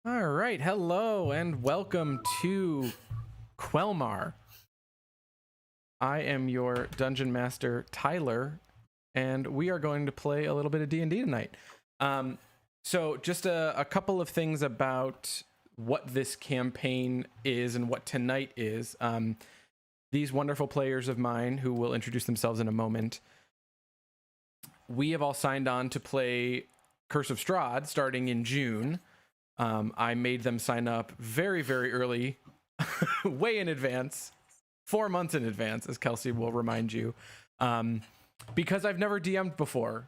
All right, hello and welcome to Quelmar. I am your dungeon master, Tyler, and we are going to play a little bit of D&D tonight. So just a couple of things about what this campaign is and what tonight is. These wonderful players of mine, who will introduce themselves in a moment, we have all signed on to play Curse of Strahd starting in June. I made them sign up very, very early, way in advance, 4 months in advance, as Kelsey will remind you, because I've never DM'd before,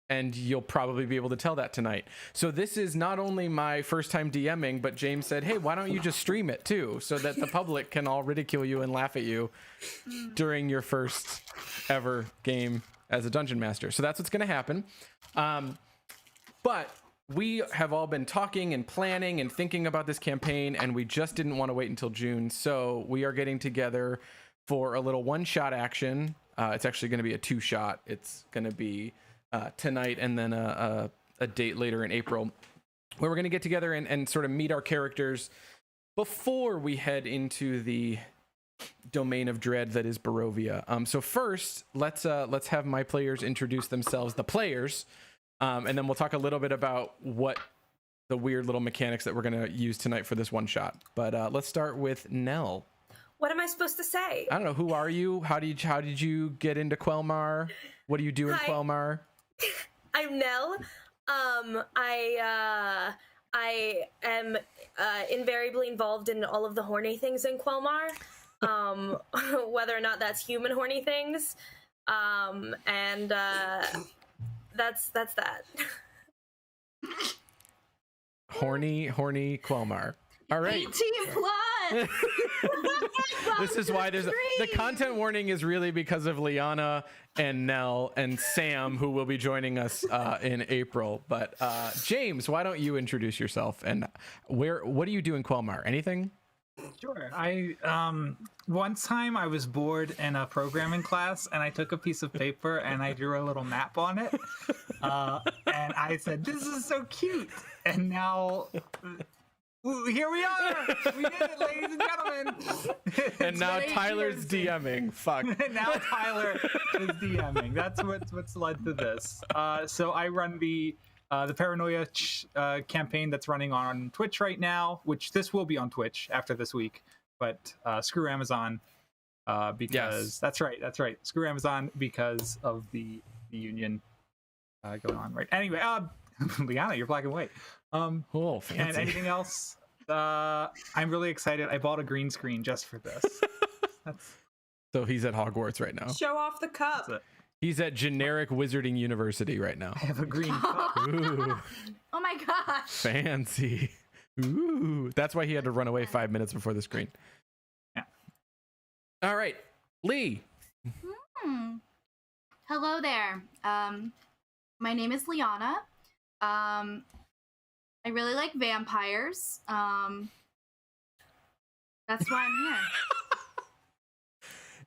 and you'll probably be able to tell that tonight. So this is not only my first time DMing, but James said, hey, why don't you just stream it too, so that the public can all ridicule you and laugh at you during your first ever game as a dungeon master. So that's what's going to happen. But we have all been talking and planning and thinking about this campaign, and we just didn't want to wait until June. So we are getting together for a little one-shot action. It's actually going to be a two-shot. It's going to be tonight and then a date later in April, where we're going to get together and sort of meet our characters before we head into the domain of dread that is Barovia. So first, let's have my players introduce themselves, the players. And then we'll talk a little bit about what the weird little mechanics that we're going to use tonight for this one shot. But let's start with Nell. What am I supposed to say? I don't know. Who are you? How did you get into Quelmar? What do you do in Quelmar? I'm Nell. I am invariably involved in all of the horny things in Quelmar, whether or not that's human horny things. That's that. Horny Quelmar. All right. 18 plus. This is why there's the content warning is really because of Liana and Nell and Sam, who will be joining us in April. But James, why don't you introduce yourself and what do you do in Quelmar? Anything? Sure. I one time I was bored in a programming class and I took a piece of paper and I drew a little map on it. And I said, "This is so cute." And now here we are. We did it, ladies and gentlemen. And now Tyler's DMing. Fuck. Now Tyler is DMing. That's what's led to this. So I run the Paranoia campaign that's running on Twitch right now, which this will be on Twitch after this week, but screw Amazon because that's right. Screw Amazon because of the union going on, right? Anyway, Liana, you're black and white. Cool, fancy. And anything else? I'm really excited. I bought a green screen just for this. So he's at Hogwarts right now. Show off the cup. He's at generic Wizarding University right now. I have a green cup. Ooh, Oh my gosh. fancy. Ooh, that's why he had to run away 5 minutes before the screen. Yeah. All right, Lee. Hello there. My name is Liana. I really like vampires. That's why I'm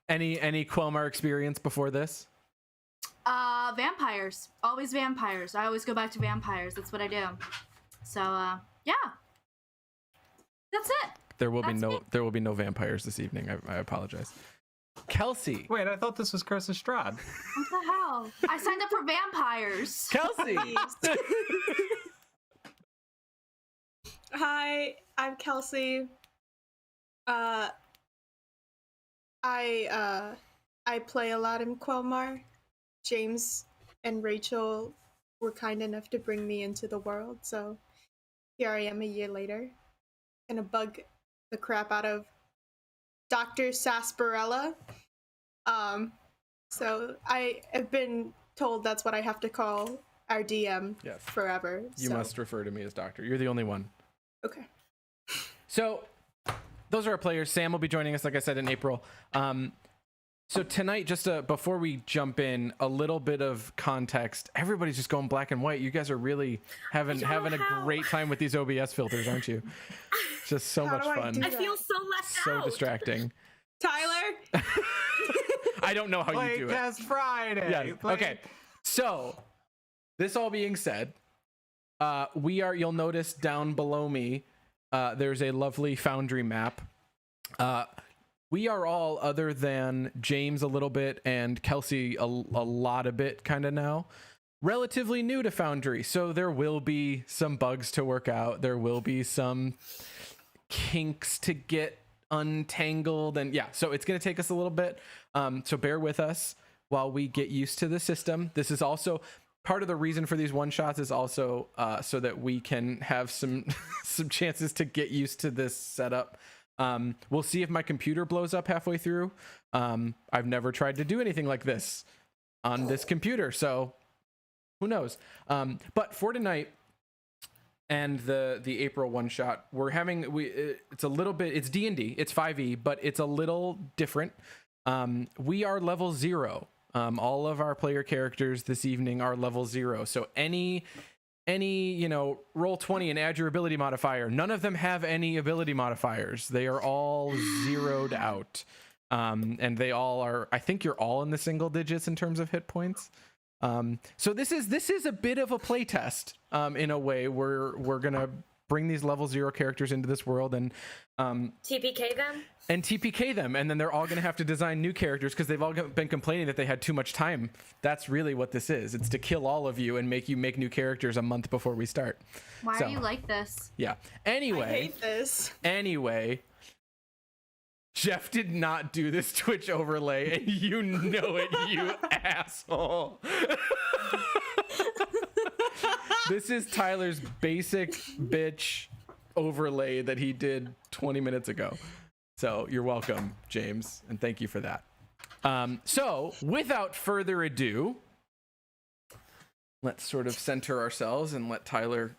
here. Any Quelmar experience before this? Vampires. Always vampires. I always go back to vampires. That's what I do. So, yeah. That's it. There will be no vampires this evening. I apologize. Kelsey. Wait, I thought this was Curse of Strahd. What the hell? I signed up for vampires. Kelsey. Hi, I'm Kelsey. I play a lot in Quelmar. James and Rachel were kind enough to bring me into the world, so here I am a year later. Gonna bug the crap out of Dr. Sarsaparilla. So I have been told that's what I have to call our DM forever. You must refer to me as Doctor. You're the only one. Okay. So those are our players. Sam will be joining us, like I said, in April. So tonight, just before we jump in, a little bit of context. Everybody's just going black and white. You guys are really having a great time with these OBS filters, aren't you? Just so much fun. I feel so left out. So distracting. Tyler? I don't know how you do it. Playcast Friday. Yes. Okay. So, this all being said, you'll notice down below me there's a lovely Foundry map. We are all, other than James a little bit and Kelsey a lot a bit kind of now, relatively new to Foundry. So there will be some bugs to work out. There will be some kinks to get untangled. And yeah, so it's going to take us a little bit. So bear with us while we get used to the system. This is also part of the reason for these one shots is also so that we can have some some chances to get used to this setup. We'll see if my computer blows up halfway through. I've never tried to do anything like this on this computer, so who knows? But for tonight and the April one shot, we're having it's a little bit, it's D&D, it's 5e, but it's a little different. We are level 0. All of our player characters this evening are level 0. So any roll 20 and add your ability modifier. None of them have any ability modifiers. They are all zeroed out. And they all are, I think you're all in the single digits in terms of hit points. So this is a bit of a play test. In a way, we're gonna bring these level 0 characters into this world and TPK them, and then they're all gonna have to design new characters because they've all been complaining that they had too much time. That's really what this is. It's to kill all of you and make you make new characters a month before we start. Why are you like this? Yeah. Anyway, I hate this. Anyway, Jeff did not do this Twitch overlay, and you know it, you asshole. This is Tyler's basic bitch overlay that he did 20 minutes ago. So you're welcome, James, and thank you for that. So without further ado, let's sort of center ourselves and let Tyler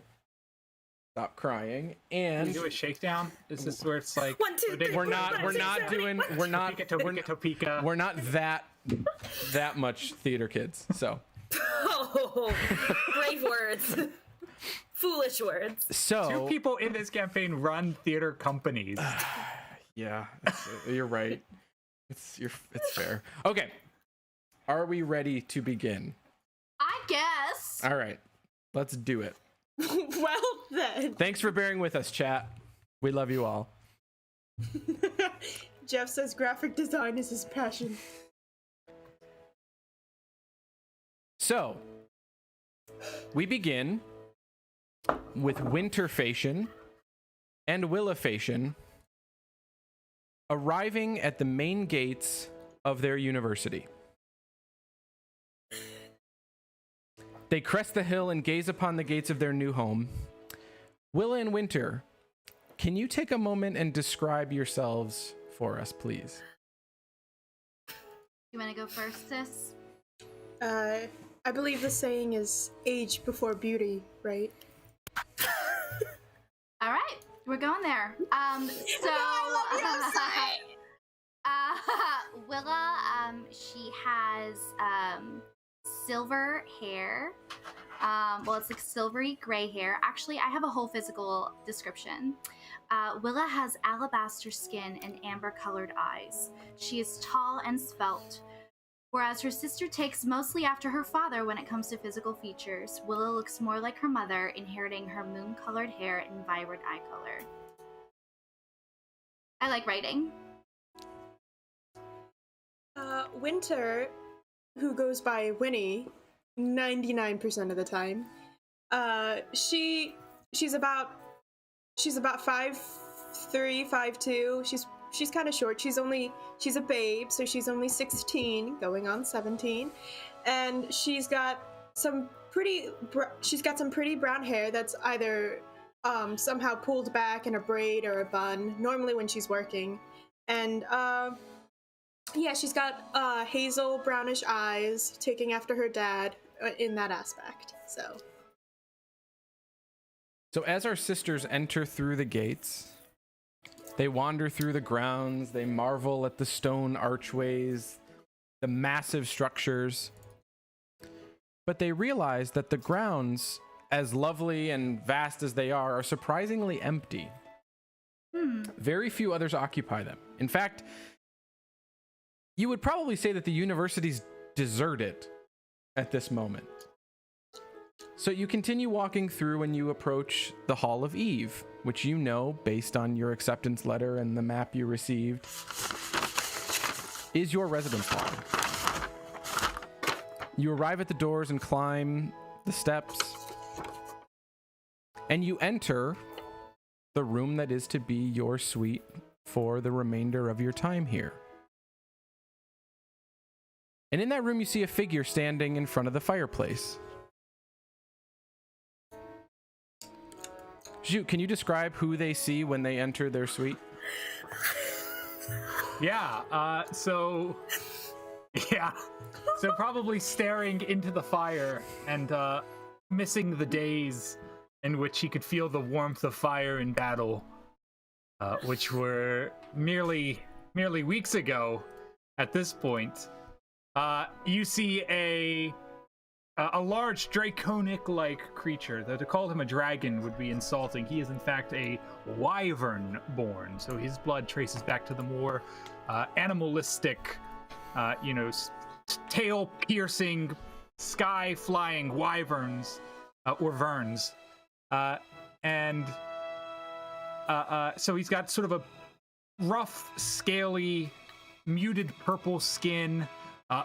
stop crying. And Can we do a shakedown? Is this where it's like 1, 2, 3, we're not that much theater kids. So Oh, brave words. Foolish words. so 2 people in this campaign run theater companies. yeah, you're right. It's fair. Okay, are we ready to begin? I guess. All right, let's do it. Well then. Thanks for bearing with us, chat. We love you all. Jeff says graphic design is his passion. So, we begin with Winterfation and Willifation arriving at the main gates of their university. They crest the hill and gaze upon the gates of their new home. Willa and Winter, can you take a moment and describe yourselves for us, please? You want to go first, sis? I believe the saying is age before beauty, right? All right, we're going there. Willa, she has silver hair. Well, it's like silvery gray hair. Actually, I have a whole physical description. Willa has alabaster skin and amber-colored eyes. She is tall and svelte. Whereas her sister takes mostly after her father when it comes to physical features, Willa looks more like her mother, inheriting her moon-colored hair and vibrant eye color. I like writing. Winter, who goes by Winnie 99% of the time, she's about 5'3", 5'2". She's kind of short. She's a babe, so she's only 16, going on 17, and she's got some pretty brown hair that's either somehow pulled back in a braid or a bun, normally when she's working, and yeah, she's got hazel brownish eyes, taking after her dad in that aspect. So as our sisters enter through the gates, they wander through the grounds, they marvel at the stone archways, the massive structures, but they realize that the grounds, as lovely and vast as they are surprisingly empty. Very few others occupy them. In fact, you would probably say that the university's deserted at this moment. So you continue walking through and you approach the Hall of Eve, which you know, based on your acceptance letter and the map you received, is your residence hall. You arrive at the doors and climb the steps, and you enter the room that is to be your suite for the remainder of your time here. And in that room, you see a figure standing in front of the fireplace. Jute, can you describe who they see when they enter their suite? Yeah, so probably staring into the fire and missing the days in which he could feel the warmth of fire in battle, which were merely weeks ago at this point. You see a large draconic-like creature. Though to call him a dragon would be insulting. He is in fact a wyvern-born, so his blood traces back to the more animalistic, tail-piercing, sky-flying wyverns or verns, so he's got sort of a rough, scaly, muted purple skin.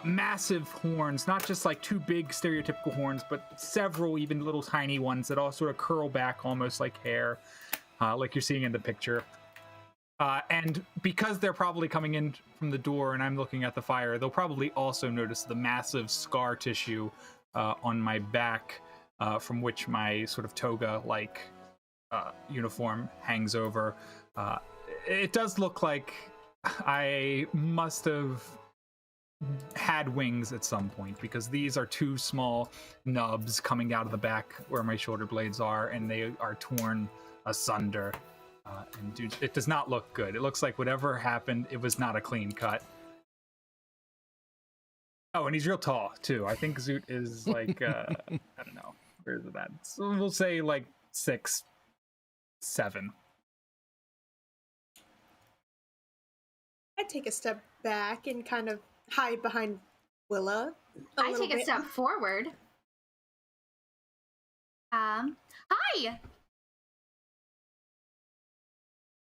Massive horns, not just like two big stereotypical horns, but several even little tiny ones that all sort of curl back almost like hair, like you're seeing in the picture. And because they're probably coming in from the door and I'm looking at the fire, they'll probably also notice the massive scar tissue on my back, from which my sort of toga-like uniform hangs over. It does look like I must have had wings at some point, because these are two small nubs coming out of the back where my shoulder blades are, and they are torn asunder. And dude, it does not look good. It looks like whatever happened, it was not a clean cut. Oh, and he's real tall too. I think Zoot is like I don't know, where is it at? So we'll say like 6'7". I take a step back and kind of hide behind Willa. I take a step forward. Hi!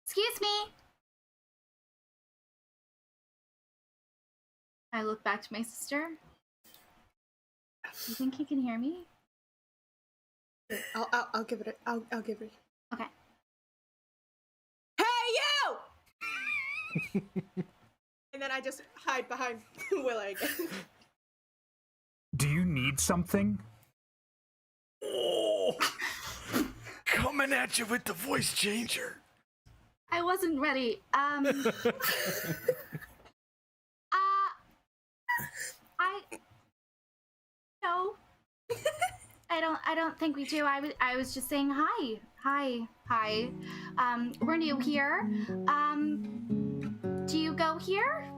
Excuse me! I look back to my sister. You think you can hear me? I'll give it. I'll give it. Okay. Hey you! And then I just hide behind Willa again. Do you need something? Oh, coming at you with the voice changer. I wasn't ready. No. I don't think we do. I was just saying hi. Hi. We're new here. Do you go here?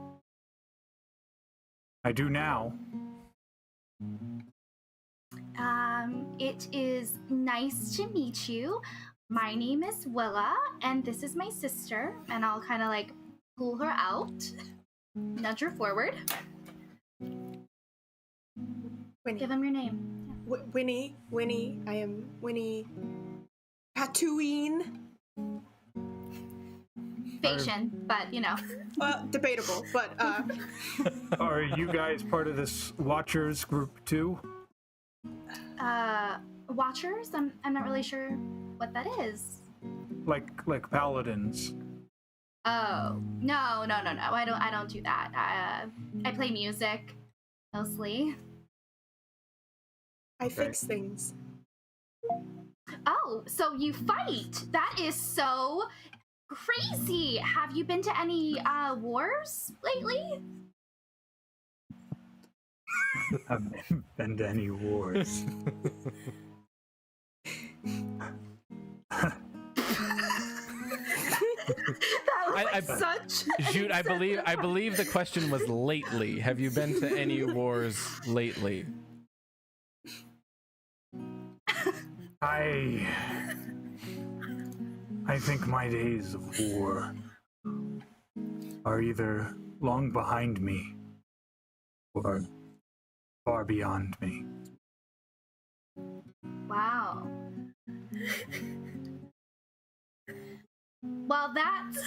I do now. It is nice to meet you. My name is Willa, and this is my sister, and I'll kind of like pull her out, nudge her forward. Winnie. Give him your name. Winnie. I am Winnie Tatooine. Fashion, but you know. Well, debatable, but Are you guys part of this Watchers group too? Watchers? I'm not really sure what that is. Like paladins. Oh, no. I don't do that. I play music mostly. I fix things. Oh, so you fight. That is so crazy. Have you been to any wars lately? I haven't been to any wars. That was such. Jude, I believe the question was lately. Have you been to any wars lately? I think my days of war are either long behind me or far beyond me. Well, that's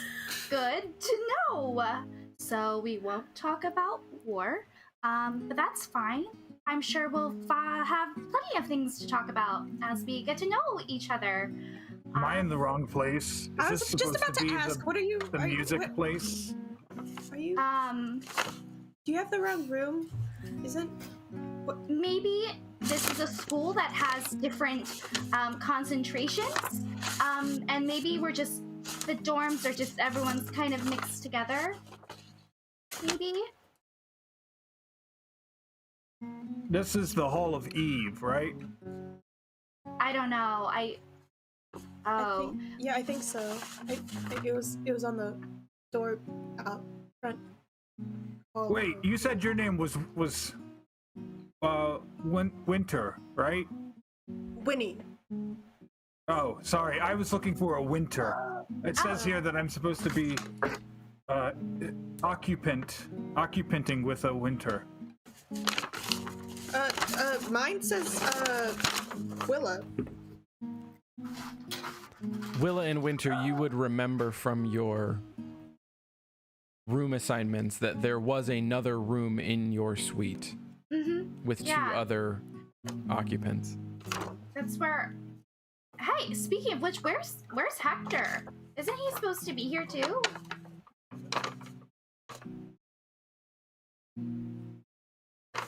good to know. So we won't talk about war, but that's fine. I'm sure we'll have plenty of things to talk about as we get to know each other. Am I in the wrong place? Is I was this just supposed about to be to ask, what are you? the are you- music what- place? Are you? Do you have the wrong room? Isn't? Maybe this is a school that has different concentrations, and maybe the dorms are just everyone's kind of mixed together. Maybe. This is the Hall of Eve, right? I don't know. I think so. I think it was on the door out front. Oh, Wait, you said your name was Winter, right? Winnie. Oh, sorry. I was looking for a Winter. It says here that I'm supposed to be occupanting with a Winter. Mine says Willa. Willa and Winter, you would remember from your room assignments that there was another room in your suite with two other occupants. That's where. Hey, speaking of which, where's Hector? Isn't he supposed to be here too?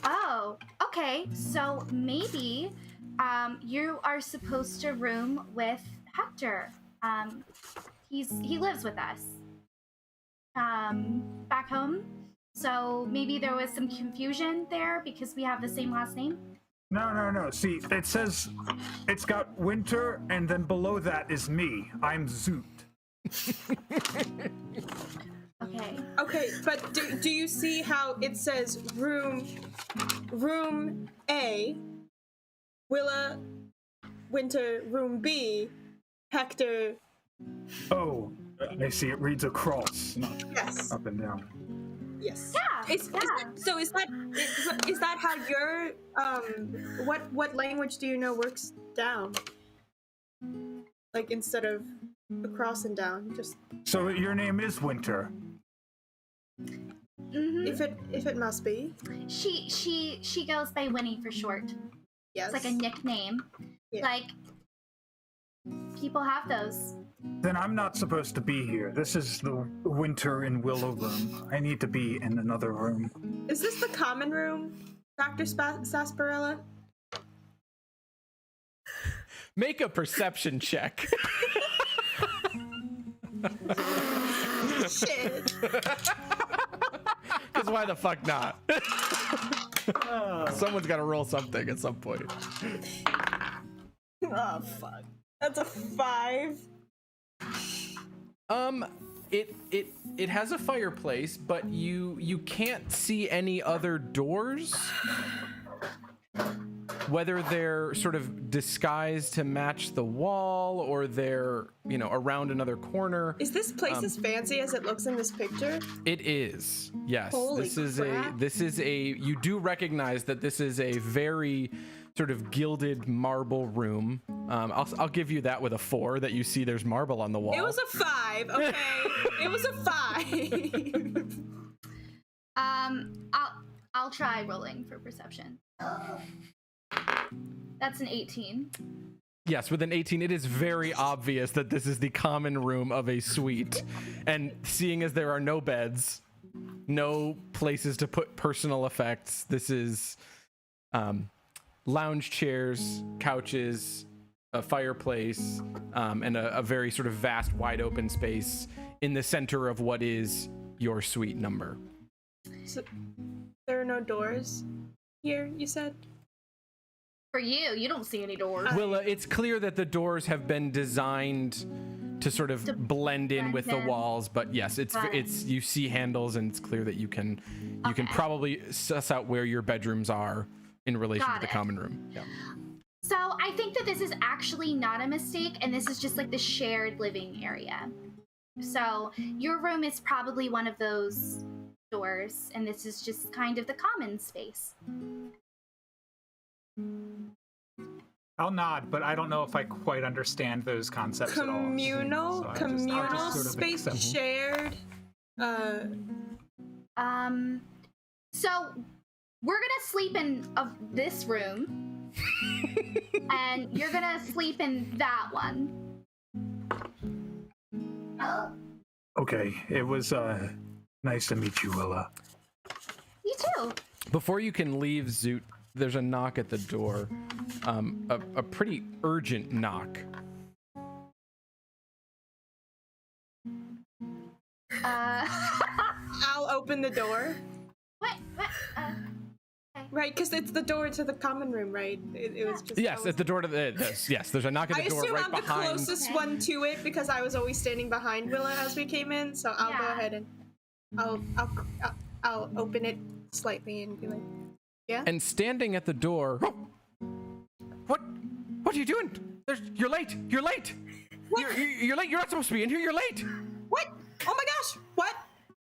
Oh, okay. So maybe you are supposed to room with Hector. He lives with us back home. So maybe there was some confusion there because we have the same last name. No. See, it says it's got Winter, and then below that is me. I'm Zoot. Okay. Okay, but do you see how it says room A, Willa, Winter, room B, Hector? Oh, I see. It reads across, not Yes. up and down. Yes. Yeah. Is that how your what language do you know works down? Like instead of across and down, just So your name is Winter. if it must be. She goes by Winnie for short. Yes. It's like a nickname. Yeah. Like people have those. Then I'm not supposed to be here. This is the Winter in Willow room. I need to be in another room. Is this the common room, Dr. Sarsaparilla? Make a perception check. Shit. Because why the fuck not? Someone's got to roll something at some point. Oh fuck. That's a 5. It has a fireplace, but you can't see any other doors. Whether they're sort of disguised to match the wall or they're, around another corner. Is this place as fancy as it looks in this picture? It is. Yes. Holy crap. You do recognize that this is a very sort of gilded marble room. I'll give you that with a 4 that you see there's marble on the wall. It was a 5, okay? It was a 5. I'll try rolling for perception. That's an 18. Yes, with an 18, it is very obvious that this is the common room of a suite. And seeing as there are no beds, no places to put personal effects, this is lounge chairs, couches, a fireplace, and a very sort of vast, wide open space in the center of what is your suite number. So, there are no doors here, you said? For you don't see any doors. Willa, it's clear that the doors have been designed to sort of blend in with the walls, but yes, it's you see handles, and it's clear that you can probably suss out where your bedrooms are in relation to the common room. Yeah. So I think that this is actually not a mistake, and this is just like the shared living area. So your room is probably one of those doors, and this is just kind of the common space. I'll nod, but I don't know if I quite understand those concepts at all. Communal, So I'll communal just sort of space accept. shared. So we're gonna sleep in this room, and you're gonna sleep in that one. Oh, Okay, it was nice to meet you, Willa. you too. Before you can leave, Zoot, there's a knock at the door. A pretty urgent knock. I'll open the door. What? Right, because it's the door to the common room, right? It was just. Yes, at the door to the. Yes, there's a knock at I the door assume right I'm the behind. closest one to it because I was always standing behind Willa as we came in. So I'll go Yeah. ahead and I'll open it slightly and be like, yeah. And standing at the door. What are you doing? You're late. You're late. What? You're late. You're not supposed to be in here. You're late. What? Oh my gosh! What?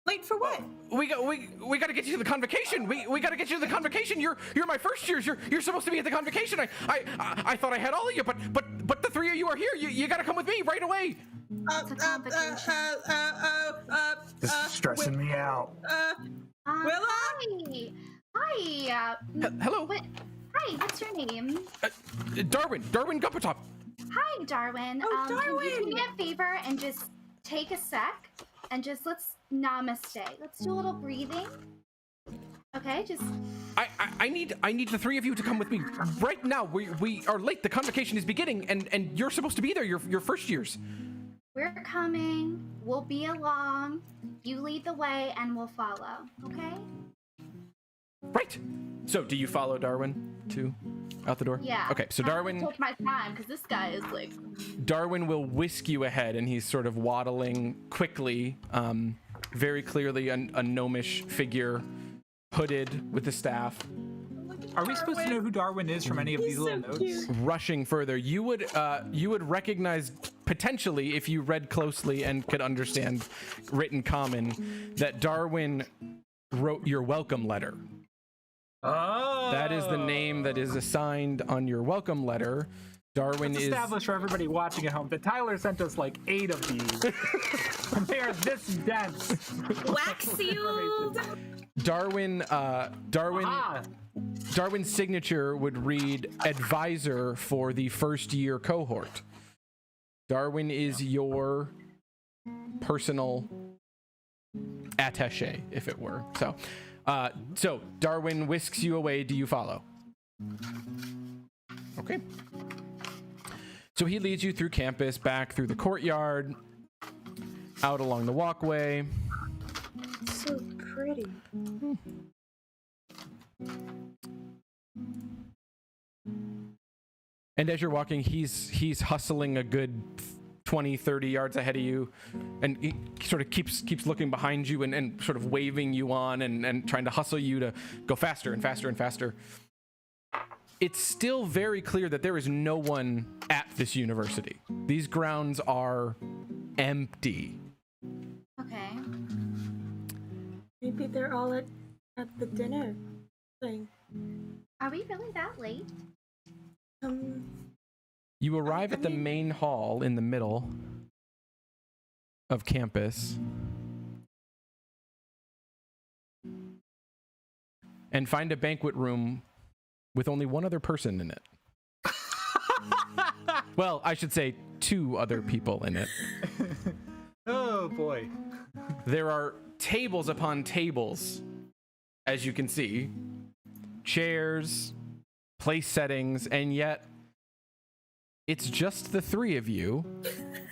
Late for what? We got to get you to the convocation. We got to get you to the convocation. You're my first years. You're supposed to be at the convocation. I thought I had all of you, but the three of you are here. You got to come with me right away. This is stressing me out. Willa? Hi. Hello, Hi. What's your name? Darwin Guppertop. Hi, Darwin. Oh, Can you do Darwin. me a favor and just take a sec and just let's namaste. Let's do a little breathing. Okay, just. I need the three of you to come with me right now. We are late. The convocation is beginning, and you're supposed to be there. Your first years. We're coming. We'll be along. You lead the way, and we'll follow. Okay? Right. So, do you follow Darwin out the door? Yeah. Okay. So I have to Darwin take my time because this guy is like. Darwin will whisk you ahead, and he's sort of waddling quickly, very clearly a gnomish figure, hooded with the staff, Are we supposed to know who Darwin is from any of these little notes? rushing further. You would recognize potentially, if you read closely and could understand written common, that Darwin wrote your welcome letter. Oh. That is the name that is assigned on your welcome letter. Darwin Let's is establish for everybody watching at home that Tyler sent us like 8 of these. And they are this dense. Wax sealed. Darwin. Ah, Darwin's signature would read advisor for the first year cohort. Darwin is your personal attaché, if it were. So Darwin whisks you away. Do you follow? Okay. So he leads you through campus, back through the courtyard, out along the walkway. So pretty. And as you're walking, he's hustling a good 20, 30 yards ahead of you, and he sort of keeps looking behind you and sort of waving you on and trying to hustle you to go faster and faster and faster. It's still very clear that there is no one at this university. These grounds are empty. Okay. Maybe they're all at the dinner thing. Are we really that late? You arrive at the main hall in the middle of campus and find a banquet room with only one other person in it. Well, I should say 2 other people in it. oh boy. There are tables upon tables, as you can see, chairs, place settings, and yet it's just the 3 of you.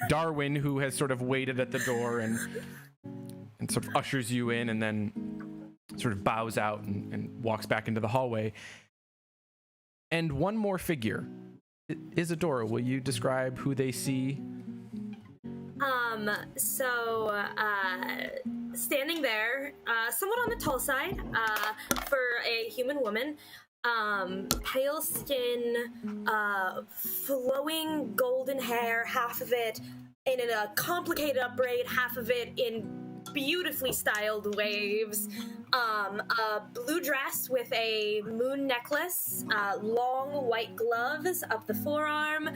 Darwin, who has sort of waited at the door and sort of ushers you in and then sort of bows out and walks back into the hallway. And one more figure. Isadora, will you describe who they see? Standing there, somewhat on the tall side, for a human woman, pale skin, flowing golden hair, half of it in a complicated up braid, half of it in beautifully styled waves, a blue dress with a moon necklace, long white gloves up the forearm.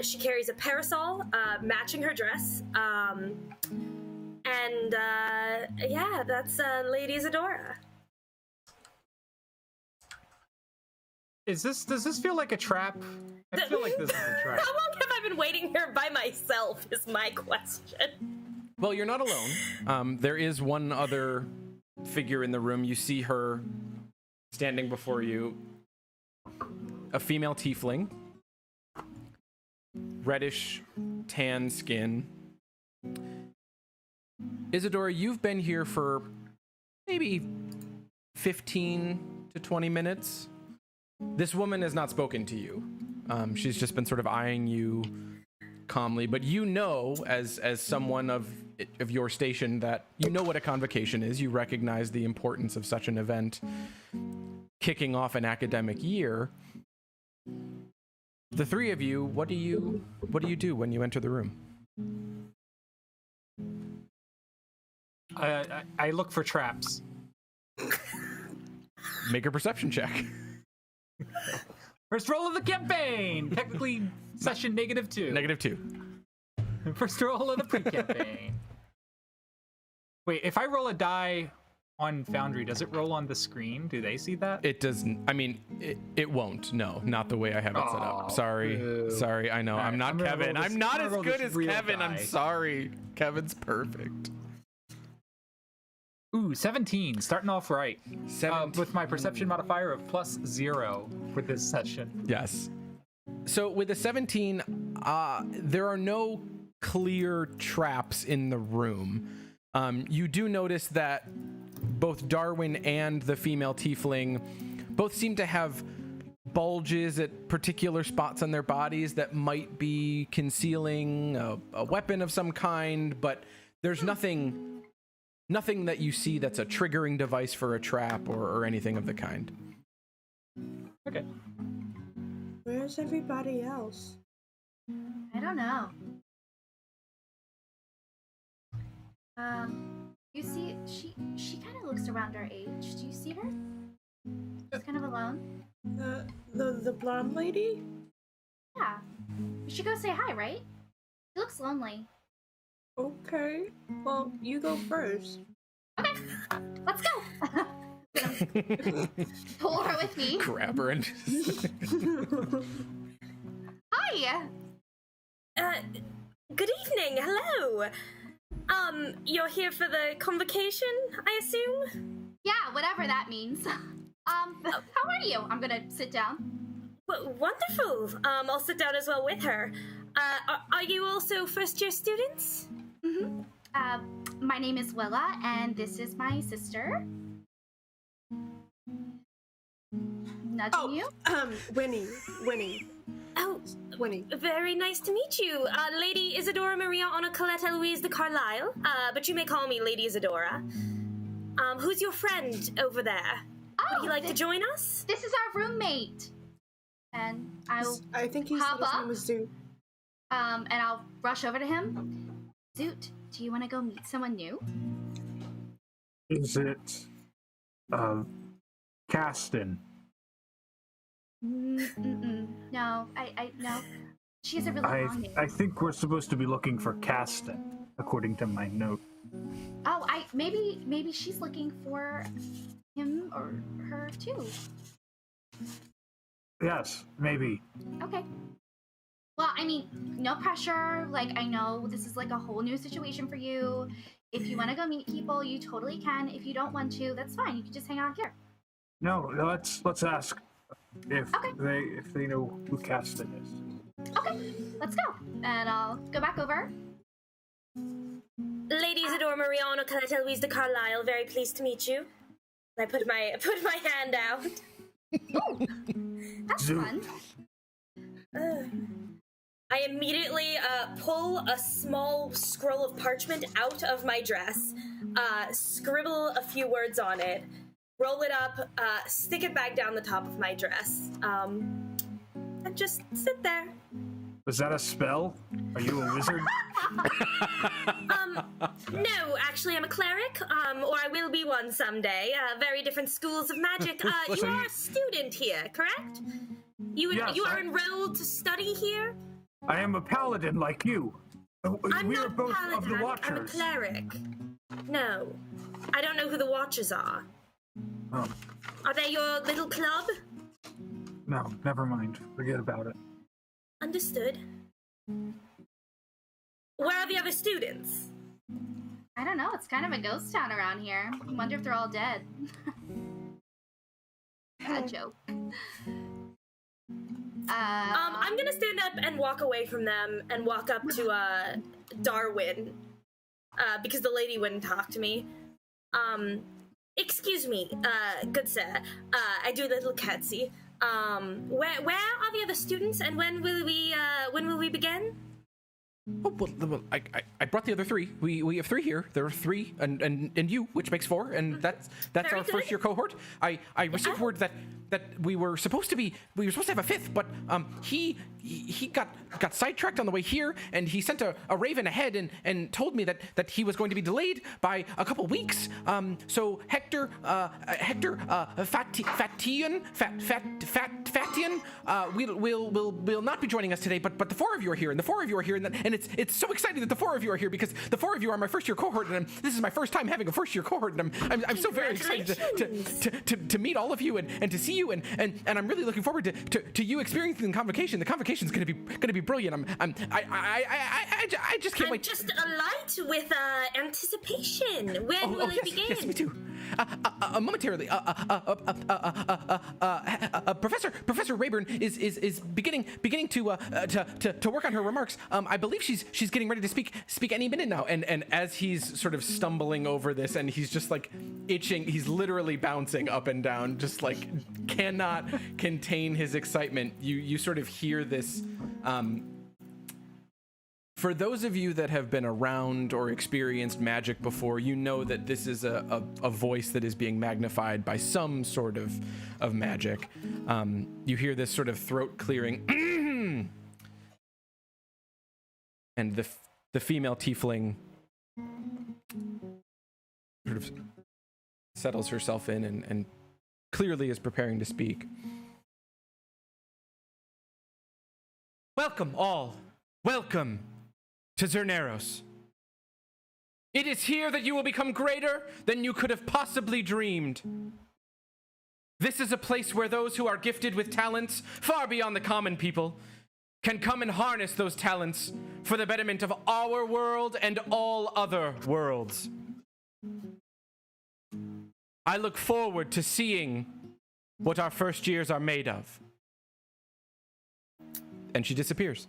She carries a parasol matching her dress. Yeah, that's Lady Isadora. Does this feel like a trap? I feel like this is a trap. How long have I been waiting here by myself is my question. Well, you're not alone. There is one other figure in the room. You see her standing before you. A female tiefling. Reddish tan skin. Isadora, you've been here for maybe 15 to 20 minutes. This woman has not spoken to you. She's just been sort of eyeing you calmly, but you know, as someone of your station, that you know what a convocation is. You recognize the importance of such an event kicking off an academic year. The three of you, what do you do when you enter the room? I look for traps. Make a perception check. First roll of the campaign! Technically, session -2. -2. First roll of the pre-campaign. Wait, if I roll a die on Foundry, does it roll on the screen? Do they see that? It doesn't. I mean, it won't. No, not the way I have it set up. Sorry. Boo. Sorry, I know. All right, I'm not I'm gonna Kevin. roll this- I'm not I'm as gonna roll good this as real Kevin. I'm die. sorry. Kevin's perfect. Ooh, 17. Starting off right. 17. With my perception modifier of +0 for this session. Yes. So with a 17, there are no clear traps in the room. You do notice that both Darwin and the female tiefling both seem to have bulges at particular spots on their bodies that might be concealing a weapon of some kind, but there's nothing that you see that's a triggering device for a trap or anything of the kind. Okay. Where's everybody else? I don't know. You see, she kind of looks around our age. Do you see her? She's kind of alone. The blonde lady? Yeah. We should go say hi, right? She looks lonely. Okay. Well, you go first. Okay, let's go. Pull her with me. Grab her and Hi. Good evening. Hello. You're here for the convocation, I assume? Yeah, whatever that means. How are you? I'm gonna sit down. Wonderful. I'll sit down as well with her. Are you also first-year students? Mm-hmm. My name is Willa, and this is my sister. Nudging you? Winnie. Oh, Winnie. very nice to meet you. Lady Isadora Maria Anna Coletta Louise de Carlisle. But you may call me Lady Isadora. Who's your friend over there? Would he like to join us? This is our roommate. And I think he said hop his up. name was Zoot. and I'll rush over to him. Zoot, do you want to go meet someone new? Is it Caston? No, I no. She has a really long name. I think we're supposed to be looking for Caston, according to my note. Oh, maybe she's looking for him or her too. Yes, maybe. Okay. Well, I mean, no pressure. Like, I know this is like a whole new situation for you. If you want to go meet people, you totally can. If you don't want to, that's fine. You can just hang out here. No, let's ask if Okay. they know who Caston is. Okay, let's go. And I'll go back over. Lady Isadora Mariano Coletta Louise de Carlisle, very pleased to meet you. I put my hand out. That's Zoot. fun. I immediately pull a small scroll of parchment out of my dress, scribble a few words on it, roll it up, stick it back down the top of my dress, and just sit there. Was that a spell? Are you a wizard? No, actually, I'm a cleric, or I will be one someday. Very different schools of magic. You are a student here, correct? Yes, you are enrolled to study here? I am a paladin like you. I'm We not are both paladin, of the I'm a Watchers. cleric. No, I don't know who the Watchers are. Oh, Are they your little club? no, never mind. Forget about it. Understood. Where are the other students? I don't know. It's kind of a ghost town around here. I wonder if they're all dead. Bad joke. I'm gonna stand up and walk away from them and walk up to Darwin, because the lady wouldn't talk to me. Excuse me, good sir. I do a little curtsy. Where are the other students, and when will we begin? Oh, well, I brought the other three. We have three here. There are three, and you, which makes four, and that's Very our good. first year cohort. I received word that we were supposed to have a fifth, but he got sidetracked on the way here, and he sent a raven ahead and told me that he was going to be delayed by a couple weeks. So Hector Fatian will not be joining us today, but the four of you are here, and the four of you are here, and it's so exciting that the four of you are here, because the four of you are my first year cohort, and this is my first time having a first year cohort, and I'm so very excited to meet all of you and to see you, and I'm really looking forward to you experiencing the convocation. The convocation is going to be brilliant. I just can't I'm wait. just alight with anticipation. When will it begin? Yes, me too. Momentarily, Professor Rayburn is beginning to work on her remarks. I believe she's getting ready to speak any minute now. And as he's sort of stumbling over this, and he's just like itching, he's literally bouncing up and down, just like cannot contain his excitement. You sort of hear this. For those of you that have been around or experienced magic before, you know that this is a voice that is being magnified by some sort of magic. You hear this sort of throat clearing, and the female tiefling sort of settles herself in and clearly is preparing to speak. Welcome all. Welcome to Xyrneiros. It is here that you will become greater than you could have possibly dreamed. This is a place where those who are gifted with talents far beyond the common people can come and harness those talents for the betterment of our world and all other worlds. I look forward to seeing what our first years are made of. And she disappears.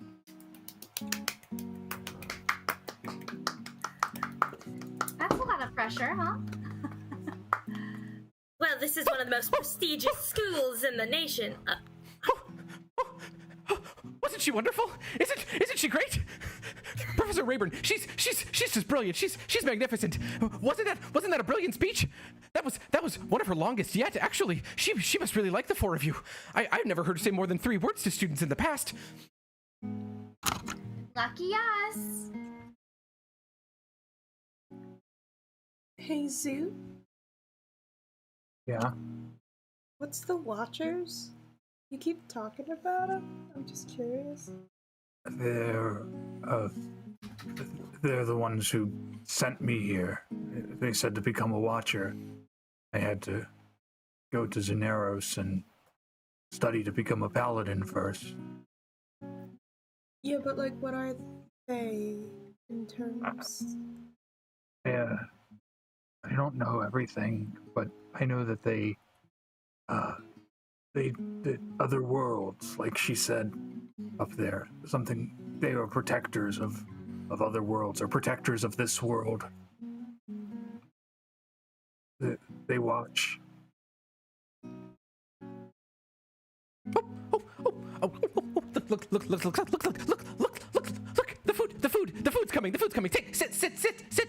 That's a lot of pressure, huh? Well, this is one of the most prestigious schools in the nation. Wasn't she wonderful? Isn't she great? Professor Rayburn, she's just brilliant. She's magnificent. Wasn't that a brilliant speech? That was one of her longest yet. Actually, she must really like the four of you. I've never heard her say more than 3 words to students in the past. Lucky us. Hey, Zoo, Yeah. what's the Watchers? You keep talking about them? I'm just curious. They're the ones who sent me here. They said to become a Watcher, I had to go to Xyrneiros and study to become a paladin first. Yeah, but like, what are they in terms? I don't know everything, but I know that they did other worlds, like she said up there. Something, they are protectors of other worlds, or protectors of this world. They watch. Look, the food's coming. Sit,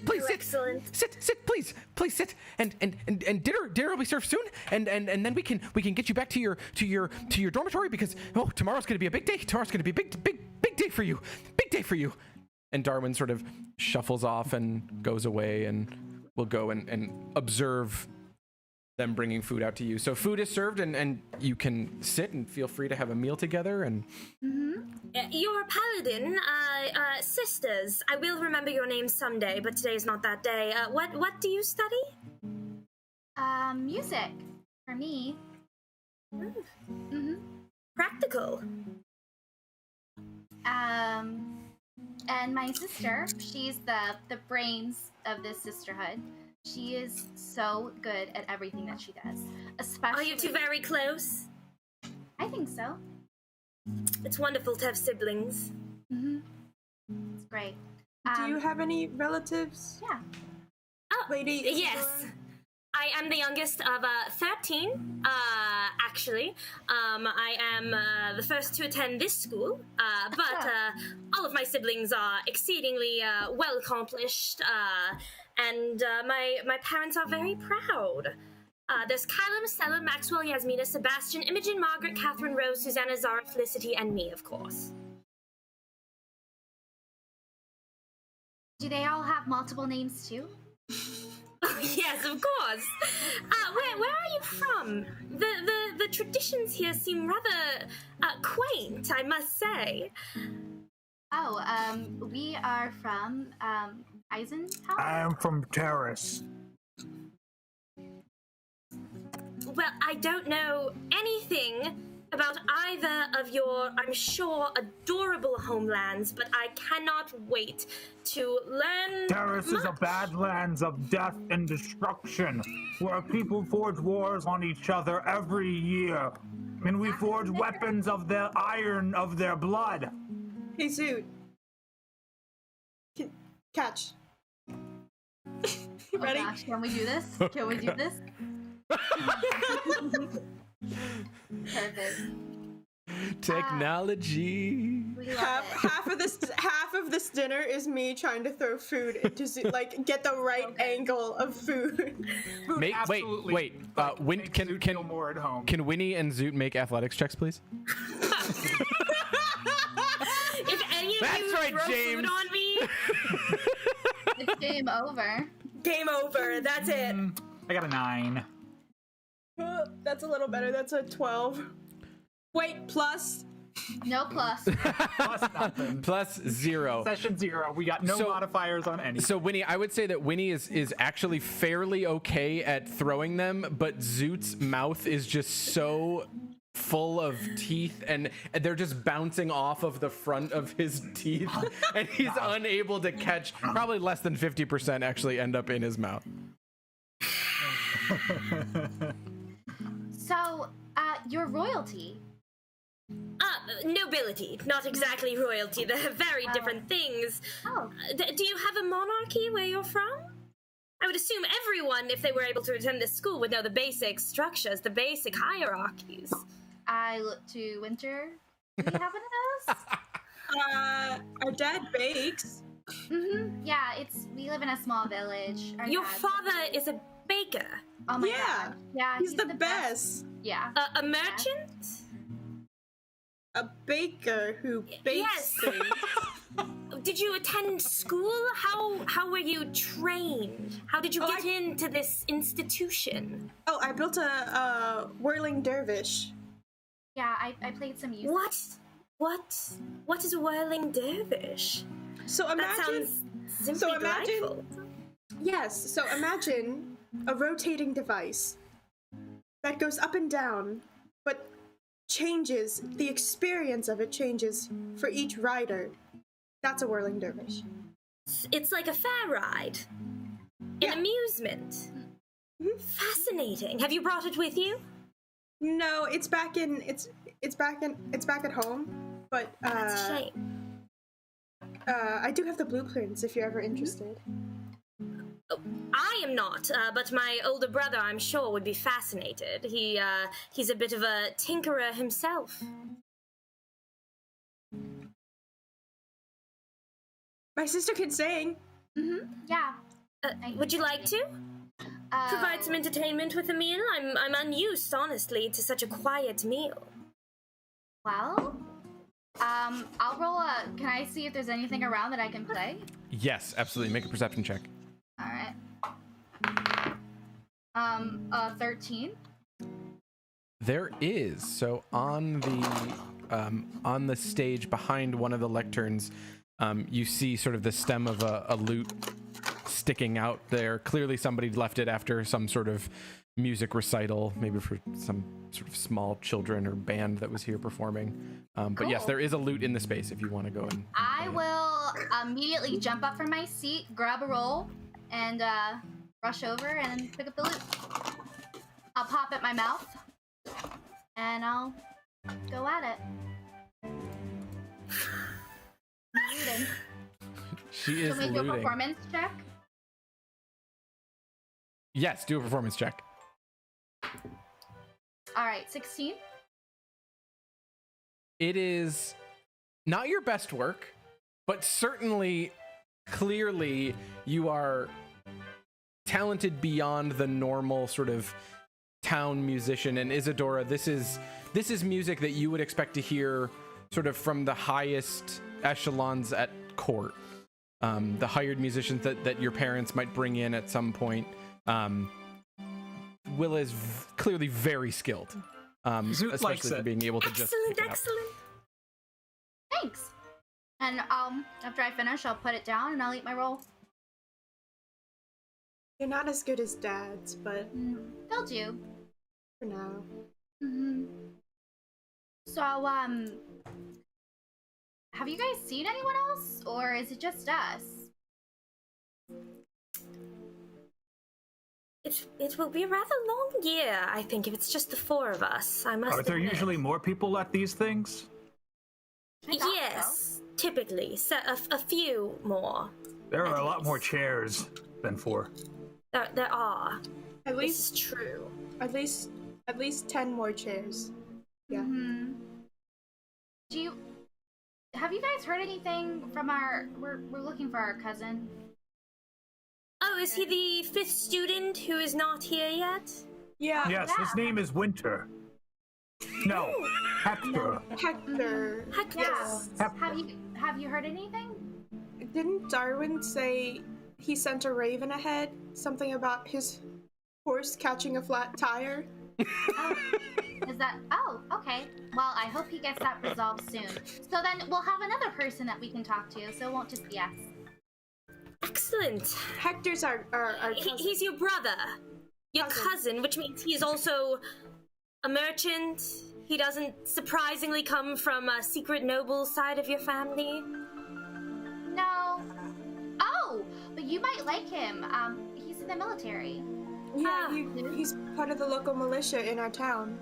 please, sit. Excellent. Sit, please sit. And dinner will be served soon, and then we can get you back to your dormitory, because tomorrow's gonna be a big day. Tomorrow's gonna be a big day for you. Big day for you. And Darwin sort of shuffles off and goes away, and will go and observe them bringing food out to you. So food is served, and you can sit and feel free to have a meal together. And You're a paladin, sisters. I will remember your name someday, but today is not that day. What do you study? Music for me. Practical. And my sister, she's the brains of this sisterhood. She is so good at everything that she does. Especially. Are you two very close? I think so. It's wonderful to have siblings. It's great. Do you have any relatives? Yeah. Oh, Lady yes. Isidora? I am the youngest of 13, actually. I am the first to attend this school, but all of my siblings are exceedingly well accomplished, and my parents are very proud. There's Callum, Stella, Maxwell, Yasmina, Sebastian, Imogen, Margaret, Catherine, Rose, Susanna, Zara, Felicity, and me, of course. Do they all have multiple names too? Yes, of course. Where are you from? The traditions here seem rather quaint, I must say. Oh, we are from Eisenhower. I am from Terrace. Well, I don't know anything about either of your, I'm sure, adorable homelands, but I cannot wait to learn. Terrace is a badlands of death and destruction, where people forge wars on each other every year, and we forge weapons of the iron of their blood. Hey, Zoot. Catch. Oh Ready? gosh, can we do this? Can we do this? Perfect. technology. We love it. half of this dinner is me trying to throw food into like get the right angle of food. Wait. Absolutely, like, Win, makes can Zoot can feel more at home. can Winnie and Zoot make athletics checks, please? If any of That's you right, throw James. food on me, It's game over. game over. That's it. I got a 9. That's a little better. That's a 12. Wait, plus. No plus. Plus nothing. Plus 0. Session 0. We got no So- modifiers on any. So Winnie, I would say that Winnie is actually fairly okay at throwing them, but Zoot's mouth is just so full of teeth, and they're just bouncing off of the front of his teeth, and he's unable to catch. Probably less than 50% actually end up in his mouth. So, you're royalty. Nobility, not exactly royalty. They're very different things. Oh. Do you have a monarchy where you're from? I would assume everyone, if they were able to attend this school, would know the basic structures, the basic hierarchies. I look to Winter. Do you have one of Our dad bakes. those? Yeah, we live in a small village. Our Your dad's- father is a baker, Oh my Yeah. god. Yeah, He's the best. Yeah. a merchant. A baker who bakes Yes. things. Did you attend school? How were you trained? How did you Oh, get into this institution? Oh, I built a whirling dervish. Yeah, I played some music. What is a whirling dervish? So That imagine. sounds simply so imagine- delightful. Yes. So imagine a rotating device that goes up and down, but changes. The experience of it changes for each rider. That's a whirling dervish. It's like a fair ride. Yeah. An amusement. Fascinating. Have you brought it with you? No, it's back at home. But That's a shame. I do have the blueprints if you're ever interested. I am not, but my older brother, I'm sure, would be fascinated. He's a bit of a tinkerer himself. My sister can sing. Yeah. Would you like to provide Uh, some entertainment with a meal? I'm unused, honestly, to such a quiet meal. Well, I'll roll a. Can I see if there's anything around that I can play? Yes, absolutely. Make a perception check. All right. 13. There is. So on the stage behind one of the lecterns, you see sort of the stem of a lute sticking out there. Clearly somebody left it after some sort of music recital, maybe for some sort of small children or band that was here performing. But yes, Cool. there is a lute in the space if you want to go and I will immediately jump up from my seat, grab a roll, and rush over and pick up the lute. I'll pop at my mouth, and I'll go at it. Looting. She is Can we do a looting. performance check? Yes, do a performance check. All right, 16. It is not your best work, but certainly, clearly, you are talented beyond the normal sort of town musician. And Isadora, this is music that you would expect to hear sort of from the highest echelons at court. The hired musicians that your parents might bring in at some point. Willa is clearly very skilled, Zoot likes especially for it. being able to just Excellent, pick it up. excellent. Thanks. And after I finish, I'll put it down and I'll eat my roll. You're not as good as Dad's, but They'll do. for now. Mm-hmm. So, have you guys seen anyone else, or is it just us? It will be a rather long year, I think, if it's just the four of us. I must Are there admit. usually more people at these things? I thought Yes, typically. So a few more. There are At a lot more least. chairs than 4. There are. At This least, is true. at least 10 more chairs. Yeah. Mm-hmm. Have you guys heard anything from we're looking for our cousin? Oh, is he the fifth student who is not here yet? Yeah. Yes, his name is Winter. No, Hector. Hector. Heck Yeah. yes. Have you heard anything? Didn't Darwin say he sent a raven ahead? Something about his horse catching a flat tire? Oh, is that? Oh, okay. Well, I hope he gets that resolved soon. So then we'll have another person that we can talk to, so it won't just be us. Excellent. Hector's our cousin. He's your brother. Your cousin, which means he is also a merchant. He doesn't surprisingly come from a secret noble side of your family. No. Oh, but you might like him. He's in the military. Yeah, he's part of the local militia in our town.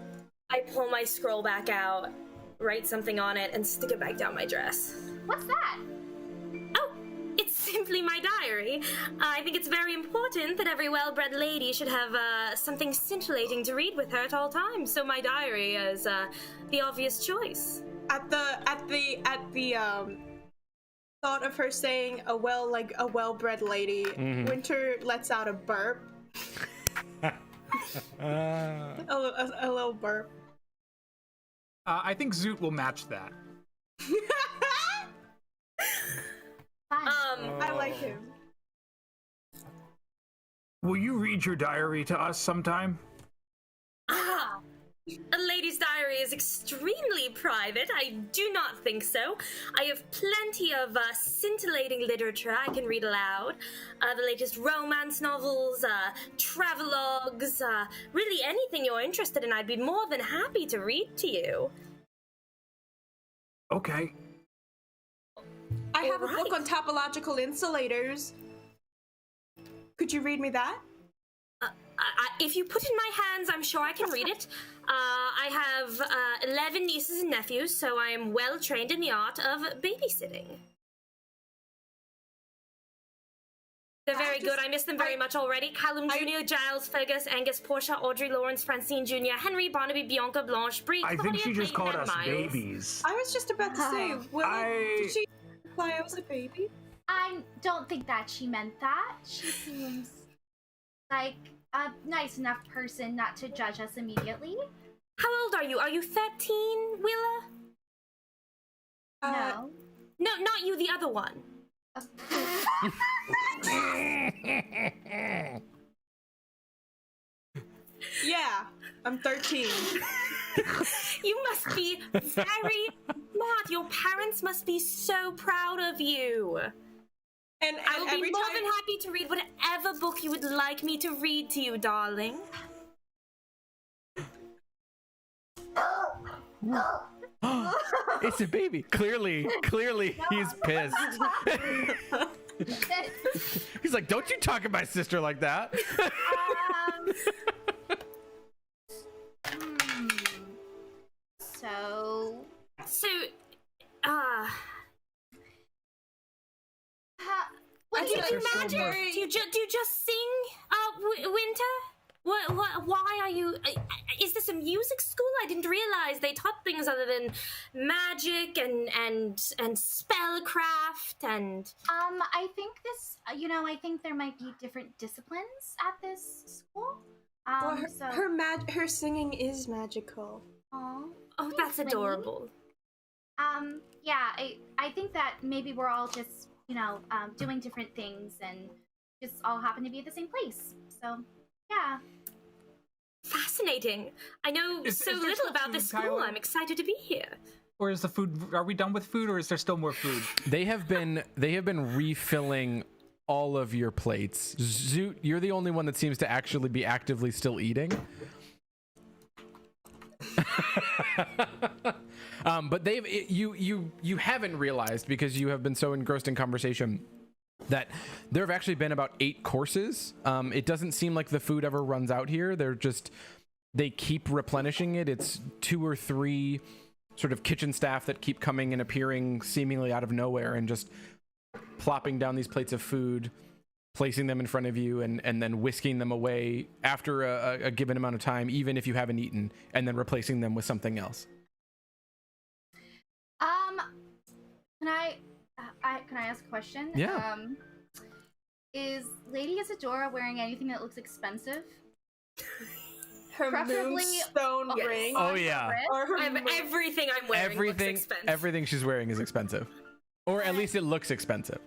I pull my scroll back out, write something on it, and stick it back down my dress. What's that? Oh, it's simply my diary. I think it's very important that every well-bred lady should have something scintillating to read with her at all times. So my diary is the obvious choice. At the thought of her saying a well-bred lady, Winter lets out a burp. A little burp. I think Zoot will match that. Fun. I like him. Will you read your diary to us sometime? A lady's diary is extremely private. I do not think so. I have plenty of scintillating literature I can read aloud. The latest romance novels, travelogues, really anything you're interested in, I'd be more than happy to read to you. Okay. I have a Alright. book on topological insulators. Could you read me that? If you put it in my hands, I'm sure I can read it. I have 11 nieces and nephews, so I am well trained in the art of babysitting. They're very good. I miss them very much already. Callum Jr., Giles, Fergus, Angus, Portia, Audrey, Lawrence, Francine Jr., Henry, Barnaby, Bianca, Blanche, Brie, I think Claudia, she just Clayton, called and us Miles. babies. I was just about to say, did she imply I was a baby? I don't think that she meant that. She seems like a nice enough person not to judge us immediately. How old are you? Are you 13, Willa? No. No, not you, the other one. Yeah, I'm 13. You must be very smart. Your parents must be so proud of you. And I will be every more time, than happy to read whatever book you would like me to read to you, darling. It's a baby. Clearly, he's pissed. He's like, don't you talk to my sister like that. So, what do you feel do? like there's Magic? still more. Do you just sing, Winter? What? Why are you? Is this a music school? I didn't realize they taught things other than magic and spellcraft and. I think this, I think there might be different disciplines at this school. well, So, her singing is magical. aw, Oh, that's thanks, Minnie. adorable. Yeah, I think that maybe we're all just, doing different things and just all happen to be at the same place. So, yeah. Fascinating. I know Is so there little still about food, this school. Tyler? I'm excited to be here. Or is the food? Are we done with food, or is there still more food? They have been refilling all of your plates. Zoot, you're the only one that seems to actually be actively still eating. But you haven't realized, because you have been so engrossed in conversation, that there have actually been about 8 courses. It doesn't seem like the food ever runs out here. They keep replenishing it. It's 2 or 3 sort of kitchen staff that keep coming and appearing seemingly out of nowhere and just plopping down these plates of food, placing them in front of you, and then whisking them away after a given amount of time, even if you haven't eaten, and then replacing them with something else. Can I ask a question? Yeah. Is Lady Isadora wearing anything that looks expensive? Her Preferably moonstone Yes. ring. Oh yeah. Or her Everything I'm wearing looks expensive. Everything she's wearing is expensive, or at least it looks expensive.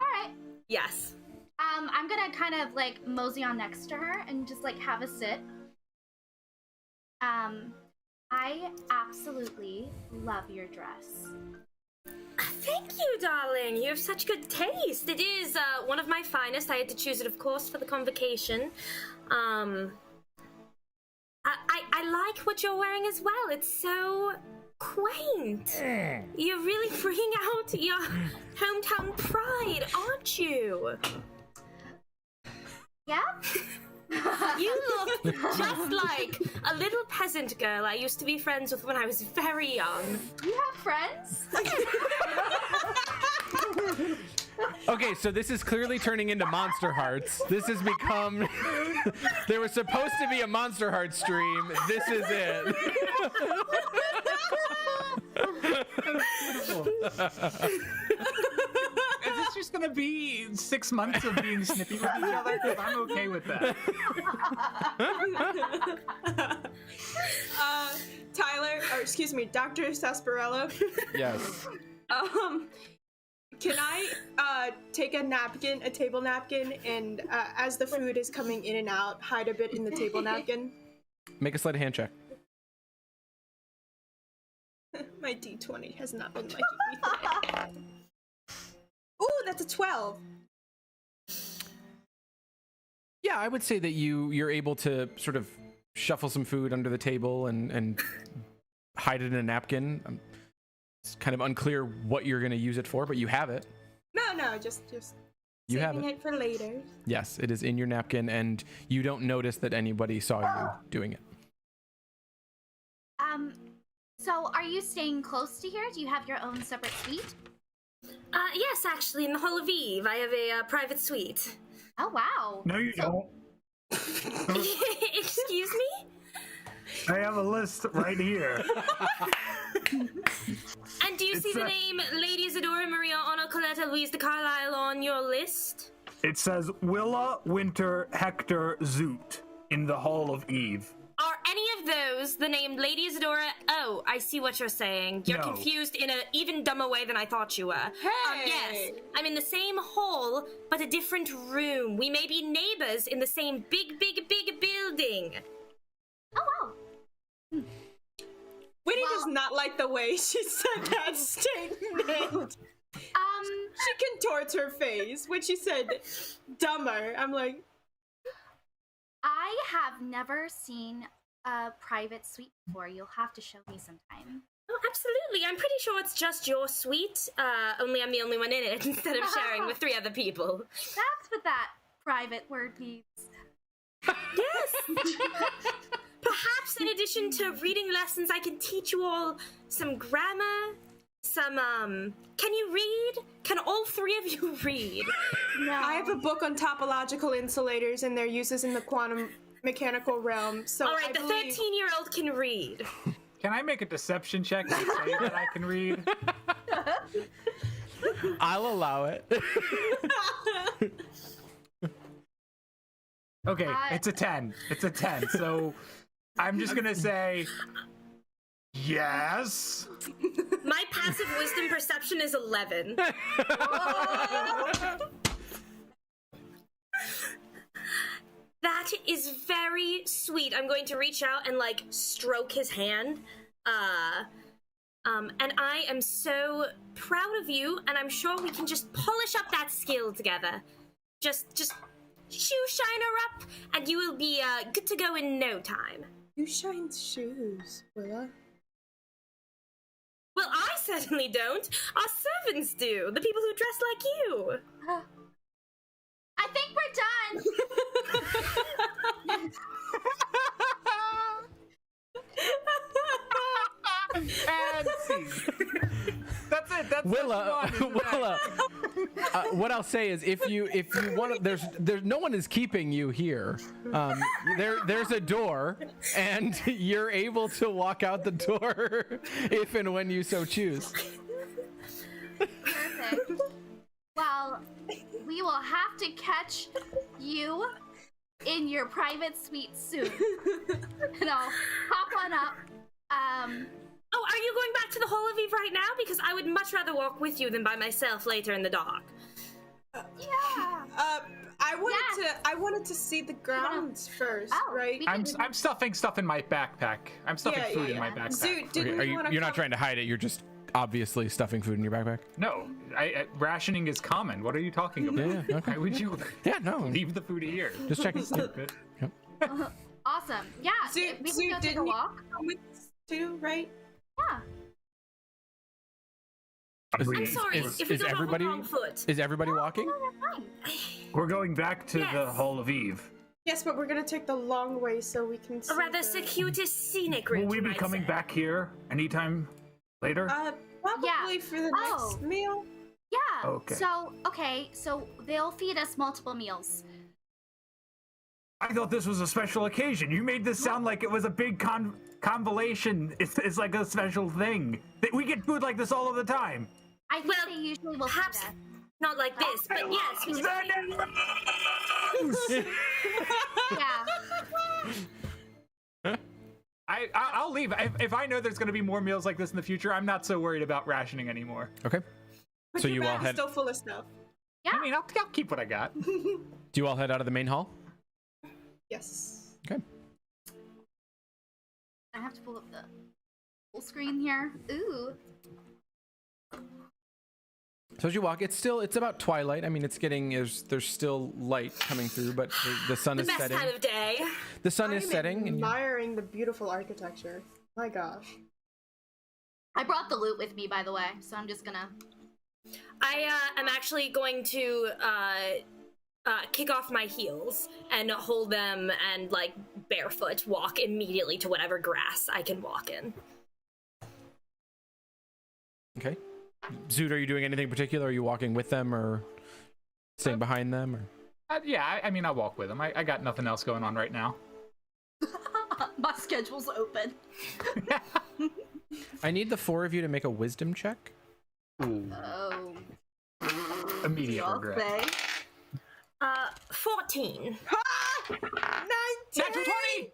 All right. Yes. I'm gonna kind of like mosey on next to her and just like have a sit. I absolutely love your dress. Thank you, darling. You have such good taste. It is one of my finest. I had to choose it, of course, for the convocation. I like what you're wearing as well. It's so quaint. You're really bringing out your hometown pride, aren't you? Yeah? You look just like a little peasant girl I used to be friends with when I was very young. You have friends? Okay, so this is clearly turning into Monster Hearts. This has become. There was supposed to be a Monster Hearts stream. This is it. Is this just gonna be 6 months of being snippy with each other? 'Cause I'm okay with that. Tyler, or excuse me, Dr. Sasparello. Yes. Can I take a table napkin, and as the food is coming in and out, hide a bit in the table napkin? Make a sleight of hand check. My D20 has not been liking me today. Ooh, that's a 12. Yeah, I would say that you're able to sort of shuffle some food under the table and hide it in a napkin. It's kind of unclear what you're going to use it for, but you have it. No, just You have saving it. it for later. Yes, it is in your napkin, and you don't notice that anybody saw you doing it. So are you staying close to here? Do you have your own separate suite? Yes, actually, in the Hall of Eve, I have a private suite. Oh, wow. No, you don't. Excuse me? I have a list right here. And do you see the name Lady Isadora Maria Anna Coletta Louise de Carlisle on your list? It says Willa Winter Hector Zoot in the Hall of Eve. Are any of those, the name Lady Isadora. Oh, I see what you're saying. You're No. confused in an even dumber way than I thought you were. Hey! Yes, I'm in the same hall, but a different room. We may be neighbors in the same big building. Oh wow. Winnie Well- does not like the way she said that statement. She contorts her face when she said dumber. I'm like, I have never seen a private suite before. You'll have to show me sometime. Oh, absolutely. I'm pretty sure it's just your suite, only I'm the only one in it instead of sharing with 3 other people. That's what that private word means. Yes! Perhaps in addition to reading lessons, I can teach you all some grammar, some, can you read? Can all 3 of you read? No. I have a book on topological insulators and their uses in the quantum mechanical realm. So All right, I the believe 13-year-old can read. Can I make a deception check to say that I can read? I'll allow it. Okay, it's a 10. It's a 10. So I'm just gonna say yes. My passive wisdom perception is 11. That is very sweet. I'm going to reach out and like stroke his hand. And I am so proud of you, and I'm sure we can just polish up that skill together. Just shoe shine her up, and you will be good to go in no time. you shine shoes, Willa. Well, I certainly don't. Our servants do. The people who dress like you. I think we're done. And scene. That's it. That's Willa, that's one, Willa. What I'll say is, if you want, there's no one is keeping you here. There's a door, and you're able to walk out the door if and when you so choose. Perfect. Well, we will have to catch you in your private suite soon. And I'll hop on up. Oh, are you going back to the Hall of Eve right now? Because I would much rather walk with you than by myself later in the dark. Yeah. I wanted to see the grounds first, Oh, right? we I'm stuffing stuff in my backpack. I'm stuffing food in my yeah. backpack. Zoo, didn't Okay, you want to you're not trying to hide it. You're just obviously stuffing food in your backpack. No, rationing is common. What are you talking about? Yeah, okay. Why would you Yeah, no. leave the food here? Just checking. Stupid. Yep. Awesome. Yeah. Zoo, we Zoo, can go take a didn't you walk. come with us too, right? Yeah. I'm sorry is if we got everybody- off on the wrong foot. Is everybody walking? No, we're fine. We're going back to the Yes. Hall of Eve. Yes, but we're gonna take the long way so we can see A rather the- circuitous scenic route. Will we you be might coming say. back here anytime later? Probably Yeah. for the Oh. next meal. Yeah. Okay. So they'll feed us multiple meals. I thought this was a special occasion. You made this sound like it was a big convolation. It's like a special thing. We get food like this all of the time. I think Well, they usually will Perhaps feed us. not like this, but yes. we can- Yeah. I'll leave. If I know there's going to be more meals like this in the future, I'm not so worried about rationing anymore. Okay. But So your you all bag is head. still full of stuff. Yeah. I mean, I'll keep what I got. Do you all head out of the main hall? Yes. Okay. I have to pull up the full screen here. Ooh. So as you walk, it's about twilight. I mean, it's getting there's still light coming through, but the sun The is best setting. time of day. The sun is I'm setting, and you- admiring the beautiful architecture. My gosh. I brought the loot with me, by the way, so I'm just gonna. I am actually going to kick off my heels and hold them and like barefoot walk immediately to whatever grass I can walk in. okay. Zoot, are you doing anything particular? Are you walking with them or staying behind them? Or Yeah, I mean, I'll walk with them. I got nothing else going on right now. My schedule's open. I need the 4 of you to make a wisdom check. Ooh, Oh. immediate I'll regret. say. 14. 19! Natural 20!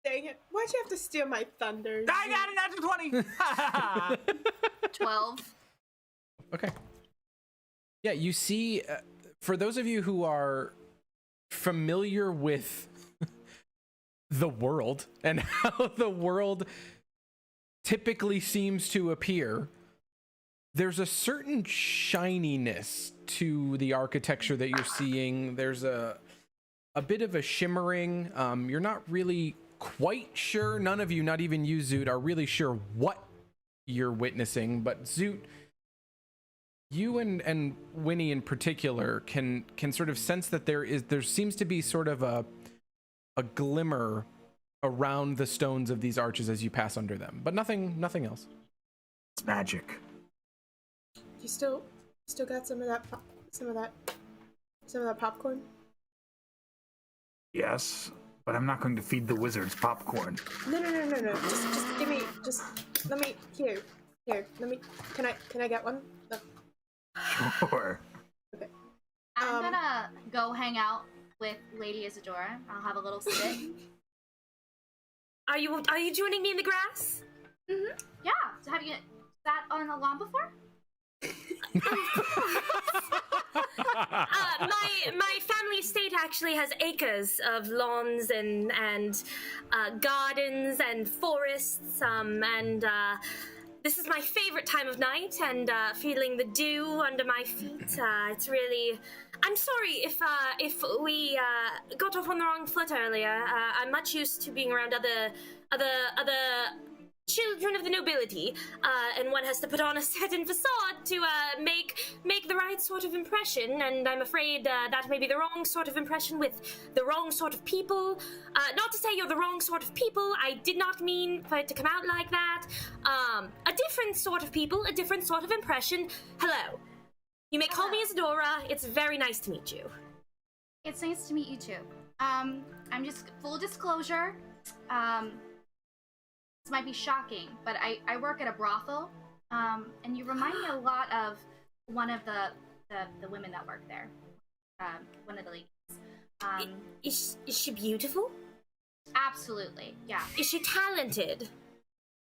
Dang it. Why'd you have to steal my thunder? I got a natural 20. 12. Okay. Yeah, you see, for those of you who are familiar with the world and how the world typically seems to appear, there's a certain shininess to the architecture that you're seeing. There's a bit of a shimmering. You're not really quite sure. None of you, not even you, Zoot, are really sure what you're witnessing. But Zoot, you and Winnie in particular can sort of sense that there seems to be sort of a glimmer around the stones of these arches as you pass under them, but nothing else. It's magic. You still got some of that popcorn? Yes, but I'm not going to feed the wizards popcorn. No. Just give me. Just let me. Here. Let me. Can I get one? No. Sure. Okay. I'm gonna go hang out with Lady Isadora. I'll have a little sit. Are you joining me in the grass? Mm-hmm. Yeah. So have you sat on a lawn before? My family estate actually has acres of lawns and gardens and forests, and this is my favorite time of night, and feeling the dew under my feet. It's really. I'm sorry if we got off on the wrong foot earlier. I'm much used to being around other children of the nobility, and one has to put on a certain facade to make the right sort of impression, and I'm afraid that may be the wrong sort of impression with the wrong sort of people. Not to say you're the wrong sort of people, I did not mean for it to come out like that. A different sort of people, a different sort of impression. Hello. You may call me Isadora. It's very nice to meet you. It's nice to meet you too. I'm just full disclosure. This might be shocking, but I work at a brothel, and you remind me a lot of one of the women that work there. One of the ladies. Is she beautiful? Absolutely, yeah. Is she talented?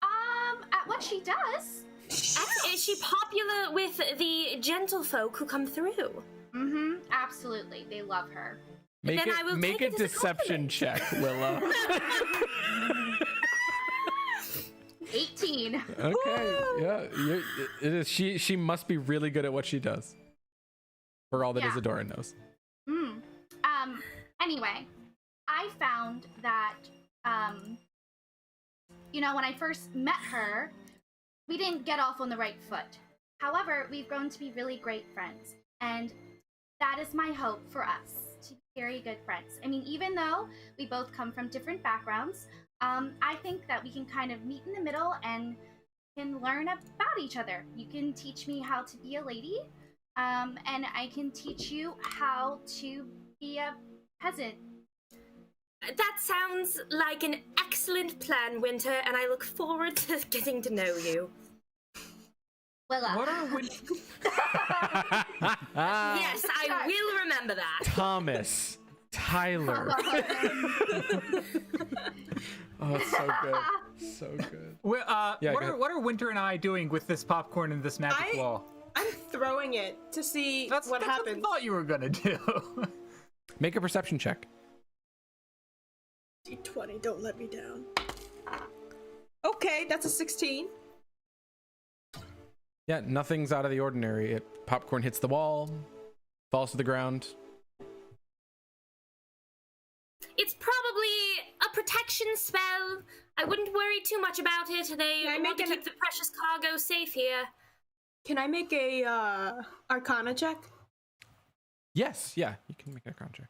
At what she does. Is she popular with the gentlefolk who come through? Mm-hmm. Absolutely, they love her. Make Then I will make take a it as a deception compliment. check, Willa. 18. Okay, yeah, it is. She must be really good at what she does. For all that Yeah. Isadora knows. Anyway, I found that, when I first met her, we didn't get off on the right foot. However, we've grown to be really great friends, and that is my hope for us, to be very good friends. I mean, even though we both come from different backgrounds, I think that we can kind of meet in the middle and can learn about each other. You can teach me how to be a lady, and I can teach you how to be a peasant. That sounds like an excellent plan, Winter, and I look forward to getting to know you. Willa. What are we? Yes, I will remember that. Thomas, Tyler. Oh, it's so good. So good. Well, Yeah, go ahead. what are Winter and I doing with this popcorn and this magic wall? I'm throwing it to see what That's happens. what I thought you were gonna do. Make a perception check. D20, don't let me down. Okay, that's a 16. Yeah, nothing's out of the ordinary. Popcorn hits the wall, falls to the ground. It's probably a protection spell. I wouldn't worry too much about it. They Can I want make to an- keep the precious cargo safe here. Can I make a Arcana check? Yes, yeah, you can make a con check.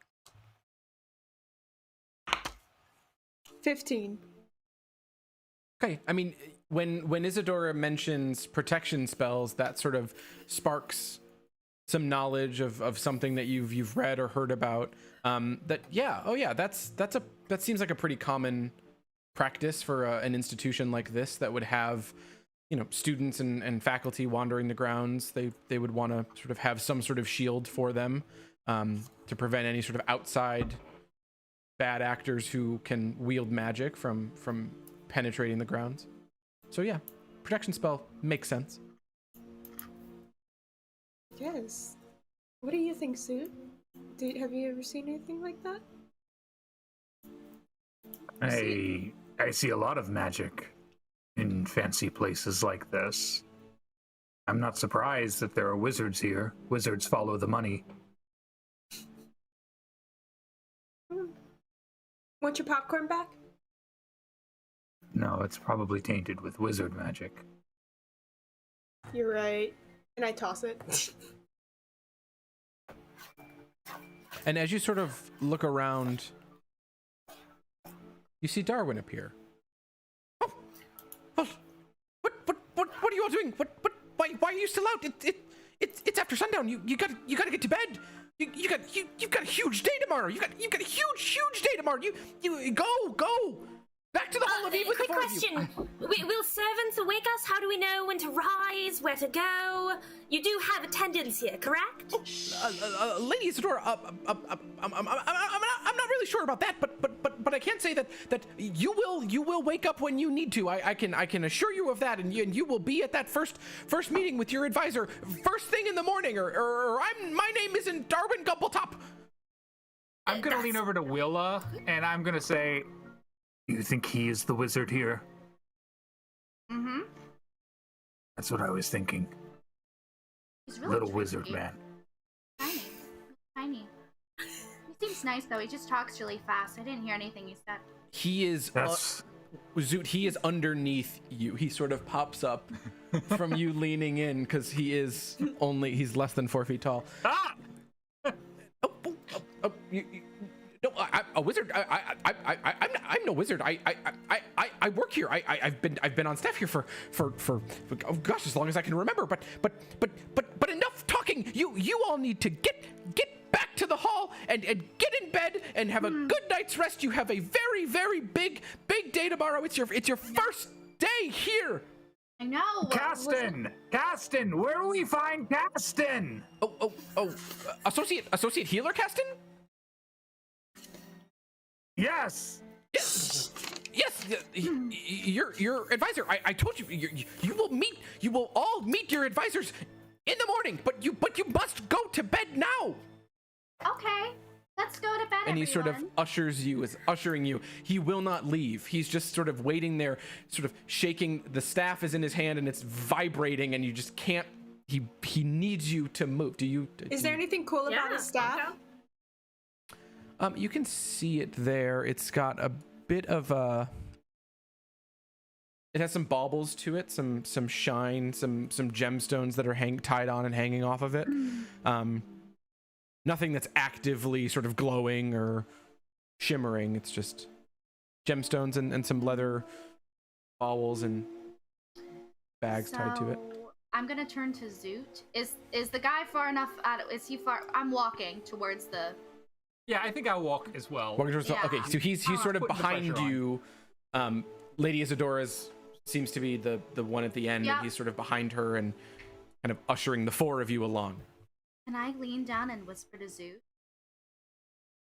15. Okay, I mean, when Isadora mentions protection spells, that sort of sparks some knowledge of something that you've read or heard about. That seems like a pretty common practice for an institution like this that would have, students and faculty wandering the grounds. They would want to sort of have some sort of shield for them to prevent any sort of outside bad actors who can wield magic from penetrating the grounds. So yeah, protection spell makes sense. Yes. What do you think, Sue? Have you ever seen anything like that? I see a lot of magic in fancy places like this. I'm not surprised that there are wizards here. Wizards follow the money. Want your popcorn back? No, it's probably tainted with wizard magic. You're right. And I toss it. And as you sort of look around, you see Darwin appear. Oh, what are you all doing? Why are you still out? It's after sundown. You gotta get to bed. You've got a huge day tomorrow. You got a huge day tomorrow. You go back to the Hall of Eve with the quick four of you. question. Will servants awake us? How do we know when to rise, where to go? You do have attendants here, correct? Lady Isadora, I'm not really sure about that, but I can say that you will wake up when you need to. I can assure you of that, and you will be at that first meeting with your advisor first thing in the morning, or my name isn't Darwin Gumpletop. I'm gonna lean over to Willa and I'm gonna say, You think he is the wizard here? Mm-hmm. That's what I was thinking. He's really Little wizard tricky. man. Tiny. He seems nice though. He just talks really fast. I didn't hear anything he said. He is Zoot, he is underneath you. He sort of pops up from you leaning in because he's less than 4 feet tall. ah! No, a wizard. I'm no wizard. I work here. I've been on staff here for oh gosh, as long as I can remember. But enough talking. You all need to get back to the hall and get in bed and have a good night's rest. You have a very big day tomorrow. It's your first day here. I know. Caston, where do we find Caston? Oh, associate healer, Caston? Yes. Yes, your advisor. I told you, you will all meet your advisors in the morning. But you must go to bed now. Okay, let's go to bed. And he sort of everyone. is ushering you. He will not leave. He's just sort of waiting there, sort of shaking. The staff is in his hand and it's vibrating, and you just can't. He needs you to move. Is there anything cool about his staff? You can see it there. It's got a bit of it has some baubles to it, some shine, some gemstones that are tied on and hanging off of it. Nothing that's actively sort of glowing or shimmering. It's just gemstones and some leather baubles and bags tied to it. I'm gonna turn to Zoot. Is the guy far enough out? Is he far? I'm walking towards the. Yeah, I think I'll walk as well. Yeah. Okay, so he's sort of Putting the behind pressure you. Lady Isadora's seems to be the one at the end, Yeah. and he's sort of behind her and kind of ushering the four of you along. Can I lean down and whisper to Zoot?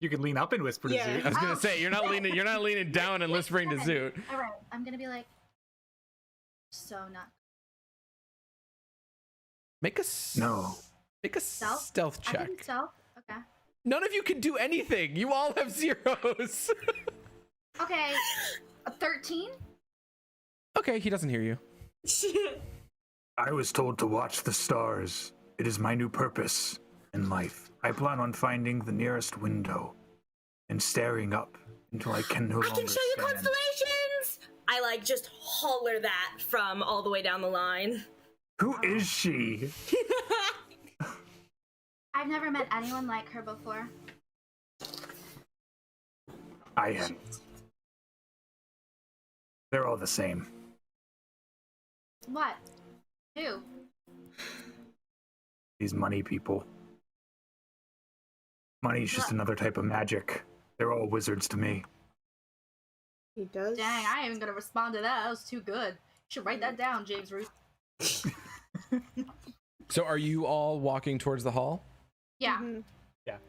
You can lean up and whisper to Yeah. Zoot. I was gonna say you're not leaning down and whispering to Zoot. All right, I'm gonna be like, so not. Make a Stealth? stealth I check. didn't stealth. Okay. None of you can do anything. You all have zeros. Okay. A 13. Okay, he doesn't hear you. I was told to watch the stars. It is my new purpose in life. I plan on finding the nearest window and staring up until I can no longer I can show you stand. constellations! I just holler that from all the way down the line. Who is she? I've never met anyone like her before. I am. They're all the same. What? Who? These money people. Money's just What? another type of magic. They're all wizards to me. He does. Dang, I ain't even gonna respond to that. That was too good. You should write that down, James Ruth. So are you all walking towards the hall? Yeah. Mhm.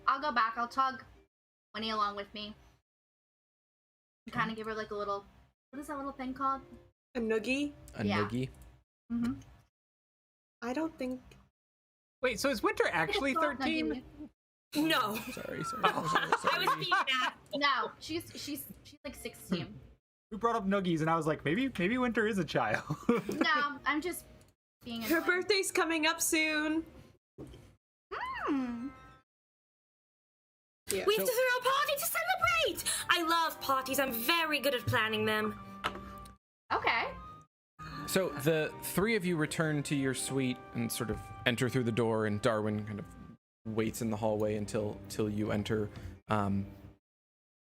I'll go back. I'll tug Winnie along with me. You kind of give her like a little, what is that little thing called? A noogie? A Yeah. noogie. Mm-hmm. I don't think. Wait, so is Winter actually 13? No. Sorry. I was being that. No, she's like 16. We brought up noogies, and I was like, maybe Winter is a child. No, I'm just being Her annoying. birthday's coming up soon. Hmm. Yeah. We have to throw a party to celebrate! I love parties. I'm very good at planning them. Okay. So the three of you return to your suite and sort of enter through the door, and Darwin kind of waits in the hallway until you enter.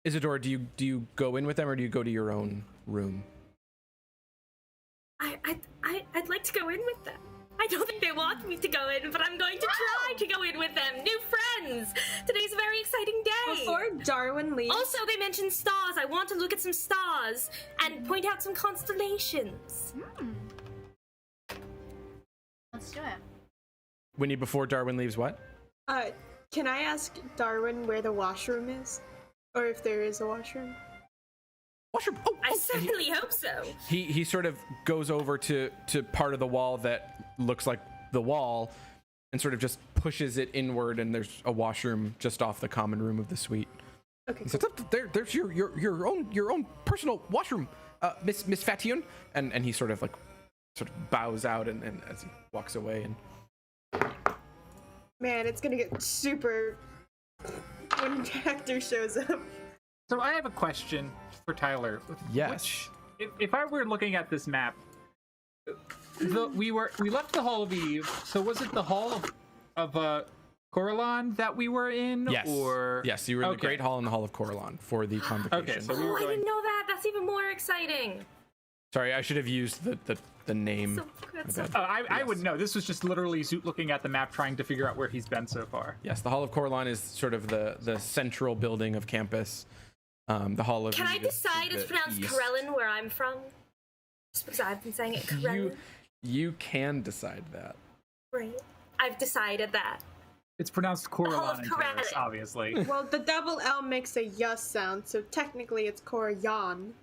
Isadora, do you go in with them, or do you go to your own room? I'd like to go in with them. I don't think they want me to go in, but I'm going to try to go in with them. New friends! Today's a very exciting day! Before Darwin leaves. Also, they mentioned stars. I want to look at some stars and point out some constellations. Let's do it. Winnie, before Darwin leaves, what? Can I ask Darwin where the washroom is? Or if there is a washroom? Washroom. Oh, I and certainly hope so. he sort of goes over to part of the wall that looks like the wall, and sort of just pushes it inward, and there's a washroom just off the common room of the suite. Okay. He says, "There's your own personal washroom, Miss Fation," and he sort of bows out and as he walks away. And Man, it's gonna get super when Hector shows up. So I have a question for Tyler. yes, If I were looking at this map, we left the Hall of Eve. So was it the Hall of Coralon that we were in? yes, Or yes, you were in the Okay. Great Hall in the Hall of Coralon for the convocation. Okay, so we Oh, were I going. didn't know that. That's even more exciting. Sorry, I should have used the name. That's so My bad. I would know. This was just literally Zoot looking at the map, trying to figure out where he's been so far. Yes, the Hall of Coralon is sort of the central building of campus. The Hall of Can I Eve is decide to it's the pronounced east. Corellin where I'm from? Just because I've been saying it Corellin. You can decide that. Right. I've decided that. It's pronounced Hall of Coralon in Paris, Coralon. obviously. Well, the double L makes a yus sound, so technically it's Corayon.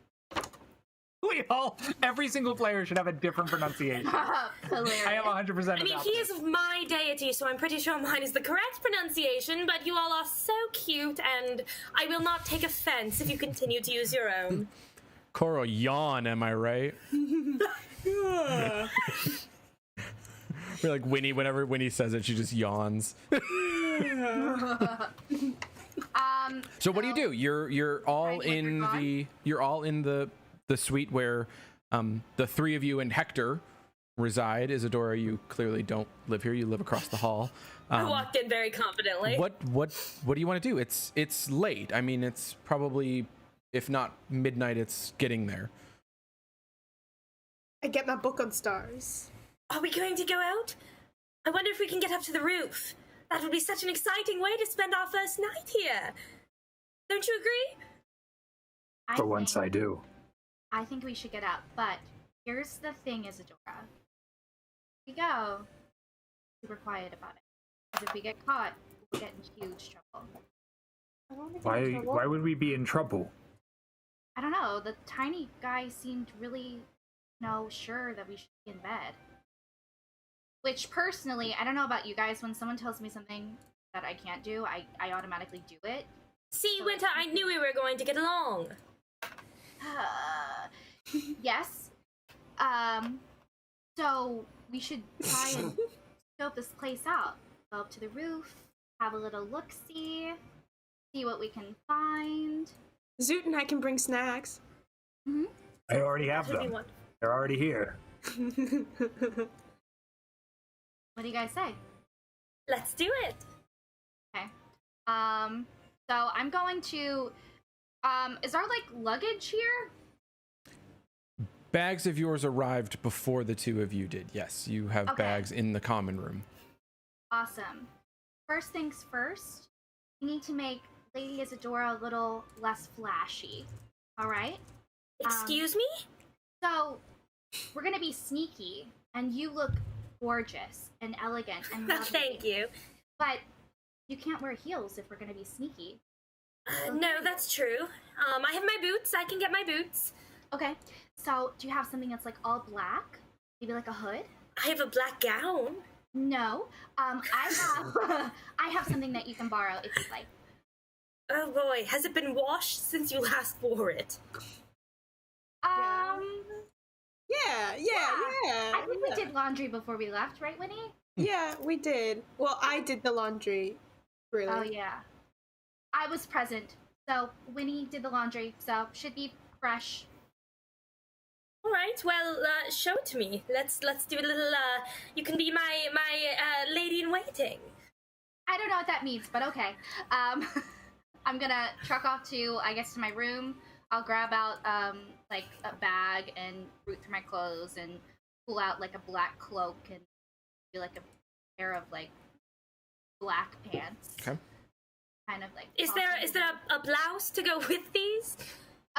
Every single player should have a different pronunciation. Hilarious. I am 100% I mean, he is my deity, so I'm pretty sure mine is the correct pronunciation, but you all are so cute, and I will not take offense if you continue to use your own. Coro yawn, am I right? We're like Winnie. Whenever Winnie says it, she just yawns. So what do? You're all Right, in like the suite where the three of you and Hector reside. Isadora, you clearly don't live here. You live across the hall. I walked in very confidently. What do you want to do? It's late. I mean, it's probably, if not midnight, it's getting there. I get my book on stars. Are we going to go out? I wonder if we can get up to the roof. That would be such an exciting way to spend our first night here. Don't you agree? For once I do. I think we should get up, but here's the thing, Isadora. If we go, super quiet about it. Because if we get caught, we'll get in huge trouble. I don't wanna get in trouble. Why would we be in trouble? I don't know, the tiny guy seemed really, sure that we should be in bed. Which, personally, I don't know about you guys, when someone tells me something that I can't do, I automatically do it. See, Winter, I knew we were going to get along. Yes. So we should try and scope this place out. Go up to the roof, have a little look-see, see what we can find. Zoot and I can bring snacks. I already have That would be them. wonderful. They're already here. What do you guys say? Let's do it. Okay. So I'm going to. Is our luggage here? Bags of yours arrived before the two of you did. Yes, you have Okay. bags in the common room. Awesome. First things first, we need to make Lady Isadora a little less flashy. All right. Excuse me? So we're gonna be sneaky, and you look gorgeous and elegant and lovely. Thank you. But you can't wear heels if we're gonna be sneaky. No, that's true. I have my boots. I can get my boots. Okay. So, do you have something that's like all black? Maybe like a hood? I have a black gown. No. I have I have something that you can borrow if you'd like. Oh boy, has it been washed since you last wore it? Yeah. I think we did laundry before we left, right, Winnie? Yeah, we did. Well, I did the laundry. Really? Oh yeah. I was present. So Winnie did the laundry, so should be fresh. All right, well, show it to me. Let's do a little. You can be my lady in waiting. I don't know what that means, but okay. I'm gonna truck off to, I guess, to my room. I'll grab out like a bag and root through my clothes and pull out like a black cloak and do like a pair of like black pants. Okay. Kind of like. Is there a blouse to go with these?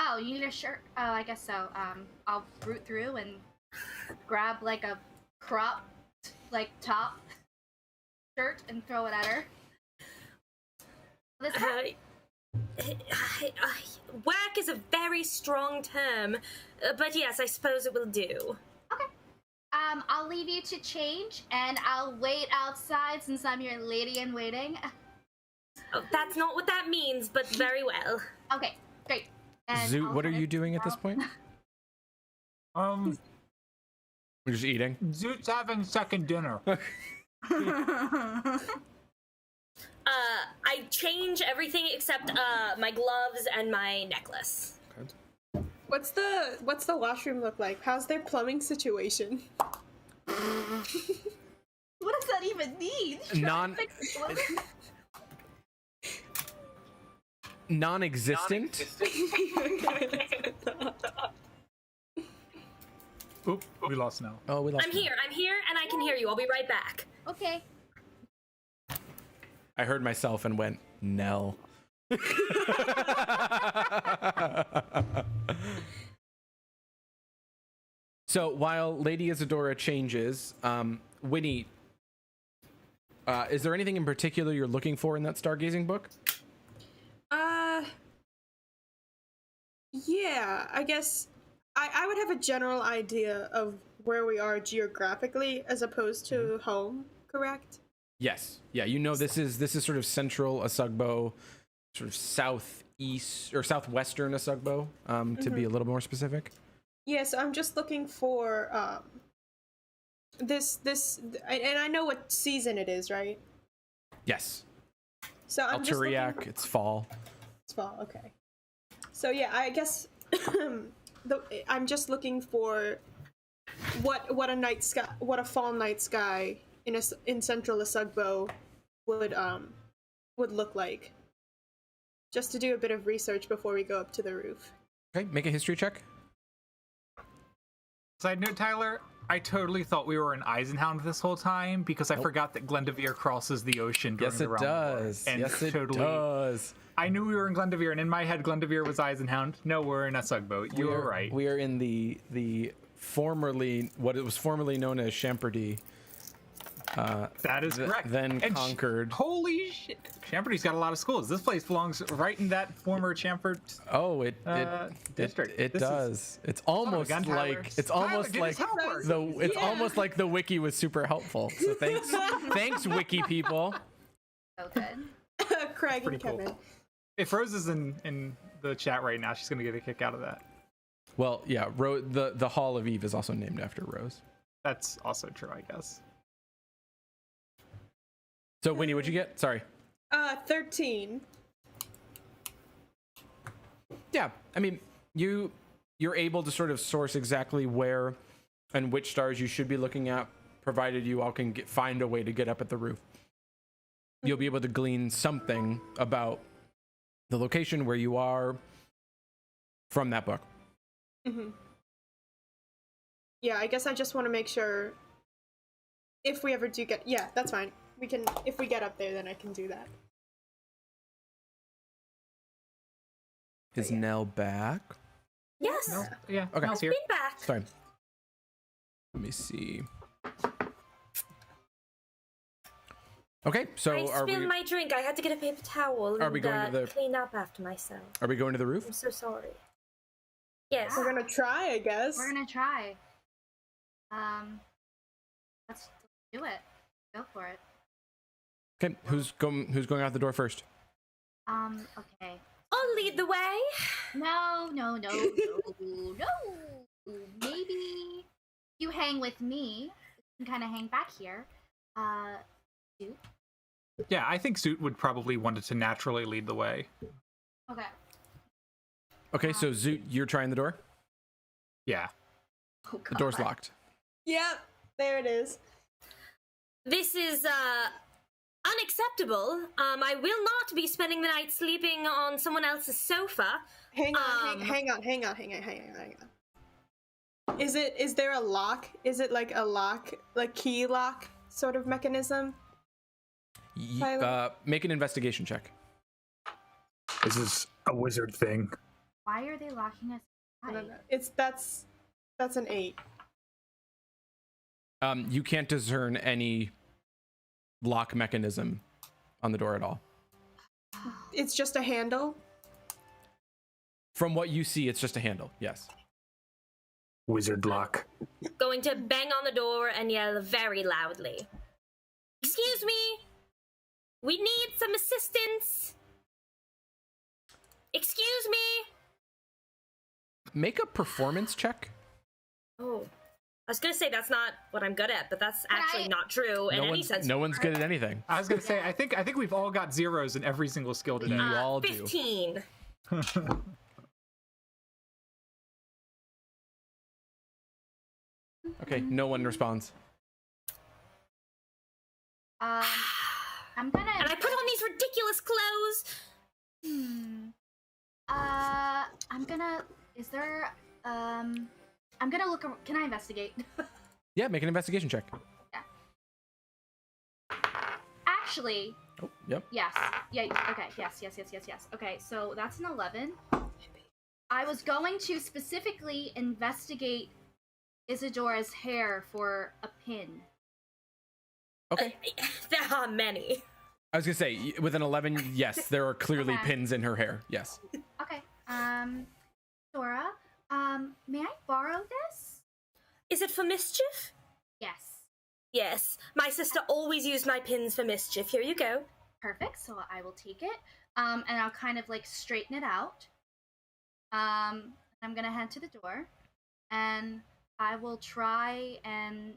Oh, you need a shirt? Oh, I guess so. I'll root through and grab like a cropped like top shirt and throw it at her. This one? Whack is a very strong term, but yes, I suppose it will do. Okay. I'll leave you to change, and I'll wait outside since I'm your lady in waiting. Oh, that's not what that means, but very well. Okay, great. And Zoot, I'll what are head you doing at this point? Um, We're just eating. Zoot's having second dinner. I change everything except my gloves and my necklace. What's the washroom look like? How's their plumbing situation? What does that even mean? Non-existent. Oop, we lost now. Oh, we lost. I'm here, and I can hear you. I'll be right back. Okay. I heard myself and went, Nell. So while Lady Isadora changes, Winnie, is there anything in particular you're looking for in that stargazing book? Yeah, I guess I would have a general idea of where we are geographically as opposed to home, correct? Yes. Yeah, you know this is sort of central Asugbo, sort of southeast or southwestern Asugbo, to be a little more specific. Yeah, so I'm just looking for this and I know what season it is, right? Yes. So I'm just looking Alturiac, it's fall. It's fall, okay. So yeah, I guess I'm just looking for what a fall night sky in central Asugbo would look like. Just to do a bit of research before we go up to the roof. Okay, make a history check. Side note, Tyler, I totally thought we were in Eisenhound this whole time because I forgot that Glendavere crosses the ocean during Yes, the it Realm War. does. And Yes, it totally, does. I knew we were in Glendavere, and in my head, Glendavere was Eisenhound. No, we're in Asugbo. You were right. We are in the formerly, what it was formerly known as Champerdy. That is correct. Then And conquered. Holy shit. Champerdy's got a lot of schools. This place belongs right in that former Chamford Oh, it district. It This is- does. It's almost gun, Tyler. like it's Tyler, almost get like his homework. it's Yeah. almost like the wiki was super helpful. So thanks wiki people. So good. Craig and Pretty cool. Kevin. If Rose is in the chat right now, she's going to get a kick out of that. Well, yeah, the Hall of Eve is also named after Rose. That's also true, I guess. So Winnie, what'd you get? Sorry. 13. Yeah, I mean, you're able to sort of source exactly where and which stars you should be looking at, provided you all can find a way to get up at the roof. You'll be able to glean something about the location where you are from that book. Mm-hmm. Yeah, I guess I just want to make sure if we ever do get... Yeah, that's fine. We can... If we get up there, then I can do that. Is yeah. Nell back? Yes. No, yeah, Okay. Nell's here. Been back. Sorry. Let me see. Okay, so I are spilled we my drink. I had to get a paper towel Are we going to the- clean up after myself. are we going to the roof? I'm so sorry. Yes. We're gonna try, I guess. We're gonna try. Let's do it. Go for it. Okay, who's going out the door first? Okay. I'll lead the way. No. Maybe you hang with me. You can kind of hang back here. You. Yeah, I think Zoot would probably want to naturally lead the way. Okay. Okay, so Zoot, you're trying the door? Yeah. Oh, The door's God. locked. Yep, there it is. This is unacceptable. I will not be spending the night sleeping on someone else's sofa. Hang on. Is there a lock? Is it like a lock, like key lock sort of mechanism? Tyler? Make an investigation check. This is a wizard thing. Why are they locking us I don't inside? know. That's an 8. You can't discern any lock mechanism on the door at all. It's just a handle. From what you see, it's just a handle. Yes. Wizard lock. Going to bang on the door and yell very loudly. Excuse me! We need some assistance! Excuse me! Make a performance check. Oh. I was gonna say that's not what I'm good at, but that's actually not true in any sense. No one's good at anything. I was gonna say, I think we've all got zeros in every single skill today. You all do. 15. Okay, no one responds. I'm gonna. And I put on these ridiculous clothes! I'm gonna. Is there? I'm gonna look. Can I investigate? Yeah, make an investigation check. Actually, Oh, yep. yes. Yeah. Okay. Yes. Okay. So that's an 11. I was going to specifically investigate Isidora's hair for a pin. Okay. There are many. I was gonna say, with an 11, yes, there are clearly Okay. pins in her hair. Yes. Okay. Dora, may I borrow this? Is it for mischief? Yes. Yes. My sister always used my pins for mischief. Here you go. Perfect. So I will take it. And I'll kind of like straighten it out. I'm gonna head to the door, and I will try and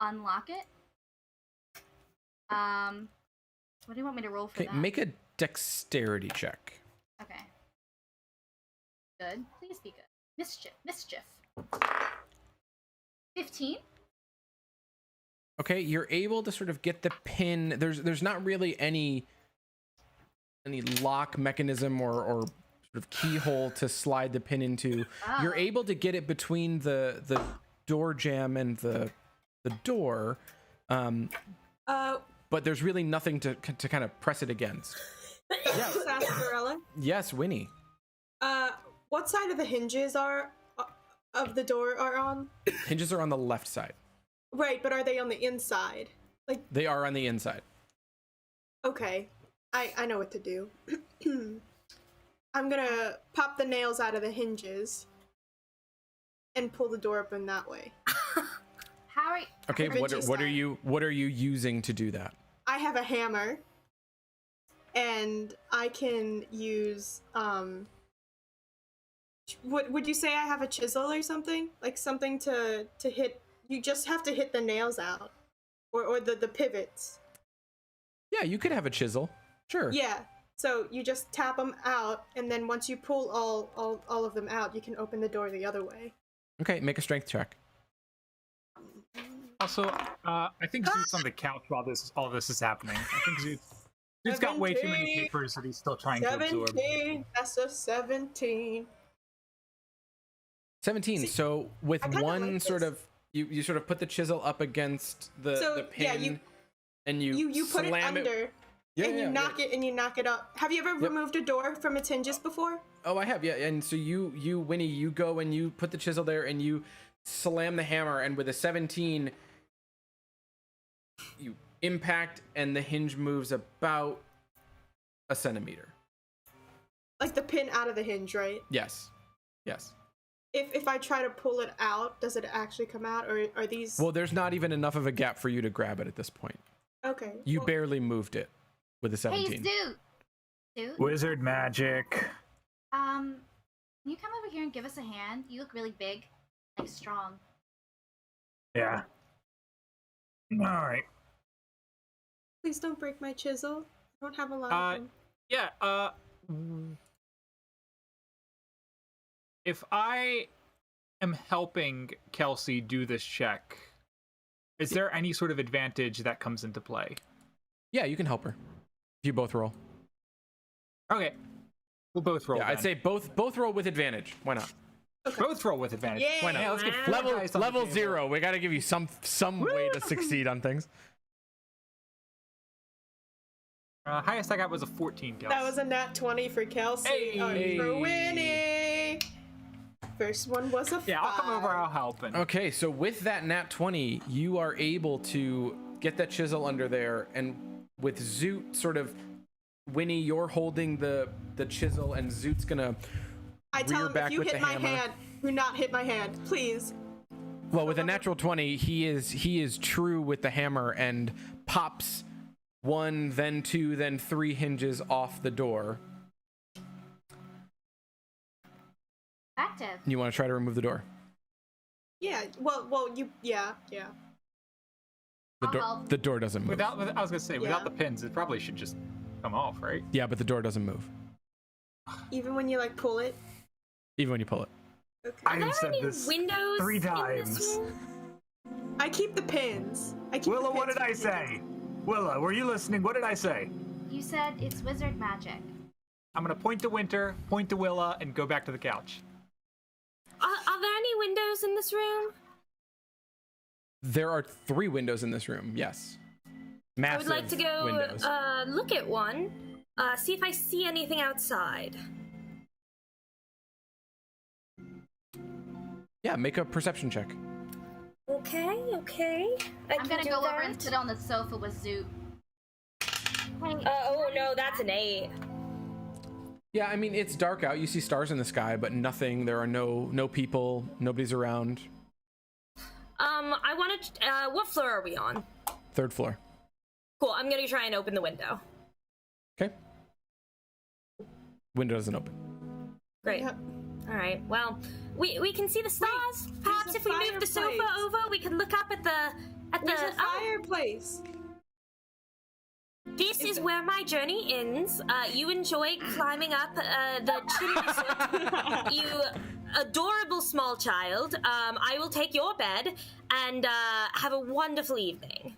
unlock it. What do you want me to roll for Okay, that? make a dexterity check. Okay. Good. Please be good. Mischief. 15. Okay, you're able to sort of get the pin. There's not really any lock mechanism or sort of keyhole to slide the pin into. Oh. You're able to get it between the door jamb and the door, but there's really nothing to kind of press it against. Sarsaparilla. Yes, Winnie. What side of the hinges of the door are on? Hinges are on the left side. Right, but are they on the inside? Like, They are on the inside. okay, I know what to do. I'm gonna pop the nails out of the hinges and pull the door open that way. How are you? Okay, Vinci what are style. you using to do that? I have a hammer, and I can use would you say I have a chisel or something? Like something to hit. You just have to hit the nails out, or the pivots. Yeah, you could have a chisel. Sure. Yeah. So you just tap them out, and then once you pull all of them out, you can open the door the other way. Okay, make a strength check. Also, I think Zoot's on the couch while all this is happening. I think Zoot's got way too many 17. papers that he's still trying to absorb. 17. That's a 17. 17. See, So with I kinda one like sort this. of you sort of put the chisel up against the pin, yeah, and you put it slam under, and you knock it up. Have you ever removed a door from its hinges before? Oh, I have, yeah. And so you Winnie, you go and you put the chisel there and you slam the hammer, and with a 17, you impact, and the hinge moves about a centimeter. Like the pin out of the hinge, right? Yes. Yes. If I try to pull it out, does it actually come out, or are these? Well, there's not even enough of a gap for you to grab it at this point. Okay. You well, barely moved it with a 17. Hey, Zoot. Wizard magic. Can you come over here and give us a hand? You look really big, like strong. Yeah. All right. Please don't break my chisel. I don't have a lot of them. Yeah, if I am helping Kelsey do this check, is there any sort of advantage that comes into play? Yeah, you can help her. If you both roll. Okay. We'll both roll. Yeah, I'd say both roll with advantage. Why not? Okay. both roll with advantage. Yeah. Why not? Yeah, let's get four dice on the Level table. 0. We got to give you some way to succeed on things. Highest I got was a 14, Kelsey. That was a nat 20 for Kelsey. Hey. For winning. First one was a 5. Yeah, I'll come over, I'll help. And... Okay, so with that nat 20, you are able to get that chisel under there, and with Zoot sort of, Winnie, you're holding the chisel, and Zoot's gonna I tell rear him, back if you with hit the my hammer. hand, do not hit my hand, please. Well, with a natural 20, he is true with the hammer and pops 1, then 2, then 3 hinges off the door. Active. You want to try to remove the door? Yeah, yeah. The I'll door, help. the door doesn't move. I was gonna say, without Yeah. the pins, it probably should just come off, right? Yeah, but the door doesn't move, Even when you like pull it. even when you pull it. Okay. I Are there have said any this windows 3 in this times. room? I keep the pins. Willa, what did I say? Willa, were you listening? What did I say? You said it's wizard magic. I'm gonna point to Winter, point to Willa, and go back to the couch. Are there any windows in this room? There are 3 windows in this room. Yes. Massive I would like to go windows. look at one, see if I see anything outside. Yeah, make a perception check. Okay. I'm gonna go over and sit on the sofa with Zoot. Oh no, that's an 8. Yeah, I mean, it's dark out. You see stars in the sky, but nothing. There are no people. Nobody's around. I wanted. What floor are we on? 3rd floor. Cool. I'm gonna try and open the window. Okay. Window doesn't open. Great. Yep. All right. Well, we can see the stars. Perhaps a if we move the sofa fireplace. over, we can look up at the There's a oh, fireplace. this is where my journey ends. You enjoy climbing up the chimney sweep. You adorable small child. I will take your bed and have a wonderful evening.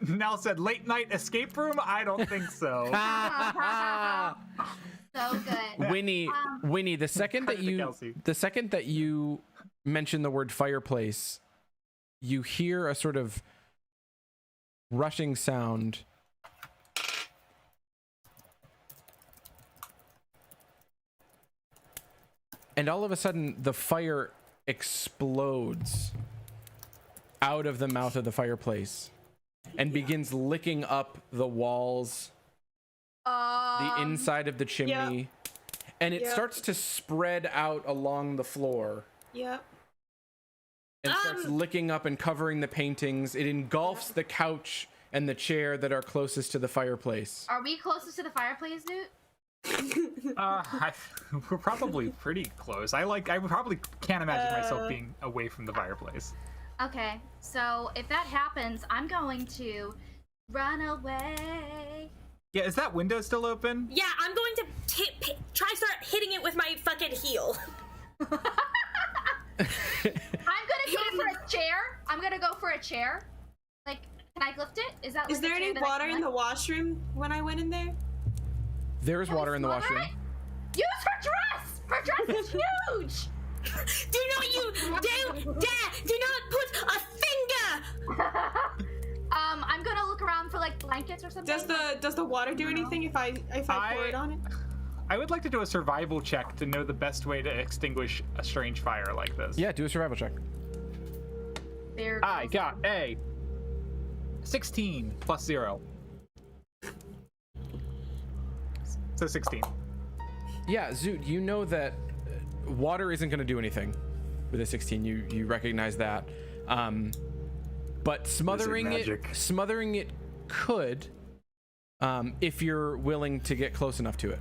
Nell said, late night escape room? I don't think so. So good. Winnie, the second that Kelsey. you mention the word fireplace, you hear a sort of rushing sound. And all of a sudden, the fire explodes out of the mouth of the fireplace and begins licking up the walls, the inside of the chimney, and it Yep. starts to spread out along the floor Yep. and starts licking up and covering the paintings. It engulfs the couch and the chair that are closest to the fireplace. Are we closest to the fireplace, Zoot? We're probably pretty close. I probably can't imagine myself being away from the fireplace. Okay, so if that happens, I'm going to run away. Yeah, is that window still open? Yeah, I'm going to try start hitting it with my fucking heel. I'm gonna go for a chair. I'm gonna go for a chair. Like, can I lift it? Is that? Is there any water in the washroom when I went in there? There is water in the washroom. Use her dress. Her dress is huge. Do not do not put a finger. I'm gonna look around for like blankets or something. Does the water do anything if I pour it on it? I would like to do a survival check to know the best way to extinguish a strange fire like this. Yeah, do a survival check. There I goes. got a 16 plus 0. So 16. Yeah, Zoot, you know that water isn't going to do anything with a 16. You recognize that. But smothering it could, if you're willing to get close enough to it.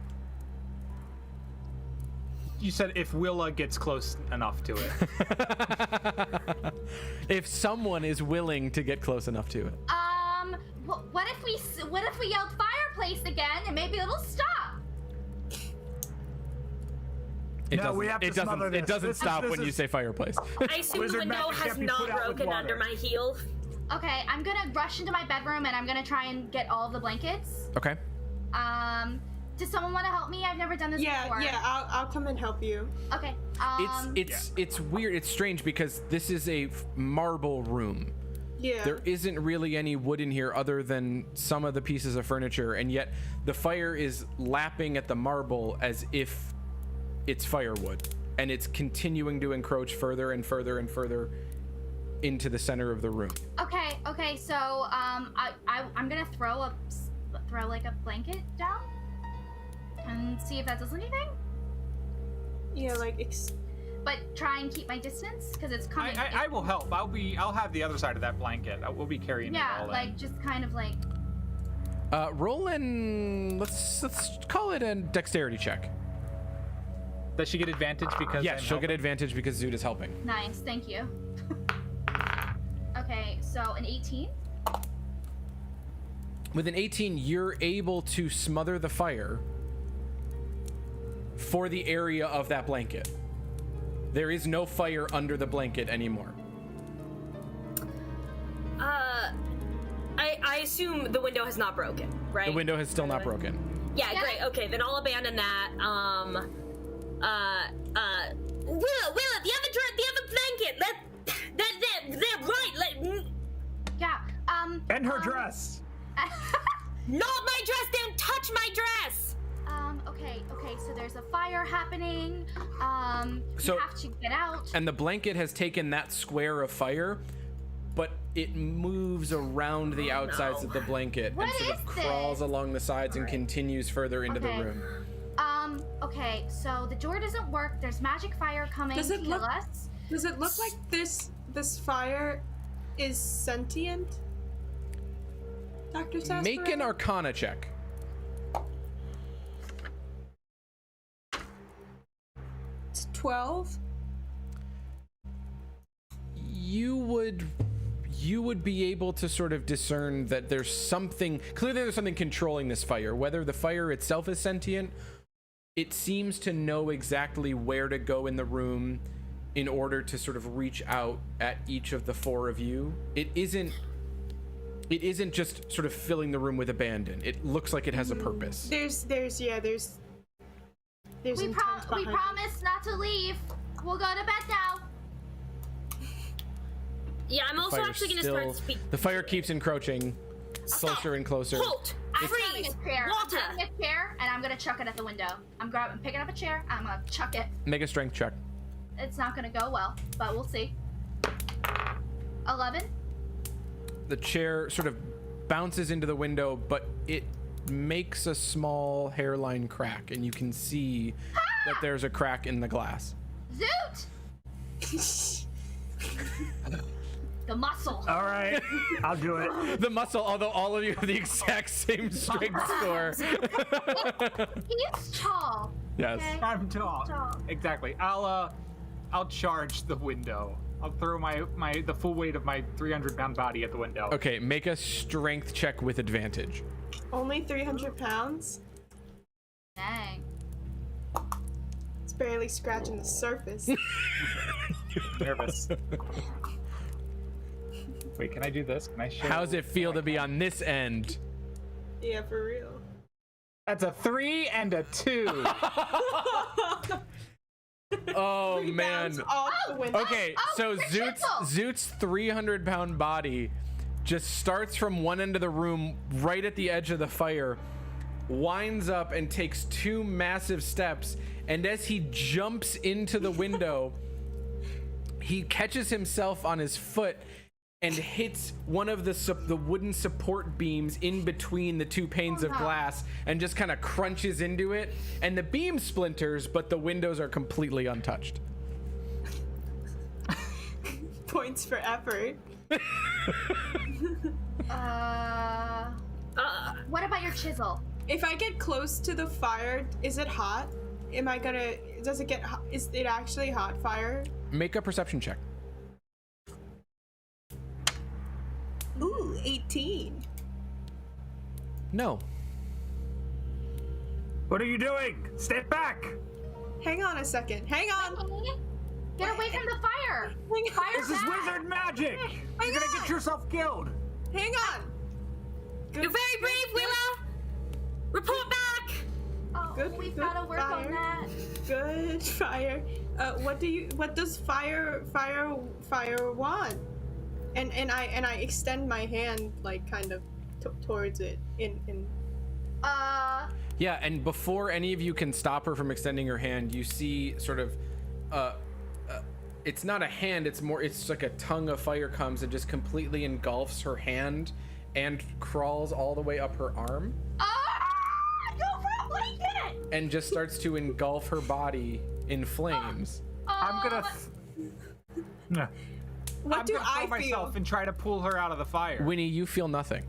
You said if Willa gets close enough to it. If someone is willing to get close enough to it. What if we yelled fireplace again and maybe it'll stop? It No, doesn't, we have to it doesn't, smother it this. doesn't This stop is- when you say fireplace. I assume the Wizard window magic has can't be not put out with broken water. under my heel. Okay, I'm gonna rush into my bedroom and I'm gonna try and get all of the blankets. Okay. Does someone want to help me? I've never done this before. Yeah, I'll come and help you. Okay. It's weird. It's strange because this is a marble room. Yeah. There isn't really any wood in here other than some of the pieces of furniture, and yet the fire is lapping at the marble as if it's firewood, and it's continuing to encroach further and further and further into the center of the room. Okay. So I'm gonna throw like a blanket down and see if that does anything. Yeah, like But try and keep my distance because it's coming. I will help. I'll have the other side of that blanket. We'll be carrying it Yeah, all like in. just kind of like. Roll in. Let's call it a dexterity check. Does she get advantage because? Yes, I'm she'll get helping? advantage because Zoot is helping. Nice, thank you. Okay, so an 18. With an 18, you're able to smother the fire for the area of that blanket. There is no fire under the blanket anymore. I assume the window has not broken, right? The window has still not broken. Yeah, great. Okay, then I'll abandon that. Willa, the other blanket. They're right. Yeah. And her dress. Not my dress. Don't touch my dress. Okay. So there's a fire happening. So- We have to get out. And the blanket has taken that square of fire, but it moves around the outsides of the blanket What and sort of is crawls this? along the sides and continues further into the Okay. room. Okay. So the door doesn't work. There's magic fire coming Does to it kill look- us. Does it look like this fire is sentient? Dr. Sasper? Make an Arcana check. It's 12. You would be able to sort of discern that there's something, clearly there's something controlling this fire. Whether the fire itself is sentient, it seems to know exactly where to go in the room in order to sort of reach out at each of the four of you. It isn't just sort of filling the room with abandon. It looks like it has a purpose. There's We intent behind it. promise not to leave. We'll go to bed now. Yeah, I'm also Fire's actually going to still- start speaking. The fire keeps encroaching closer and closer. Halt! I'm grabbing Freeze! a chair. Water! I'm grabbing a chair and I'm gonna chuck it at the window. I'm picking up a chair. I'm gonna chuck it. Make a strength check. It's not gonna go well, but we'll see. 11. The chair sort of bounces into the window, but it makes a small hairline crack, and you can see that there's a crack in the glass. Zoot! The muscle. All right, I'll do it. The muscle, although all of you have the exact same strength score. He's tall. Yes. Okay. I'm tall. Tall. Exactly. I'll charge the window. I'll throw the full weight of my 300-pound body at the window. Okay, make a strength check with advantage. Only 300 pounds? Dang. It's barely scratching the surface. Nervous. Wait, can I do this? Can I show? How's it feel to be on this end? Yeah, for real. That's a 3 and a 2. Oh, Three man. bounds off the window. Okay, so Zoot's 300-pound body just starts from one end of the room right at the edge of the fire, winds up and takes 2 massive steps, and as he jumps into the window, he catches himself on his foot and hits one of the wooden support beams in between the two panes of glass and just kind of crunches into it, and the beam splinters, but the windows are completely untouched. Points for effort. What about your chisel? If I get close to the fire, is it hot? Does it get hot? Is it actually hot fire? Make a perception check. Ooh, 18. No. What are you doing? Step back! Hang on a second. Hang on. Get away from the fire! Fire This is wizard magic! You're gonna get yourself killed! Hang on. You're very brave, Willa. Report back. Oh, we've good gotta work on fire. that. Good fire. What does fire want? And I extend my hand like kind of towards it in Yeah, and before any of you can stop her from extending her hand, you see sort of it's not a hand, it's like a tongue of fire comes and just completely engulfs her hand and crawls all the way up her arm Go for a blanket! and just starts to engulf her body in flames. I'm gonna. What I'm do gonna throw I feel? myself and try to pull her out of the fire. Winnie, you feel nothing.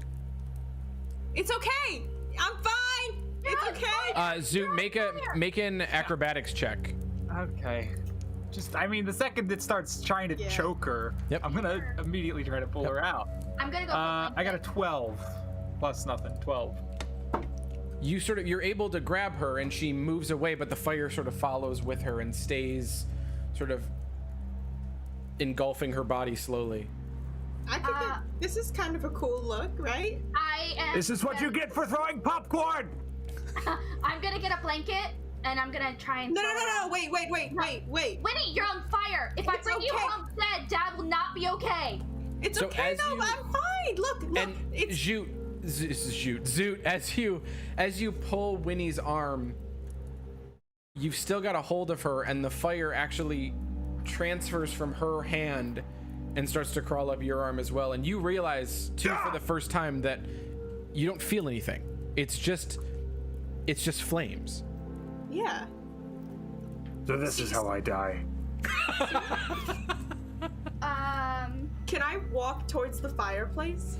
It's okay. I'm fine. It's okay. Zoot, make an acrobatics check. Okay. The second it starts trying to choke her, Yep. I'm gonna immediately try to pull her out. I'm gonna go for I got a 12 plus nothing. 12. You're able to grab her and she moves away, but the fire sort of follows with her and stays sort of engulfing her body slowly. I think this is kind of a cool look, right? I am. This is what you get for throwing popcorn! I'm gonna get a blanket and I'm gonna try and. No. Wait. Winnie, you're on fire. If I It's bring you okay. home dead, Dad will not be okay. It's So okay as though. you- I'm fine. Look. And It's Zoot, as you pull Winnie's arm, you've still got a hold of her, and the fire actually transfers from her hand and starts to crawl up your arm as well. And you realize too for the first time that you don't feel anything. It's just flames. yeah. So this is how I die. Can I walk towards the fireplace?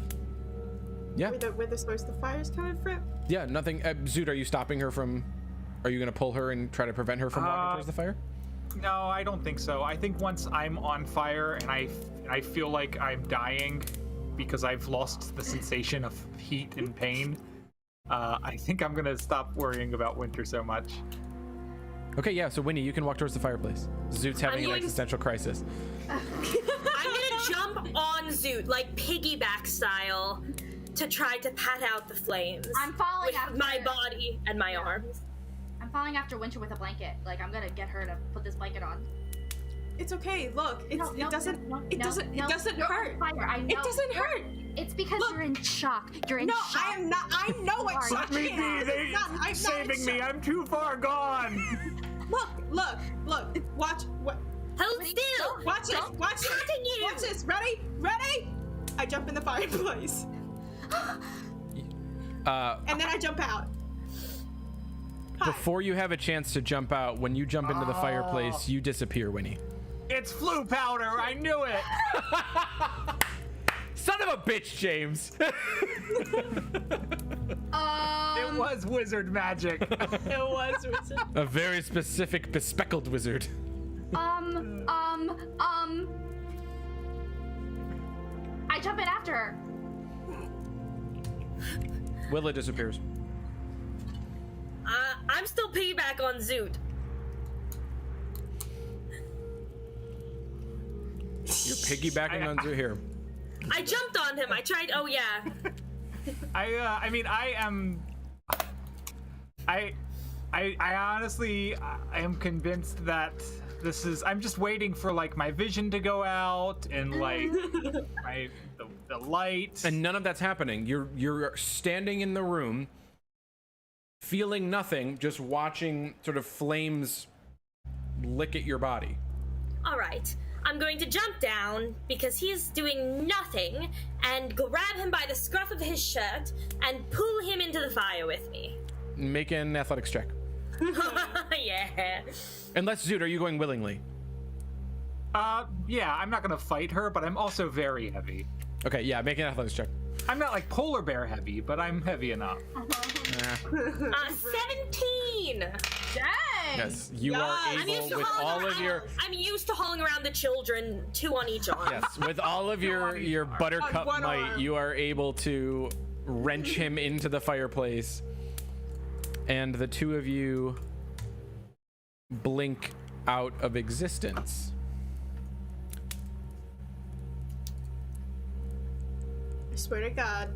Yeah. Where the source of the fire's coming from? Yeah, nothing. Zoot, are you stopping her from? Are you gonna pull her and try to prevent her from walking towards the fire? No, I don't think so. I think once I'm on fire and I feel like I'm dying because I've lost the sensation of heat and pain, I think I'm gonna stop worrying about Winter so much. Okay, yeah. So Winnie, you can walk towards the fireplace. Zoot's having an going- existential crisis. I'm gonna jump on Zoot, like piggyback style, to try to pat out the flames. I'm following with after my body and my arms. I'm following after Winter with a blanket. Like I'm gonna get her to put this blanket on. It's okay. Look, it doesn't hurt. On fire. I know. It doesn't hurt. It's because Look. you're in shock. You're in No, shock. I am not. I know You it's are. Let me be! I'm not Saving in me! shock. I'm too far gone! Look. Watch. Hold still. Watch this. Don't Watch this. patting you. Watch this. Ready? I jump in the fireplace, and then I jump out. Hi. Before you have a chance to jump out, when you jump into the fireplace, you disappear, Winnie. It's flu powder. I knew it. Son of a bitch, James. It was wizard magic. It was. A very specific bespeckled wizard. I jump in after her. Willa disappears. I'm still piggyback on Zoot. You're piggybacking on Zoot here. I jumped on him. I tried. Oh yeah. I honestly, I am convinced that this is. I'm just waiting for like my vision to go out and like the light. And none of that's happening. You're standing in the room, feeling nothing, just watching sort of flames lick at your body. All right. I'm going to jump down because he's doing nothing and grab him by the scruff of his shirt and pull him into the fire with me. Make an athletics check. Yeah. Unless, Zoot, are you going willingly? Yeah, I'm not gonna fight her, but I'm also very heavy. Okay, yeah, make an athletics check. I'm not like polar bear heavy, but I'm heavy enough. 17! Dang! Yes, you are able with all of your... I'm used to hauling around the children, 2 on each arm. Yes, with all of your buttercup one might, arm. you are able to wrench him into the fireplace, and the two of you blink out of existence. I swear to God,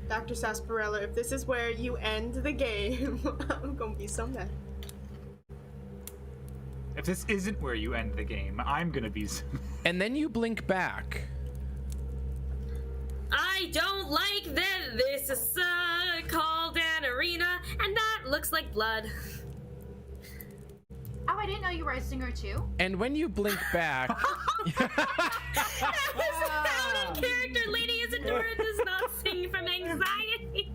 Dr. Sarsaparilla, if this is where you end the game, I'm gonna be so mad. If this isn't where you end the game, I'm gonna be. And then you blink back. I don't like that this is called an arena, and that looks like blood. Oh, I didn't know you were a singer too. And when you blink back, That was out of character. Lady Isadora does not sing from anxiety.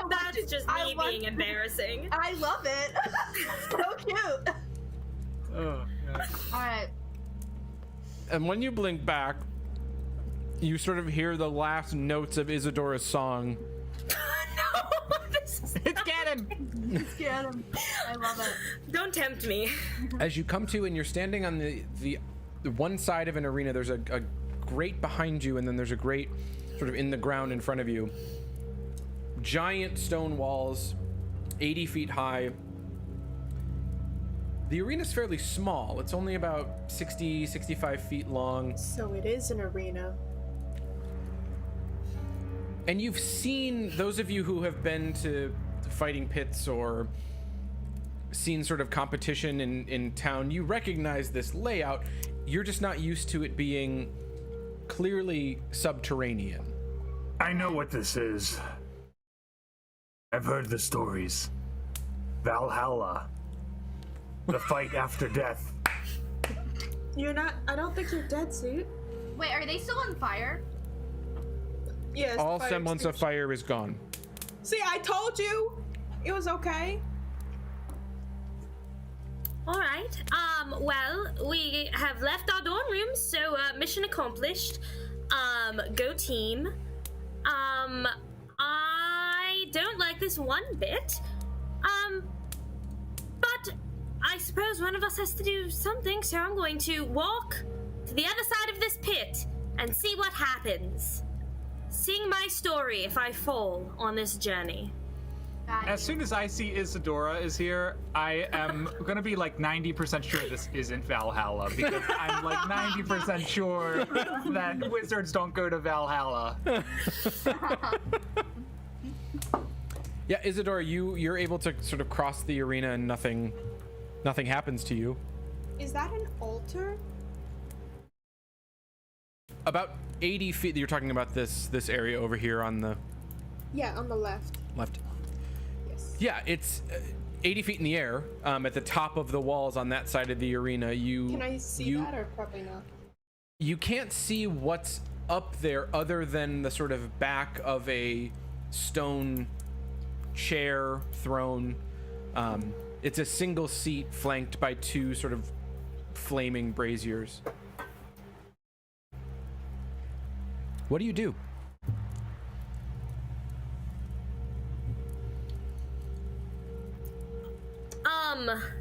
That's just me being embarrassing. I love it. So cute. Oh, yeah. All right. and when you blink back, you sort of hear the last notes of Isadora's song. No, this is It's Ganon. Get him. I love it. Don't tempt me. As you come to, and you're standing on the one side of an arena, there's a grate behind you, and then there's a grate sort of in the ground in front of you. Giant stone walls, 80 feet high. The arena's fairly small. It's only about 60, 65 feet long. So it is an arena. And you've seen, those of you who have been to fighting pits or seen sort of competition in town, you recognize this layout. You're just not used to it being clearly subterranean. I know what this is. I've heard the stories. Valhalla. The fight after death. You're not. I don't think you're dead, Suit. Wait, are they still on fire? Yes. All fire semblance of extinguisher. fire is gone. See, I told you. It was okay. All right. Well, we have left our dorm rooms, so mission accomplished. Go team. I don't like this one bit. But I suppose one of us has to do something, so I'm going to walk to the other side of this pit and see what happens. Sing my story if I fall on this journey. As soon as I see Isadora is here, I am gonna be like 90% sure this isn't Valhalla, because I'm like 90% sure that wizards don't go to Valhalla. Yeah, Isadora, you're able to sort of cross the arena and nothing happens to you. Is that an altar? About 80 feet, you're talking about this area over here on the Yeah, on the left. left. Yes. Yeah, it's 80 feet in the air, at the top of the walls on that side of the arena. Can I see that, or probably not? You can't see what's up there other than the sort of back of a stone chair throne. It's a single seat flanked by two sort of flaming braziers. What do you do?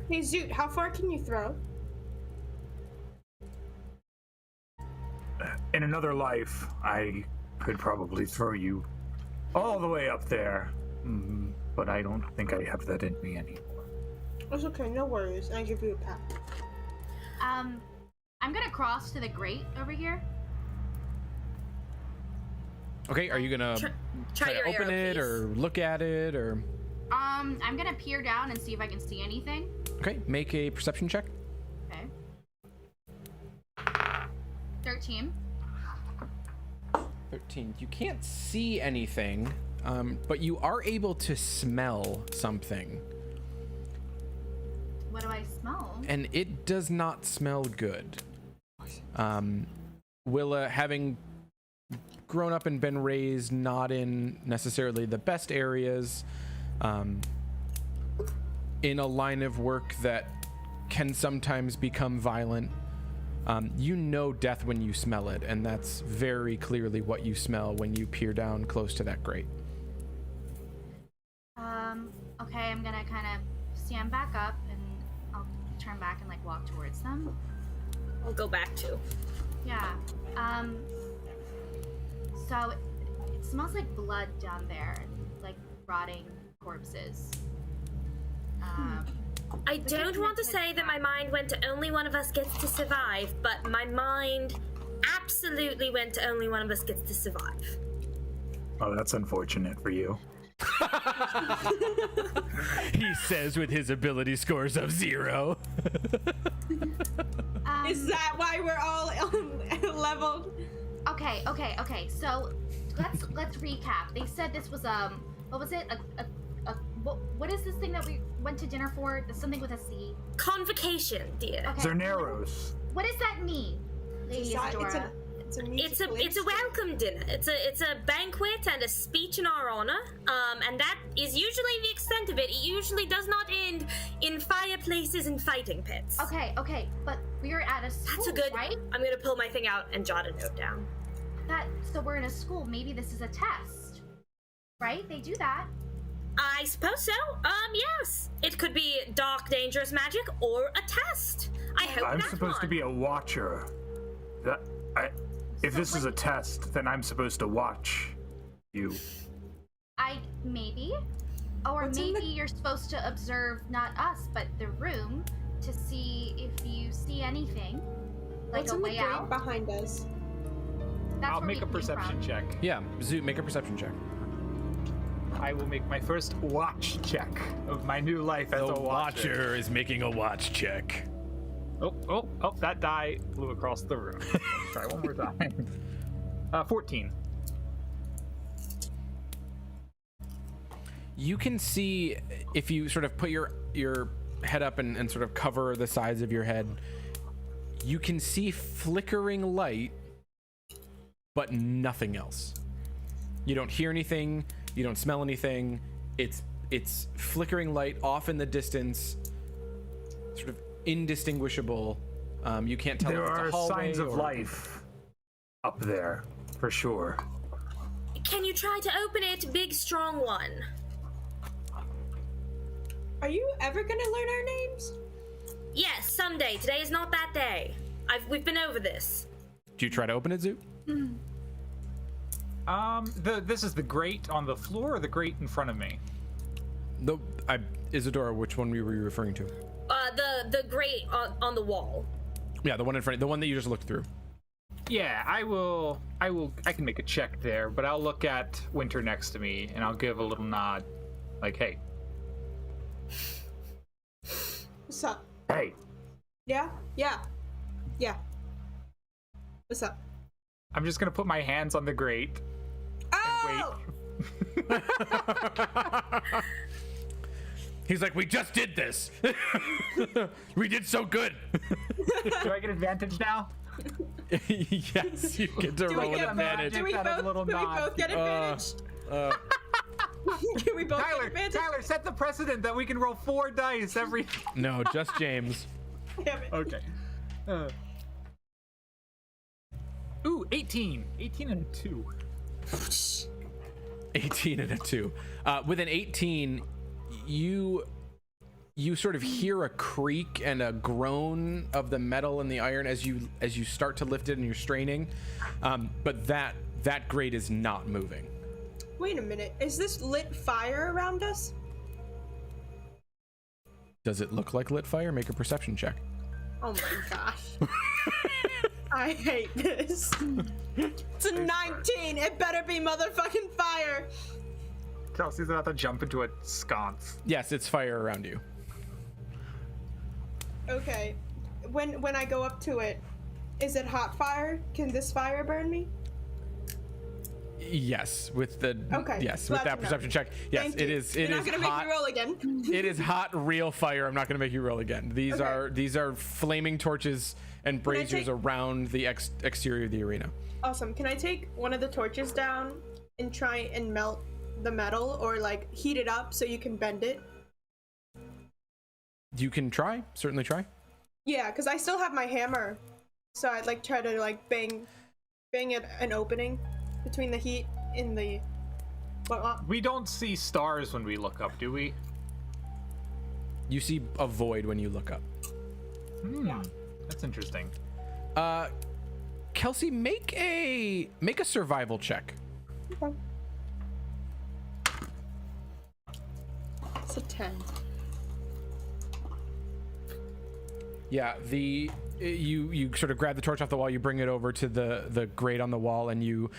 Hey, Zoot, how far can you throw? In another life, I could probably throw you all the way up there. But I don't think I have that in me anymore. It's okay, no worries. I give you a pat. I'm gonna cross to the grate over here. Okay, are you gonna try to your open arrow, it please. or look at it or? I'm gonna peer down and see if I can see anything. Okay, make a perception check. Okay. 13. 13. You can't see anything, but you are able to smell something, What do I smell? and it does not smell good. Willa, having grown up and been raised not in necessarily the best areas, in a line of work that can sometimes become violent, you know death when you smell it, and that's very clearly what you smell when you peer down close to that grate. Okay, I'm gonna kind of stand back up and I'll turn back and like walk towards them. I'll go back too. Yeah. So it smells like blood down there, like rotting corpses. I don't want to say that my mind went to only one of us gets to survive, but my mind absolutely went to only one of us gets to survive. Oh, that's unfortunate for you. He says with his ability scores of 0. Is that why we're all leveled? Okay. So let's recap. They said this was what was it? What is this thing that we went to dinner for? Something with a C. Convocation, dear. Okay. Xyrneiros. What does that mean, Lady Isadora? It's a welcome dinner. It's a banquet and a speech in our honor. And that is usually the extent of it. It usually does not end in fireplaces and fighting pits. Okay, but we're at a school, That's a good. right? I'm gonna pull my thing out and jot a note down. So we're in a school. Maybe this is a test, right? They do that. I suppose so. Yes. It could be dark, dangerous magic or a test. I hope I'm that's supposed to one. be a watcher. If this is a test, then I'm supposed to watch you. Maybe. Or What's in maybe you're supposed to observe not us, but the room to see if you see anything. Like What's a in the way grate out. behind us? That's I'll where make we a came perception from. check. Yeah, Zoot, make a perception check. I will make my first watch check of my new life as a watcher. is making a watch check. Oh, that die flew across the room. Try one more time. 14. You can see, if you sort of put your head up and sort of cover the sides of your head, you can see flickering light, but nothing else. You don't hear anything, you don't smell anything. It's flickering light off in the distance, sort of indistinguishable. You can't tell There if it's are a hallway signs of or... life up there, for sure. Can you try to open it, big strong one? Are you ever gonna learn our names? Yes, someday. Today is not that day. We've been over this. Do you try to open it, Zoot? This is the grate on the floor or the grate in front of me? Isadora, which one were you referring to? The grate on the wall. Yeah, the one in front, the one that you just looked through. Yeah, I can make a check there, but I'll look at Winter next to me and I'll give a little nod. Like, hey. What's up? Hey, Yeah. What's up? I'm just gonna put my hands on the grate and Oh! wait. He's like, we just did this. We did so good. Do I get advantage now? Yes, you get to Do roll we an get advantage. Do we That is a both? little Do we nod. both get advantage? Can we both get advantage? Tyler, set the precedent that we can roll 4 dice every. No, just James. Damn it. Okay. Ooh, 18. 18 and a 2. 18 and a 2. With an 18, you sort of hear a creak and a groan of the metal and the iron as you start to lift it and you're straining, but that grate is not moving. Wait a minute. Is this lit fire around us? Does it look like lit fire? Make a perception check. Oh my gosh. I hate this. It's a 19. It better be motherfucking fire. Chelsea's about to jump into a sconce. Yes, it's fire around you. Okay. When I go up to it, is it hot fire? Can this fire burn me? Yes, with the Okay, yes, glad with that to know. perception check. Yes, Thank it you. is. You're It not is gonna make hot. me roll again. It is hot, real fire. I'm not going to make you roll again. These Okay. are flaming torches and Can I braziers take- around the exterior of the arena. Awesome. Can I take one of the torches down and try and melt the metal, or like heat it up so you can bend it? You can try. Certainly try. Yeah, because I still have my hammer, so I'd like try to like bang at an opening between the heat and the whatnot. We don't see stars when we look up, do we? You see a void when you look up. That's interesting. Kelsey, make a survival check. Okay. It's a 10. Yeah, you sort of grab the torch off the wall, you bring it over to the grate on the wall, and you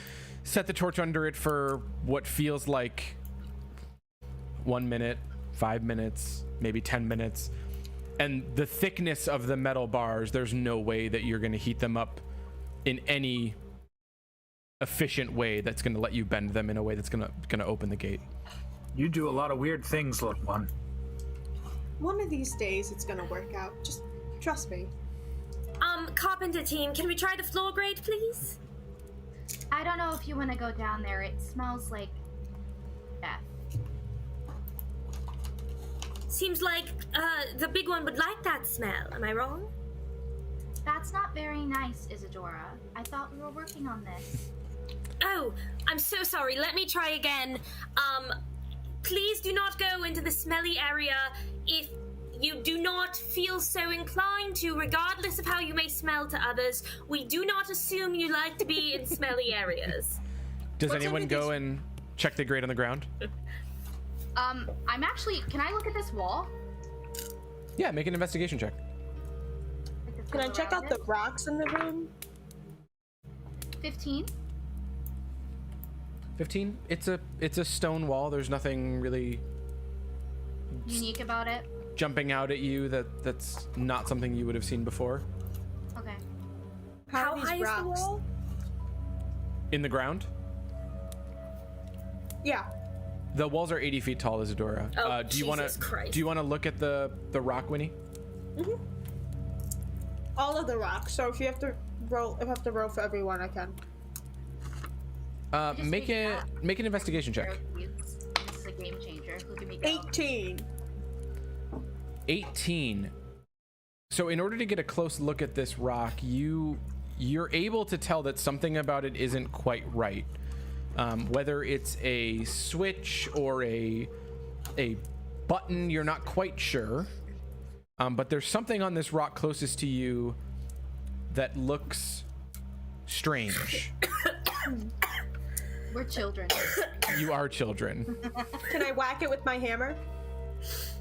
set the torch under it for what feels like 1 minute, 5 minutes, maybe 10 minutes. And the thickness of the metal bars, there's no way that you're going to heat them up in any efficient way that's going to let you bend them in a way that's going to open the gate. You do a lot of weird things, little one. One of these days it's gonna work out. Just trust me. Carpenter team, can we try the floor grate, please? I don't know if you want to go down there. It smells like death. Seems like the big one would like that smell. Am I wrong? That's not very nice, Isadora. I thought we were working on this. Oh, I'm so sorry. Let me try again. Please do not go into the smelly area if you do not feel so inclined to, regardless of how you may smell to others. We do not assume you like to be in smelly areas. Does What's anyone under go this- and check the grate on the ground? I'm actually. Can I look at this wall? Yeah, make an investigation check. Can I check out the rocks in the room? 15? 15. It's a stone wall. There's nothing really Unique about it? jumping out at you that's not something you would have seen before. Okay. How are these high is the rocks? wall? In the ground, Yeah. the walls are 80 feet tall, Isadora. Oh, do you want Jesus Christ. to look at the rock, Winnie? All of the rocks. So if you have to roll, if I have to roll for everyone, I can. Just Make read that. an investigation check. This is a game changer. Look at me go. 18. 18. So in order to get a close look at this rock, you're able to tell that something about it isn't quite right. Whether it's a switch or a button, you're not quite sure. But there's something on this rock closest to you that looks strange. We're children. You are children. Can I whack it with my hammer?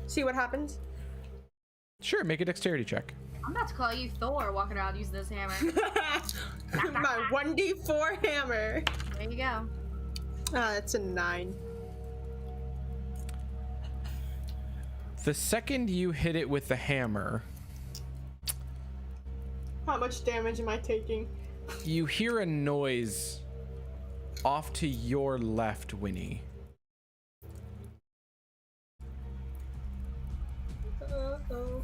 See what happens? Sure, make a dexterity check. I'm about to call you Thor walking around using this hammer. My 1d4 hammer. There you go. Ah, that's a 9. The second you hit it with the hammer, How much damage am I taking? you hear a noise off to your left, Winnie. Uh-oh.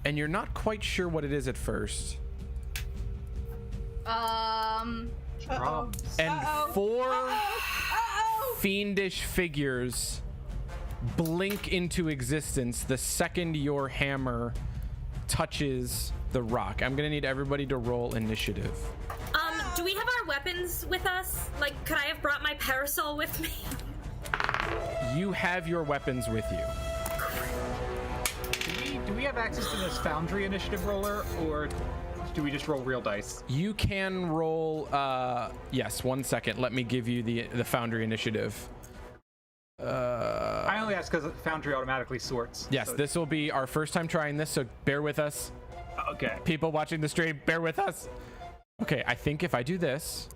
And you're not quite sure what it is at first. Drums. And Uh-oh. four Uh-oh. fiendish figures blink into existence the second your hammer touches the rock. I'm gonna need everybody to roll initiative. Do we have our weapons with us? Like, could I have brought my parasol with me? You have your weapons with you. Do we have access to this Foundry initiative roller, or do we just roll real dice? You can roll. Yes, 1 second. Let me give you the Foundry initiative. I only ask because Foundry automatically sorts. Yes, so- this will be our first time trying this, so bear with us. Okay. People watching the stream, bear with us. Okay, I think if I do this,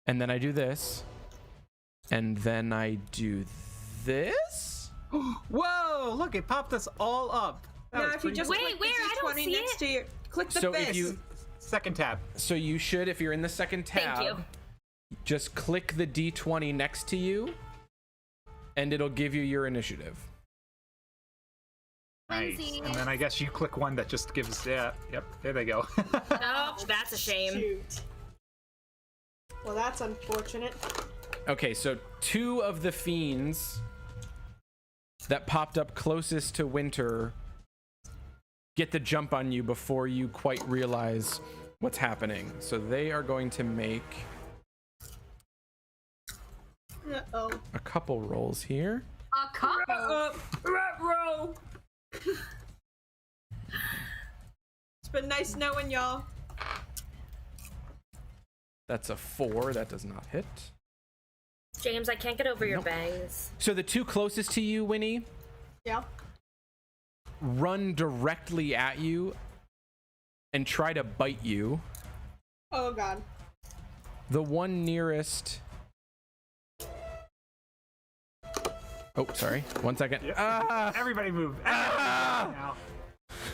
and then I do this, and then I do this. Whoa! Look, it popped us all up. That Now, was if you pretty just Wait, click where? I the don't D20 see next it. to your, click the So fist. if you, Second tab. so you should, if you're in the second tab, Thank you. just click the D20 next to you, and it'll give you your initiative. Nice. Lindsay. And then I guess you click one that just gives. Yeah. Yep. There they go. Oh, that's a shame. Shoot. Well, that's unfortunate. Okay, so 2 of the fiends that popped up closest to Winter get the jump on you before you quite realize what's happening. So they are going to make Uh-oh. a couple rolls here. A couple. Row. It's been nice knowing y'all. That's a 4. That does not hit. James, I can't get over your Nope. bangs. So the 2 closest to you, Winnie, Yeah. run directly at you and try to bite you. Oh god. The one nearest... Oh, sorry. 1 second. Yep. Ah! Everybody move. Ah! Now.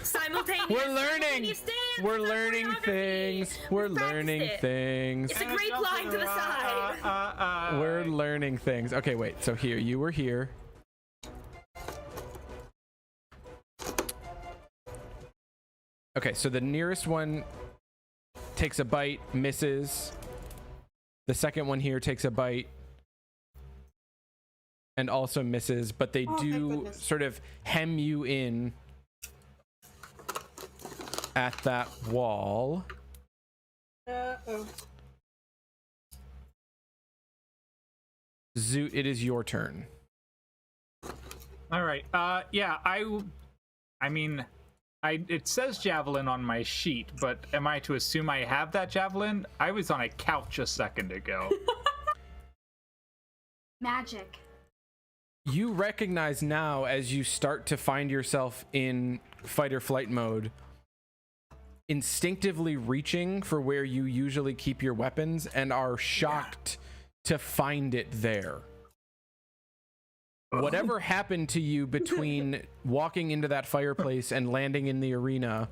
Simultaneous. We're learning. simultaneous dance, We're that's learning choreography. things. We're We practiced learning it. things. It's a great line to the side. We're learning things. Okay, wait. So here, you were here. Okay, so the nearest one takes a bite, misses. The second one here takes a bite and also misses, but they Oh, thank do goodness. sort of hem you in at that wall. Uh-oh. Zoot, it is your turn. All right. Yeah. I mean, it says javelin on my sheet, but am I to assume I have that javelin? I was on a couch a second ago. Magic. You recognize now, as you start to find yourself in fight or flight mode, instinctively reaching for where you usually keep your weapons and are shocked to find it there. Whatever happened to you between walking into that fireplace and landing in the arena,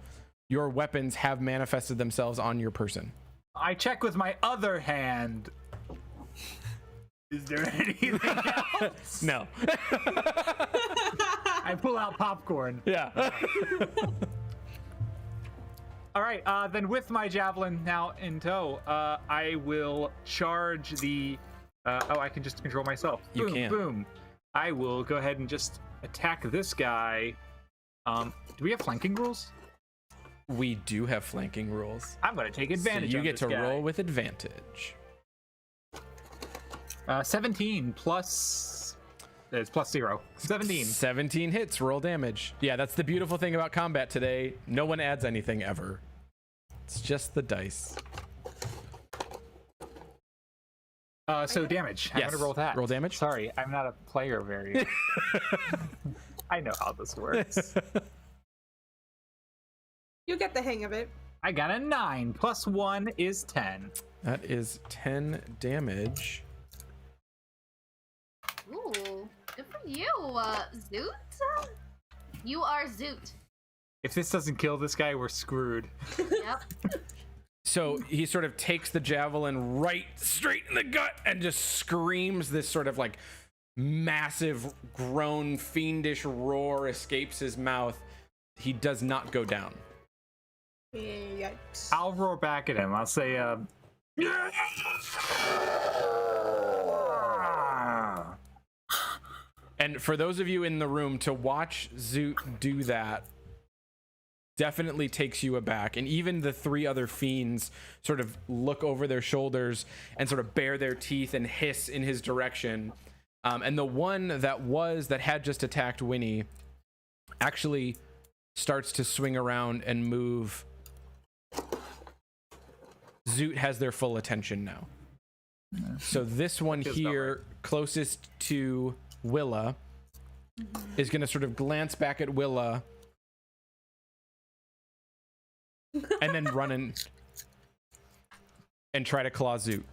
your weapons have manifested themselves on your person. I check with my other hand. Is there anything else? No. I pull out popcorn. Yeah. All right, then with my javelin now in tow, I will charge the. I can just control myself. You Boom, can. Boom. I will go ahead and just attack this guy. Do we have flanking rules? We do have flanking rules. I'm going to take So advantage. you of get this to guy. roll with advantage. 17 plus. It's plus 0. 17. 17 hits, roll damage. Yeah, that's the beautiful thing about combat today. No one adds anything ever. It's just the dice. So damage. I'm Yes, going to roll that. roll damage. Sorry, I'm not a player very. I know how this works. You get the hang of it. I got a 9. Plus 1 is 10. That is 10 damage. Ooh, good for you, Zoot. You are Zoot. If this doesn't kill this guy, we're screwed. Yep. So he sort of takes the javelin right straight in the gut and just screams. This sort of like massive groan, fiendish roar escapes his mouth. He does not go down. Yikes. I'll roar back at him. I'll say, And for those of you in the room, to watch Zoot do that definitely takes you aback. And even the 3 other fiends sort of look over their shoulders and sort of bare their teeth and hiss in his direction. And the one that had just attacked Winnie actually starts to swing around and move. Zoot has their full attention now. So this one Feels about here, closest to Willa, is going to sort of glance back at Willa and then run in and try to claw Zoot.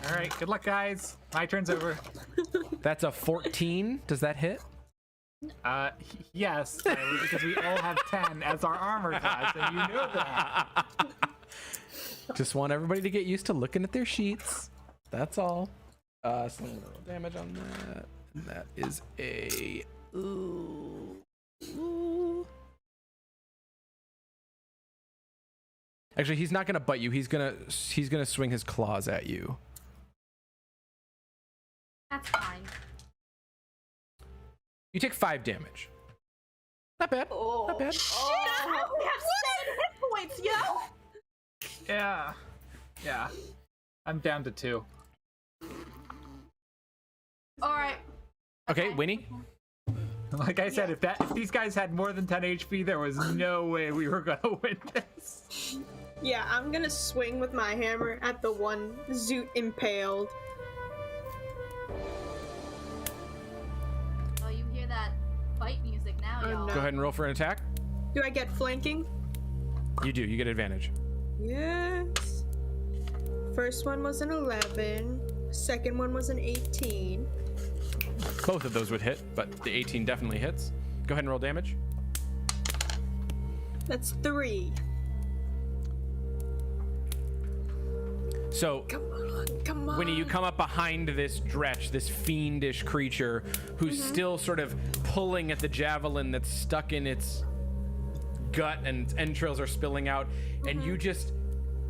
all right, good luck, guys. My turn's over. That's a 14. Does that hit? Yes, because we all have 10 as our armor class, and you know that. Just want everybody to get used to looking at their sheets. That's all. Some little damage on that. And that is a. Ooh. Actually, he's not gonna bite you. He's gonna swing his claws at you. That's fine. You take 5 damage. Not bad. Oh. Not bad. Shit, I only have 7 hit points, yo! Yeah. I'm down to 2. Alright. Okay, Winnie. Like I said, if these guys had more than 10 HP, there was no way we were gonna win this. Yeah, I'm gonna swing with my hammer at the one Zoot impaled. Oh, you hear that fight music now, Oh, y'all. no. Go ahead and roll for an attack. Do I get flanking? You do. You get advantage. Yes. First one was an 11. Second one was an 18. Both of those would hit, but the 18 definitely hits. Go ahead and roll damage. That's 3. So, Come on. Winnie, you come up behind this Dretch, this fiendish creature who's still sort of pulling at the javelin that's stuck in its gut and its entrails are spilling out, and you just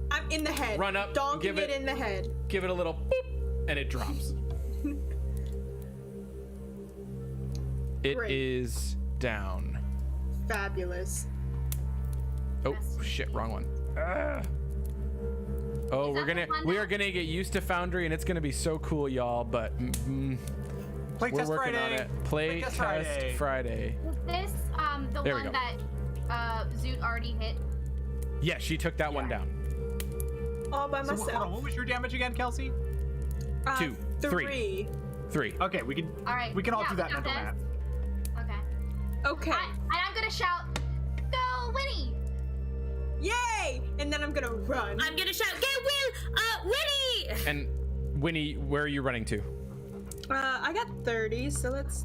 I'm in the head. Run up, Donking give it it- in the head. give it a little boop, and it drops. It Great. is down. Fabulous. Oh shit, wrong one. Oh, Is that the one we that- are gonna get used to Foundry, and it's gonna be so cool, y'all. But we're Playtest working Friday. on it. Play Playtest test Friday. Is this the There we one go. that Zoot already hit? Yeah, she took that one down. All by So hold on, myself. what was your damage again, Kelsey? 2, 3. 3. Okay, we can Alright. we can all yeah, do that we got mental this. math. Okay. Okay. And I'm gonna shout, "Go, Winnie!" Yay! And then I'm gonna run. I'm gonna shout, "Get Winnie!" And Winnie, where are you running to? I got 30, so let's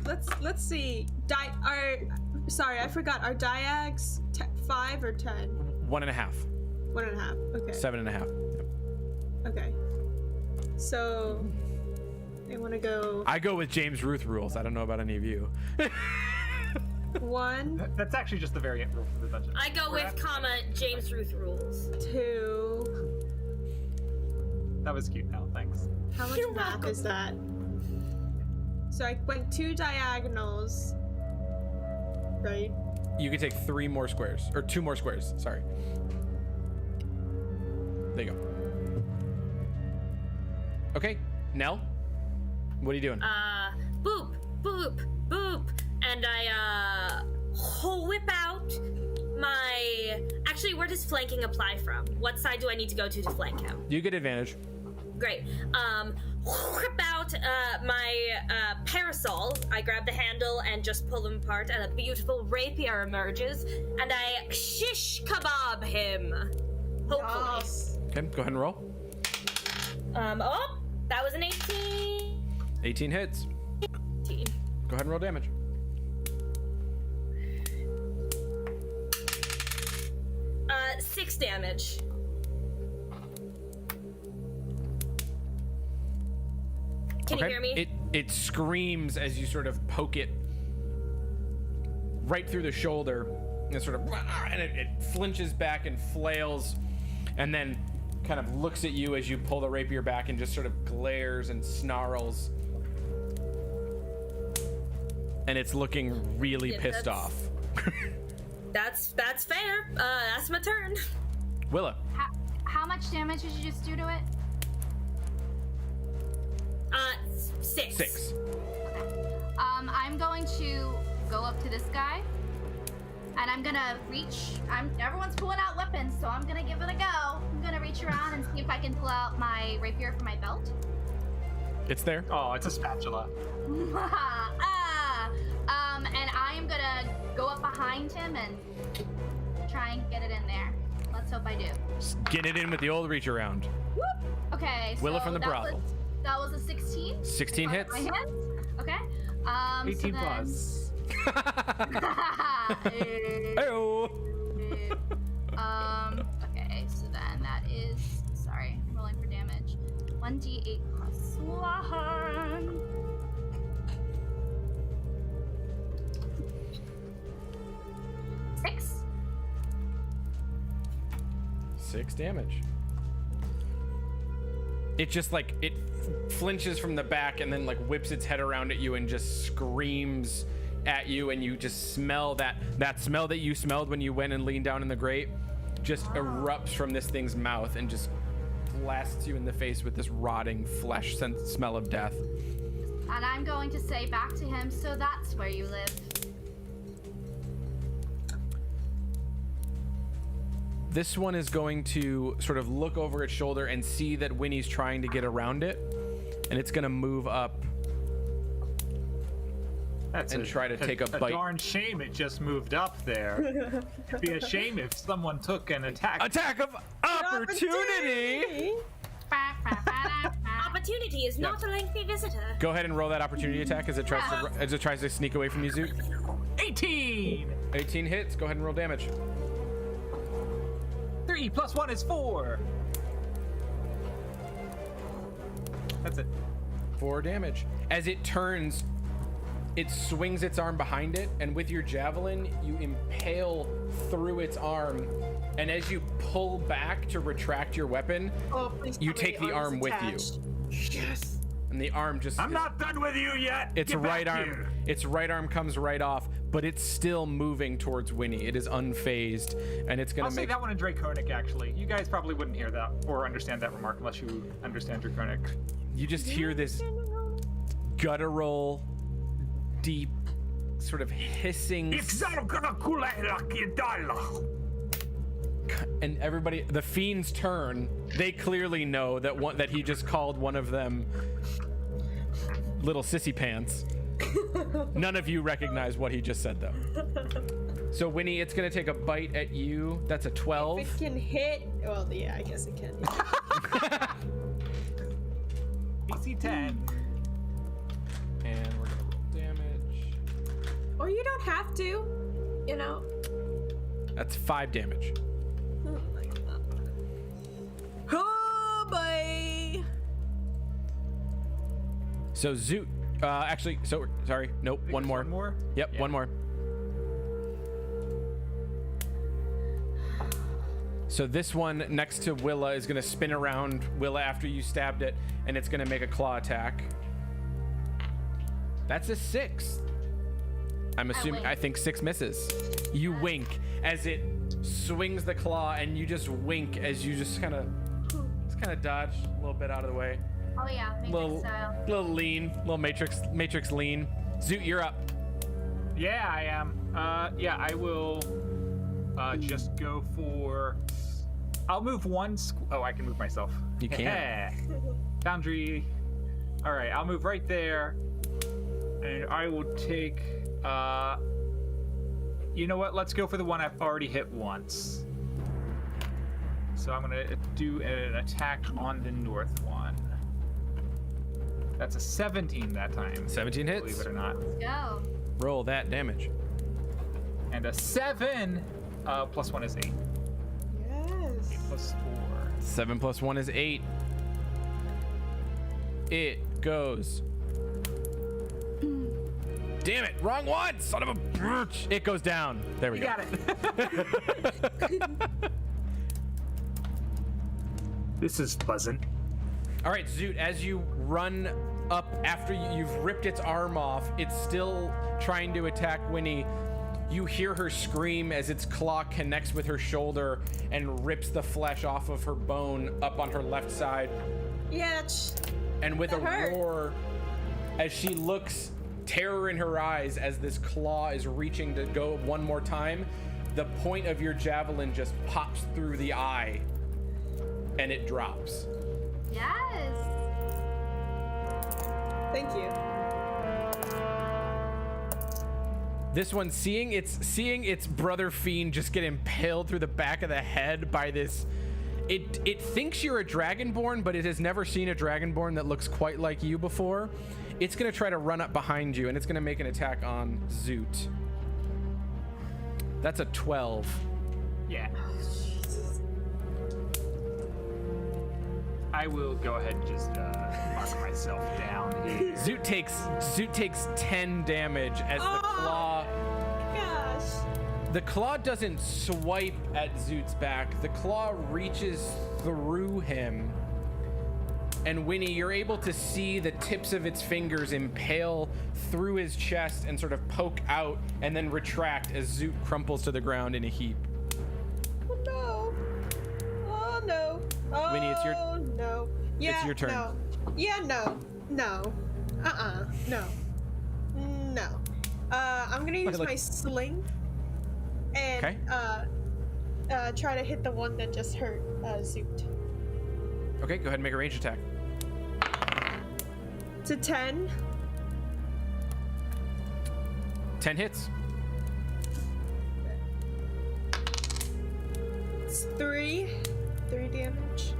see. Sorry, I forgot. Are diags 5 or 10? 1.5. 1.5. Okay. 7.5. Okay. So I want to go I go with James Ruth rules. I don't know about any of you. 1, That's actually just the variant rule for the dungeon. I go with James Ruth rules. 2. That was cute, Al. Thanks. How much You're math welcome. is that? So I went 2 diagonals. Right? You can take 3 more squares, or 2 more squares. Sorry. There you go. Okay, Nell, what are you doing? Boop, boop, boop. And I, whip out my... Actually, where does flanking apply from? What side do I need to go to flank him? You get advantage. Great. Whip out my parasol. I grab the handle and just pull them apart, and a beautiful rapier emerges, and I shish kebab him. Hopefully. Yes. Okay, go ahead and roll. Oh, that was an 18. 18 hits. 18. Go ahead and roll damage. Uh, 6 damage. Can you hear me? It screams as you sort of poke it right through the shoulder, and sort of, and it flinches back and flails, and then kind of looks at you as you pull the rapier back and just sort of glares and snarls. And it's looking really Yeah, pissed that's- off. That's fair. That's my turn. Willa, How much damage did you just do to it? 6. 6. I'm going to go up to this guy, and I'm gonna reach. Everyone's pulling out weapons, so I'm gonna give it a go. I'm gonna reach around and see if I can pull out my rapier from my belt. It's there. Oh, it's a spatula. And I am gonna go up behind him and try and get it in there. Let's hope I do. Just get it in with the old reach around. Whoop. Okay. Willa so from the that brothel. That was a 16. 16 on hits. My hands. Okay. 18 so plus. Heyo. Okay, so then that is, sorry, I'm rolling for damage. 1d8 plus 1. Six. 6 damage. It just like it flinches from the back and then like whips its head around at you and just screams at you, and you just smell that smell that you smelled when you went and leaned down in the grate just erupts from this thing's mouth and just blasts you in the face with this rotting flesh smell of death. And I'm going to say back to him, so that's where you live. This one is going to sort of look over its shoulder and see that Winnie's trying to get around it, and it's going to move up and try to take a bite. Darn shame it just moved up there. It'd be a shame if someone took an attack. Attack of opportunity! Opportunity is not a lengthy visitor. Go ahead and roll that opportunity attack as it tries to sneak away from you, Zoot. 18! 18 hits. Go ahead and roll damage. 3 plus 1 is 4. That's it. 4 damage. As it turns, it swings its arm behind it, and with your javelin, you impale through its arm. And as you pull back to retract your weapon, you take the arm with you. Yes. And the arm just I'm not done with you yet. its Get right back arm here. its right arm comes right off, but it's still moving towards Winnie. It is unfazed, and it's I'll gonna say make that one in Draconic, actually. You guys probably wouldn't hear that or understand that remark unless you understand Draconic. you just hear this guttural, deep, sort of hissing, and everybody, the fiends turn. They clearly know that he just called one of them little sissy pants. None of you recognize what he just said, though. So Winnie, it's gonna take a bite at you. That's a 12. If it can hit, well, yeah, I guess it can. AC 10. And we're gonna roll damage. Or you don't have to, you know. That's 5 damage. Oh my god. Oh boy. So Zoot, actually, so sorry, nope, one more. One more? Yep, Yeah. one more. So this one next to Willa is gonna spin around Willa after you stabbed it, and it's gonna make a claw attack. That's a 6. I think 6 misses. You wink as it swings the claw, and you just wink as you just kind of dodge a little bit out of the way. Oh yeah, Matrix style. Little lean, little matrix lean. Zoot, you're up. Yeah, I am. Yeah, I will just go for... I'll move one... Oh, I can move myself. You can. Yeah. Boundary. All right, I'll move right there. And I will take... you know what? Let's go for the one I've already hit once. So I'm going to do an attack on the north one. That's a 17 that time. 17 hits. Believe it or not. Let's go. Roll that damage. And a 7 plus 1 is 8. 8 Yes. plus 4. 7 plus 1 is 8. It goes. Damn it, wrong one, son of a bitch. It goes down. There we You go. got it. This is pleasant. All right, Zoot, as you run up after you've ripped its arm off, it's still trying to attack Winnie. You hear her scream as its claw connects with her shoulder and rips the flesh off of her bone up on her left side. Yeah. And with a That hurt. roar, as she looks, terror in her eyes as this claw is reaching to go one more time, the point of your javelin just pops through the eye and it drops. Yes. Thank you. This one, seeing its brother fiend just get impaled through the back of the head by this, it thinks you're a dragonborn, but it has never seen a dragonborn that looks quite like you before. It's gonna try to run up behind you, and it's gonna make an attack on Zoot. That's a 12. Yeah. I will go ahead and just mark myself down here. Zoot takes 10 damage as the claw. Gosh. The claw doesn't swipe at Zoot's back. The claw reaches through him. And Winnie, you're able to see the tips of its fingers impale through his chest and sort of poke out and then retract as Zoot crumples to the ground in a heap. Oh no. Oh no. Oh Winnie, it's your no. Yeah, it's your turn. No. Yeah, no. No. No. No. I'm gonna use my sling and try to hit the one that just hurt Zoot. Okay, go ahead and make a range attack. It's a 10. 10 hits. It's 3 damage.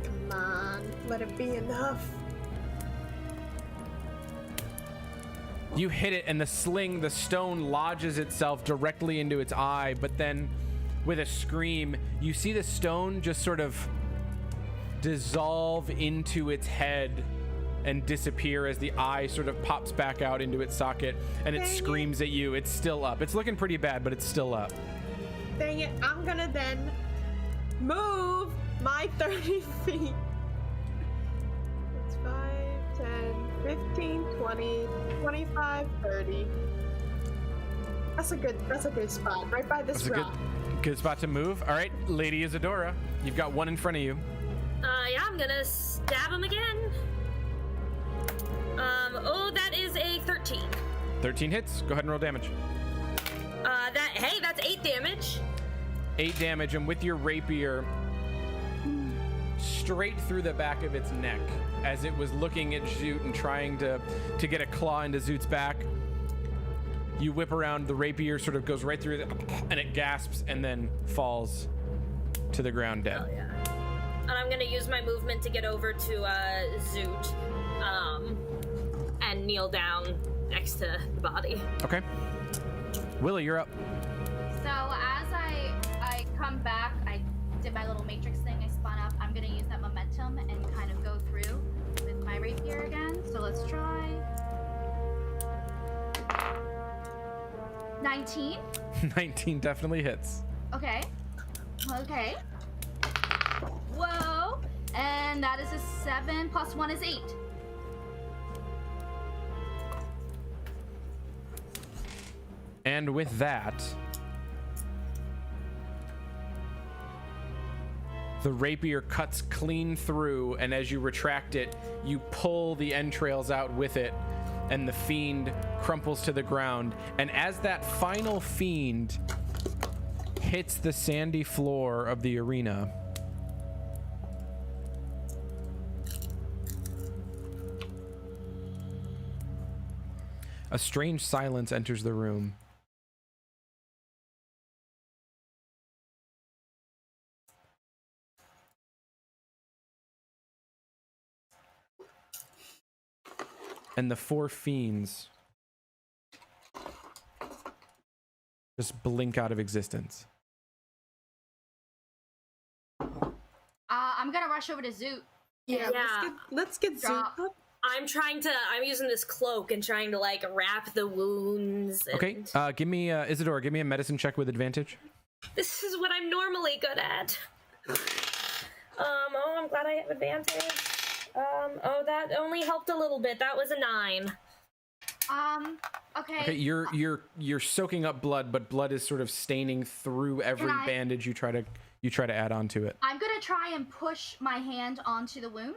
Come on, let it be enough. You hit it, and the stone lodges itself directly into its eye, but then with a scream, you see the stone just sort of dissolve into its head and disappear as the eye sort of pops back out into its socket, and it screams at you. It's still up. It's looking pretty bad, but it's still up. Dang it, I'm gonna then move my 30 feet. It's 5, 10, 15, 20, 25, 30. That's a good spot, right by this rock. Good spot to move. All right, Lady Isadora, you've got one in front of you. Yeah, I'm gonna stab him again. That is a 13. 13 hits. Go ahead and roll damage. That's 8 damage. 8 damage, and with your rapier, straight through the back of its neck as it was looking at Zoot and trying to get a claw into Zoot's back. You whip around, the rapier sort of goes right through it, and it gasps and then falls to the ground dead. Oh, yeah. And I'm gonna use my movement to get over to Zoot, and kneel down next to the body. Okay. Willie, you're up. So as I come back, I did my little matrix thing, I spun up. I'm gonna use that momentum and kind of go through with my rapier again. So let's try. 19. 19 definitely hits. Okay. Whoa. And that is a 7 plus 1 is 8. And with that, the rapier cuts clean through, and as you retract it, you pull the entrails out with it, and the fiend crumples to the ground. And as that final fiend hits the sandy floor of the arena, a strange silence enters the room. And the 4 fiends just blink out of existence. I'm gonna rush over to Zoot. Yeah. Let's get Zoot Drop. up. I'm using this cloak and trying to like wrap the wounds. And Okay, give me Isadora, give me a medicine check with advantage. this is what I'm normally good at. I'm glad I have advantage. That only helped a little bit. That was a 9. Okay. Okay, you're soaking up blood, but blood is sort of staining through every bandage you try to add onto it. I'm gonna try and push my hand onto the wound.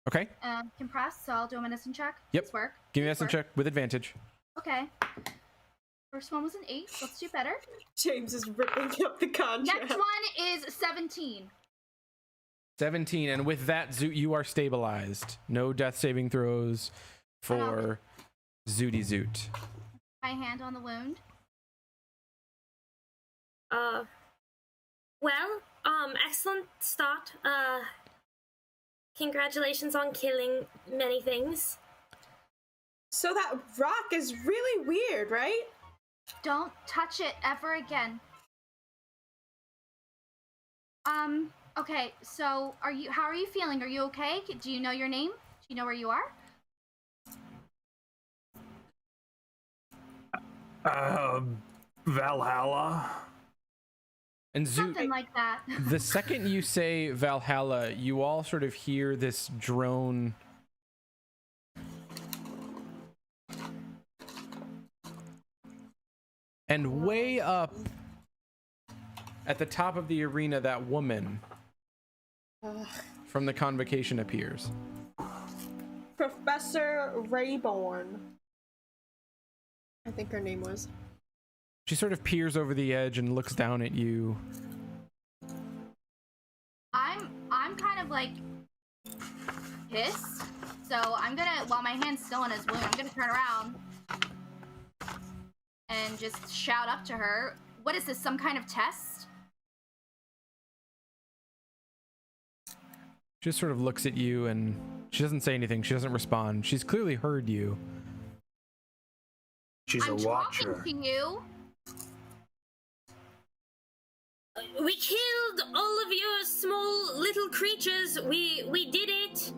Okay. Compress, so I'll do a medicine check. Yep. This work. Give me a medicine check with advantage. Okay. First one was an 8. Let's do better. James is ripping up the contract. Next one is 17. 17, and with that, Zoot, you are stabilized. No death saving throws for Zooty Zoot. My hand on the wound. Excellent start. Congratulations on killing many things. So that rock is really weird, right? Don't touch it ever again. Okay, so how are you feeling? Are you okay? Do you know your name? Do you know where you are? Valhalla. And Zoot, Something like that. the second you say Valhalla, you all sort of hear this drone. And way up at the top of the arena, that woman from the convocation appears. Professor Rayborn. I think her name was. She sort of peers over the edge and looks down at you. I'm kind of like pissed. So I'm gonna, while my hand's still in his wound, I'm gonna turn around and just shout up to her. What is this, some kind of test? She just sort of looks at you and she doesn't say anything. She doesn't respond. She's clearly heard you. She's I'm a watcher. talking to you. We killed all of your small little creatures. We did it.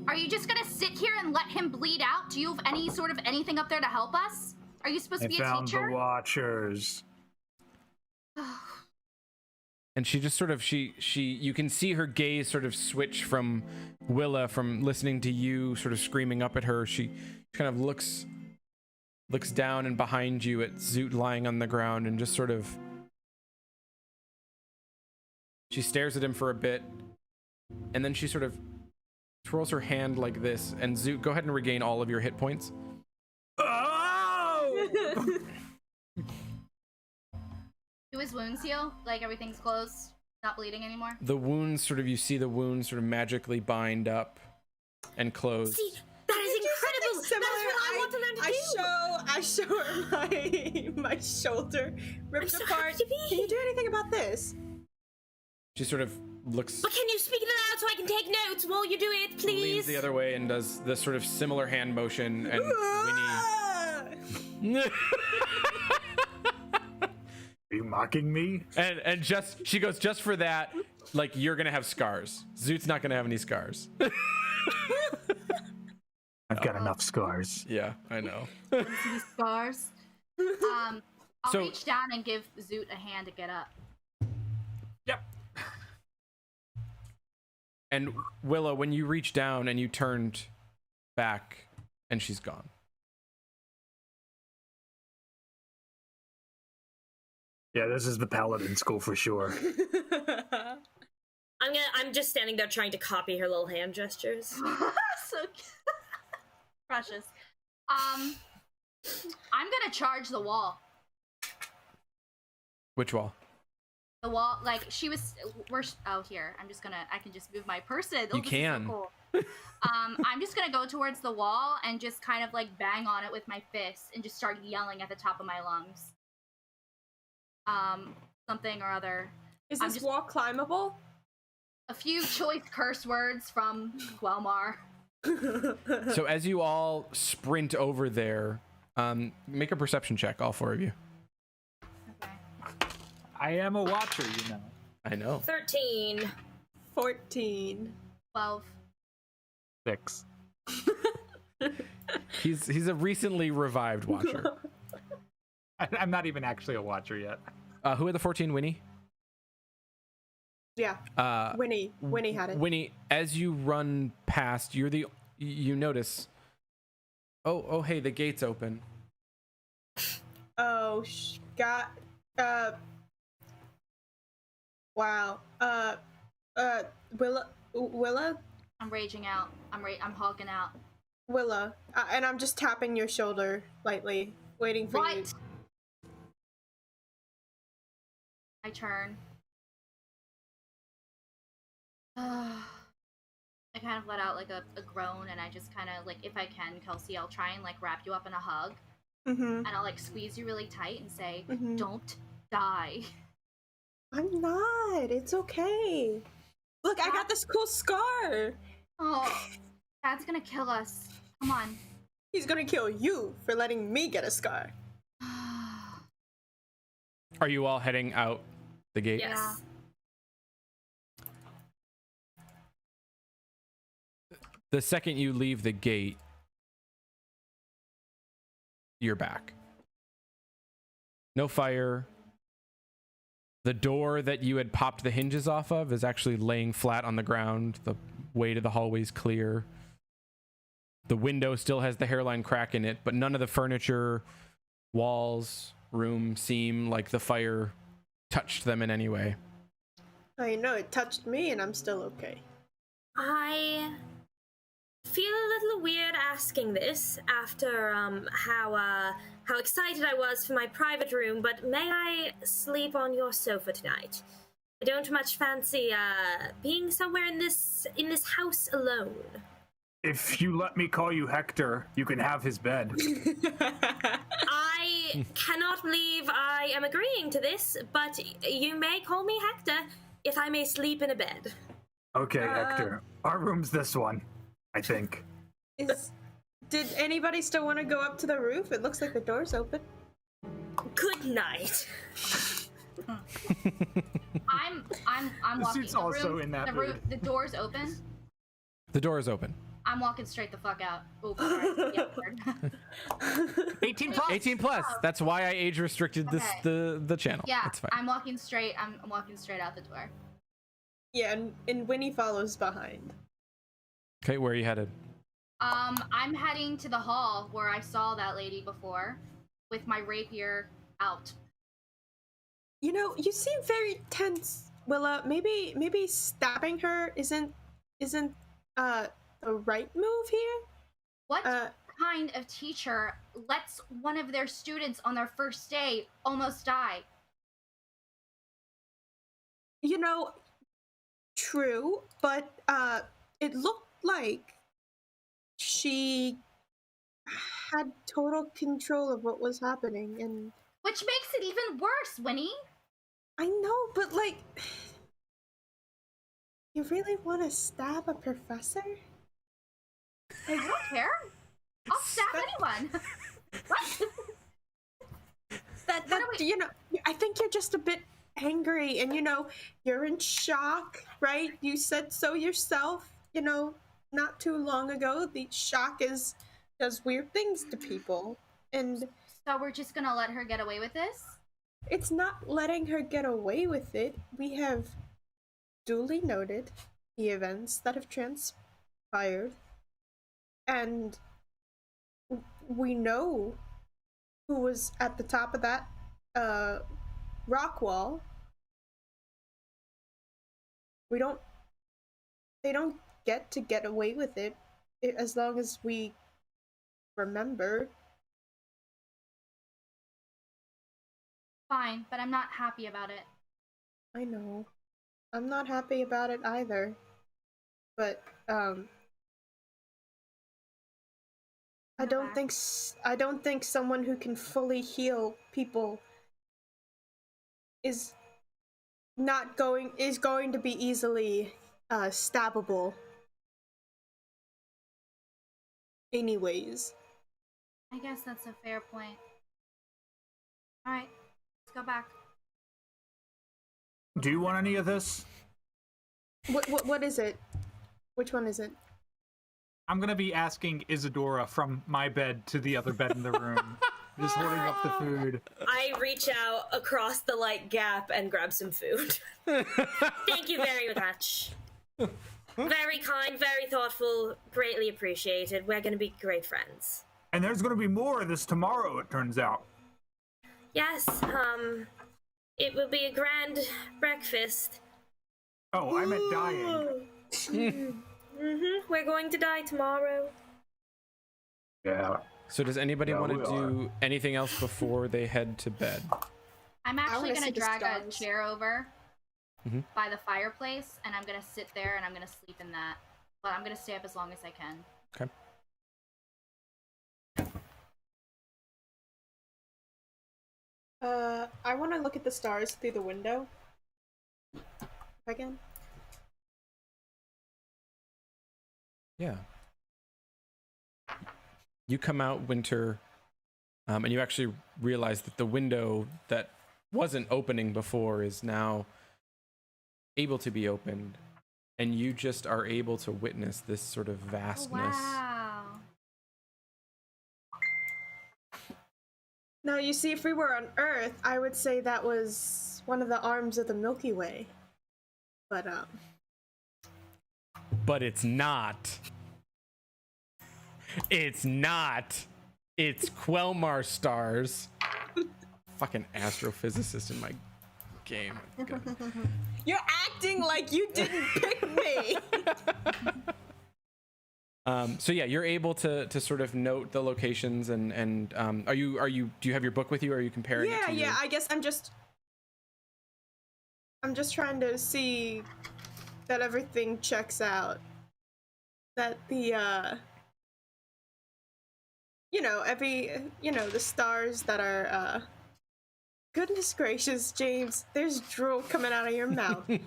Are you just gonna sit here and let him bleed out? Do you have any sort of anything up there to help us? Are you supposed to I be a found teacher? the watchers. And she just sort of you can see her gaze sort of switch from Willa, from listening to you sort of screaming up at her. She kind of looks down and behind you at Zoot lying on the ground and just sort of, she stares at him for a bit and then she sort of twirls her hand like this. And Zoot, go ahead and regain all of your hit points. Oh! Do his wounds heal? Like everything's closed? Not bleeding anymore? The wounds sort of, you see the wounds sort of magically bind up and close. See, that is incredible. That's what I want to learn to do. I show her my shoulder ripped I'm so apart. happy to be Can you do anything about this? She sort of looks, But can you speak it aloud so I can take notes while you do it, please? leans the other way and does the sort of similar hand motion, and Winnie Are you mocking me? and just she goes, just for that, like, you're gonna have scars. Zoot's not gonna have any scars. I've got enough scars. Yeah, I know. See scars? I'll So- reach down and give Zoot a hand to get up. Yep. And Willa, when you reach down and you turned back and she's gone. Yeah, this is the paladin school for sure. I'm just standing there trying to copy her little hand gestures. So precious. I'm gonna charge the wall. Which wall? The wall, like, here. I can just move my person. You can. So cool. I'm just gonna go towards the wall and just kind of like bang on it with my fist and just start yelling at the top of my lungs. Something or other. Is this wall climbable? A few choice curse words from Quelmar. So as you all sprint over there, make a perception check, all four of you. Okay. I am a watcher, you know. I know. 13. 14. 12. 6. He's a recently revived watcher. I'm not even actually a watcher yet. Who had the 14? Winnie? Yeah. Winnie had it. Winnie, as you run past, you notice. Oh, hey, the gate's open. Oh, God. Wow. Willa? I'm raging out. I'm hogging out. Willa. And I'm just tapping your shoulder lightly, waiting for you. What? I turn. I kind of let out like a groan, and I just kind of like, if I can, Kelsey, I'll try and like wrap you up in a hug, and I'll like squeeze you really tight and say, "Don't die." I'm not. It's okay. Look, I got this cool scar. Oh, Dad's gonna kill us. Come on. He's gonna kill you for letting me get a scar. Are you all heading out The gate. Yes. The second you leave the gate, you're back. No fire. The door that you had popped the hinges off of is actually laying flat on the ground. The way to the hallway's clear. The window still has the hairline crack in it, but none of the furniture, walls, room seem like the fire touched them in any way. I know it touched me, and I'm still okay. I feel a little weird asking this after how excited I was for my private room, but may I sleep on your sofa tonight? I don't much fancy being somewhere in this house alone. If you let me call you Hector, you can have his bed. I cannot believe I am agreeing to this, but you may call me Hector if I may sleep in a bed. Okay, Hector. Our room's this one, I think. Did anybody still want to go up to the roof? It looks like the door's open. Good night. I'm The walking. suit's also in that mood. The door's open. The door is open. I'm walking straight the fuck out. Oh, sorry. Yeah, word. 18 plus. 18 plus. That's why I age restricted this Okay. the channel. Yeah, That's fine. I'm walking straight. I'm walking straight out the door. Yeah, and Winnie follows behind. Okay, where are you headed? I'm heading to the hall where I saw that lady before, with my rapier out. You know, you seem very tense, Willa. Maybe stabbing her isn't the right move here. What kind of teacher lets one of their students on their first day almost die? You know, true, but it looked like she had total control of what was happening, and Which makes it even worse, Winnie. I know, but like, you really want to stab a professor? I don't care. I'll stab anyone. What? That do we- you know, I think you're just a bit angry, and you know, you're in shock, right? You said so yourself, you know, not too long ago. The shock does weird things to people, and So we're just gonna let her get away with this? it's not letting her get away with it. We have duly noted the events that have transpired, and we know who was at the top of that rock wall. They don't get away with it as long as we remember. Fine, but I'm not happy about it. I know. I'm not happy about it either. But I Go don't back. think someone who can fully heal people is going to be easily stabbable. Anyways. I guess that's a fair point. Alright, let's go back. Do you want any of this? What is it? Which one is it? I'm gonna be asking Isadora from my bed to the other bed in the room. Just holding up the food. I reach out across the light gap and grab some food. Thank you very much. Very kind, very thoughtful, greatly appreciated. We're going to be great friends. And there's gonna be more of this tomorrow, it turns out. Yes, it will be a grand breakfast. Oh, I meant dying. We're going to die tomorrow. Yeah. So does anybody Yeah, want we to do anything else before they head to bed? I'm actually wanna gonna see the drag a stars. chair over Mhm. by the fireplace, and I'm gonna sit there and I'm gonna sleep in that. But I'm gonna stay up as long as I can. Okay. I want to look at the stars through the window. If I can. Yeah. You come out, Winter, and you actually realize that the window that wasn't opening before is now able to be opened, and you just are able to witness this sort of Oh, vastness. wow. Now, you see, if we were on Earth, I would say that was one of the arms of the Milky Way. But But it's not. It's not. It's Quelmar stars. Fucking astrophysicist in my game. you're acting like you didn't pick me. So yeah, you're able to sort of note the locations and do you have your book with you, or are you comparing it to Yeah. I guess I'm just trying to see that everything checks out. That the the stars that are goodness gracious, James, there's drool coming out of your mouth. You're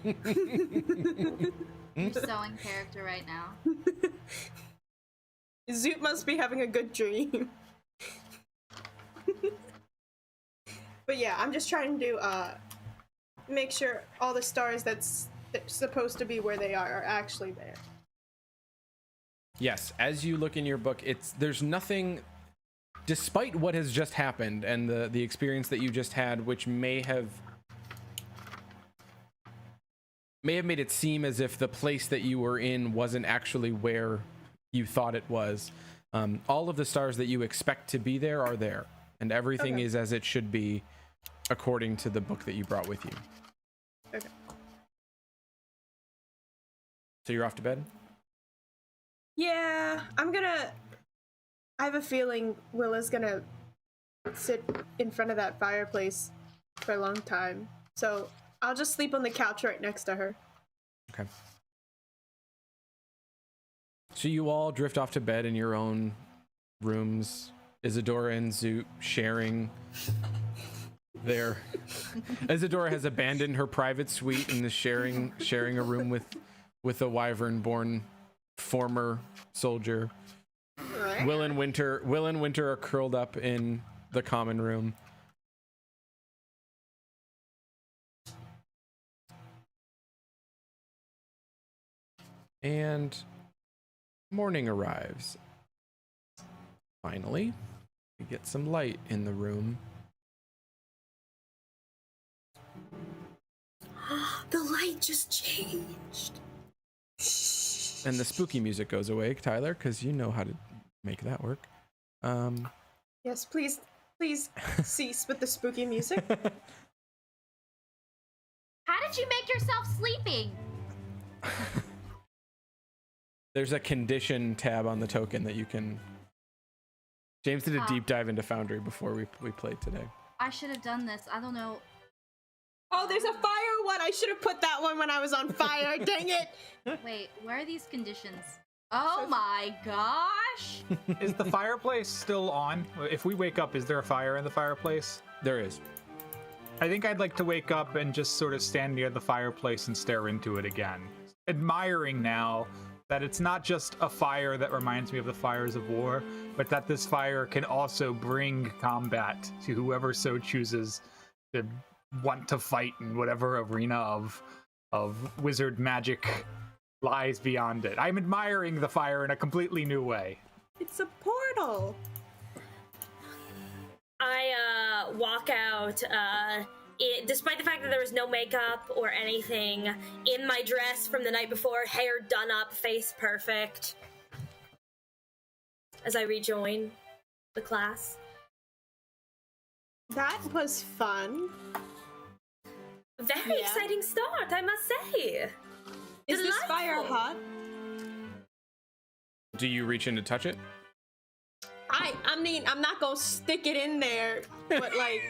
so in character right now. Zoot must be having a good dream. But yeah, I'm just trying to make sure all the stars that's supposed to be where they are actually there. Yes, as you look in your book, there's nothing, despite what has just happened and the experience that you just had, which may have made it seem as if the place that you were in wasn't actually where you thought it was. All of the stars that you expect to be there are there, and everything is as it should be according to the book that you brought with you. Okay. So you're off to bed? Yeah, I have a feeling Willa's gonna sit in front of that fireplace for a long time. So I'll just sleep on the couch right next to her. Okay. So you all drift off to bed in your own rooms. Isadora and Zoot sharing their... Isadora has abandoned her private suite and is sharing a room with a wyvern-born former soldier. Will and Winter are curled up in the common room. And morning arrives. Finally, we get some light in the room. The light just changed. And the spooky music goes away, Tyler, because you know how to make that work. Yes, please cease with the spooky music. How did you make yourself sleeping? There's a condition tab on the token that you can... James did a deep dive into Foundry before we played today. I should have done this. I don't know. Oh, there's a fire one. I should have put that one when I was on fire. Dang it. Wait, where are these conditions? Oh my gosh! Is the fireplace still on? If we wake up, is there a fire in the fireplace? There is. I think I'd like to wake up and just sort of stand near the fireplace and stare into it again. Admiring now that it's not just a fire that reminds me of the fires of war, but that this fire can also bring combat to whoever so chooses to want to fight in whatever arena of wizard magic lies beyond it. I'm admiring the fire in a completely new way. It's a portal. I walk out, despite the fact that there was no makeup or anything, in my dress from the night before, hair done up, face perfect, as I rejoin the class. That was fun. Very exciting start, I must say. Is this Delightful. fire hot? Do you reach in to touch it? I mean, I'm not gonna stick it in there, but like,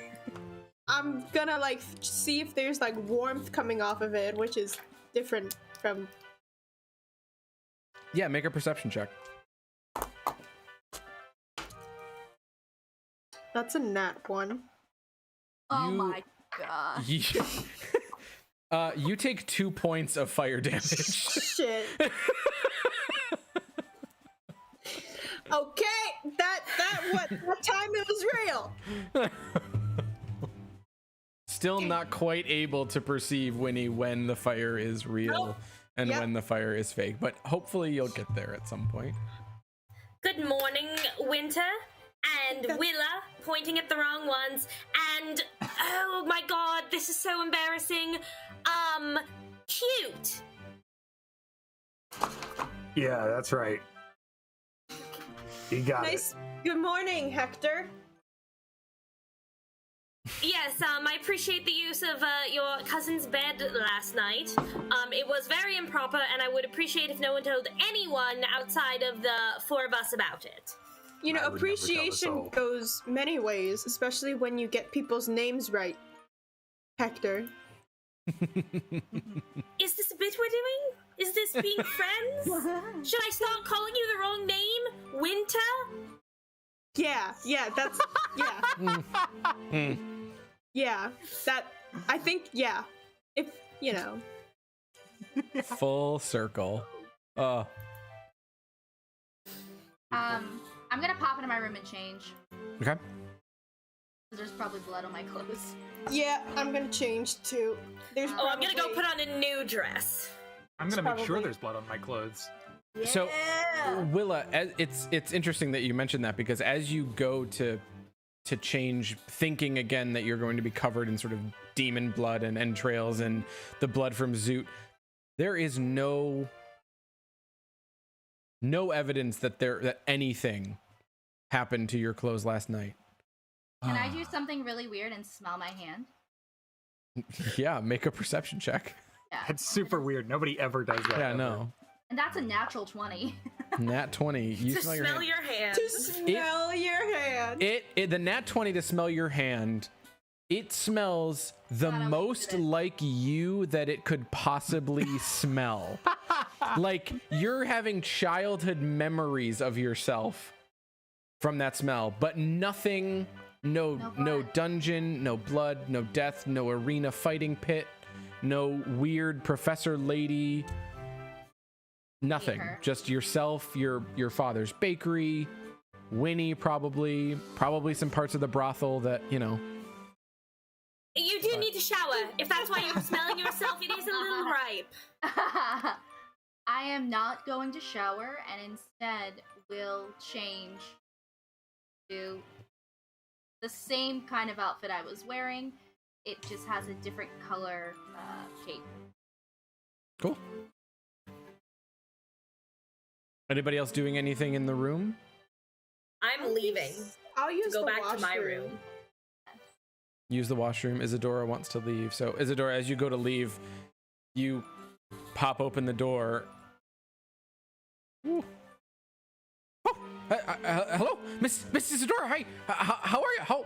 I'm gonna like see if there's like warmth coming off of it, which is different from. Yeah, make a perception check. That's a nat one. Oh You- my god. You take 2 points of fire damage. Shit. Okay, that time it was real. still not quite able to perceive, Winnie, when the fire is real and Yep. when the fire is fake. But hopefully you'll get there at some point. Good morning, Winter. And Willa, pointing at the wrong ones. And, oh my god, this is so embarrassing. Cute. Yeah, that's right. You got Nice. Good morning, Hector. Yes, I appreciate the use of your cousin's bed last night. It was very improper, and I would appreciate if no one told anyone outside of the four of us about it. You know, I would never tell us appreciation all. goes many ways, especially when you get people's names right. Hector. Is this a bit we're doing? Is this being friends? Should I start calling you the wrong name? Winter? Yeah, that's yeah. Yeah, that I think if you know. Full circle. I'm gonna pop into my room and change. Okay. There's probably blood on my clothes. Yeah, I'm gonna change too. There's Oh, I'm gonna go probably- put on a new dress. I'm gonna make sure Probably. there's blood on my clothes. So, Willa, it's interesting that you mentioned that, because as you go to change, thinking again that you're going to be covered in sort of demon blood and entrails and the blood from Zoot, there is no evidence that anything happened to your clothes last night. Can I do something really weird and smell my hand? Yeah, make a perception check. Yeah. That's super weird. Nobody ever does that. Yeah, ever. no. And that's a natural 20. Nat 20. You To smell smell your hand. your hands. To smell your hand. The nat 20 to smell your hand, it smells the God, I most wanted it. like you that it could possibly smell. Like you're having childhood memories of yourself from that smell, but nothing, no blood. dungeon, no blood, no death, no arena fighting pit, no weird professor lady. Nothing. her. Just yourself, your father's bakery, Winnie probably some parts of the brothel that, you know. You do need to shower. If that's why you're smelling yourself, it is a little ripe. I am not going to shower and instead will change to the same kind of outfit I was wearing. It just has a different color cape. Cool. Anybody else doing anything in the room? I'm leaving I'll to use go the back to my washroom. room. Use the washroom. Isadora wants to leave. So Isadora, as you go to leave, you pop open the door. Ooh. Oh, hello, Miss Isadora. Hi. How are you?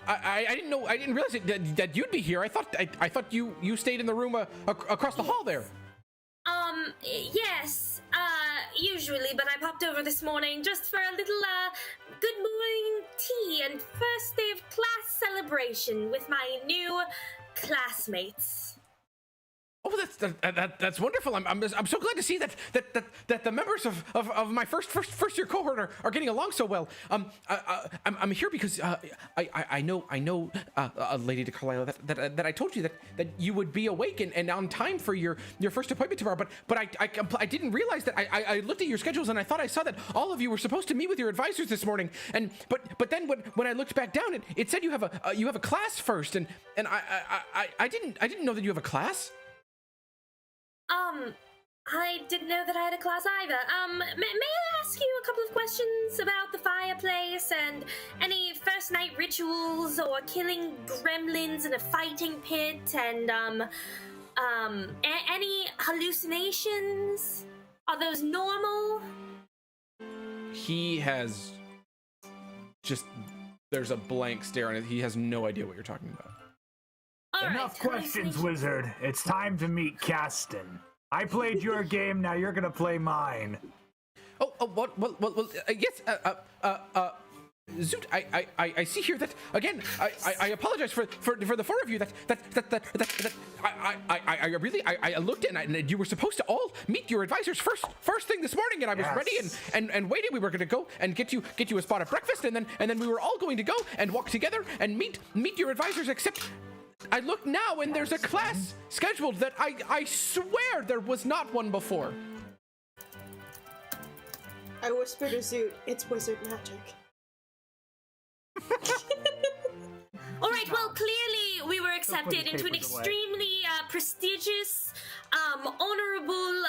I didn't know. I didn't realize that you'd be here. I thought you stayed in the room across the hall there. Yes, usually, but I popped over this morning just for a little, good morning tea and first day of class celebration with my new classmates. Oh, that's wonderful. I'm so glad to see that the members of my first year cohort are getting along so well. I'm here because I know Lady DeCarlisle that I told you that you would be awake and on time for your first appointment tomorrow. But I didn't realize that. I looked at your schedules and I thought I saw that all of you were supposed to meet with your advisors this morning. But then when I looked back down, it said you have a class first, and I didn't know that you have a class. I didn't know that I had a class either. May I ask you a couple of questions about the fireplace and any first night rituals or killing gremlins in a fighting pit and, any hallucinations? Are those normal? He has just, there's a blank stare on it. He has no idea what you're talking about. All right, Enough questions, hallucinations. wizard. It's time to meet Caston. I played your game, now you're gonna play mine. Well, yes, Zoot, I see here that, again, I apologize for the four of you that I really looked at and you were supposed to all meet your advisors first thing this morning, and I was Yes. ready and waiting. We were going to go and get you a spot of breakfast, and then we were all going to go and walk together and meet your advisors, except I look now and there's a class scheduled that I swear there was not one before. I whisper to Zoot, it's wizard magic. All right, well, clearly we were accepted into an extremely prestigious, honorable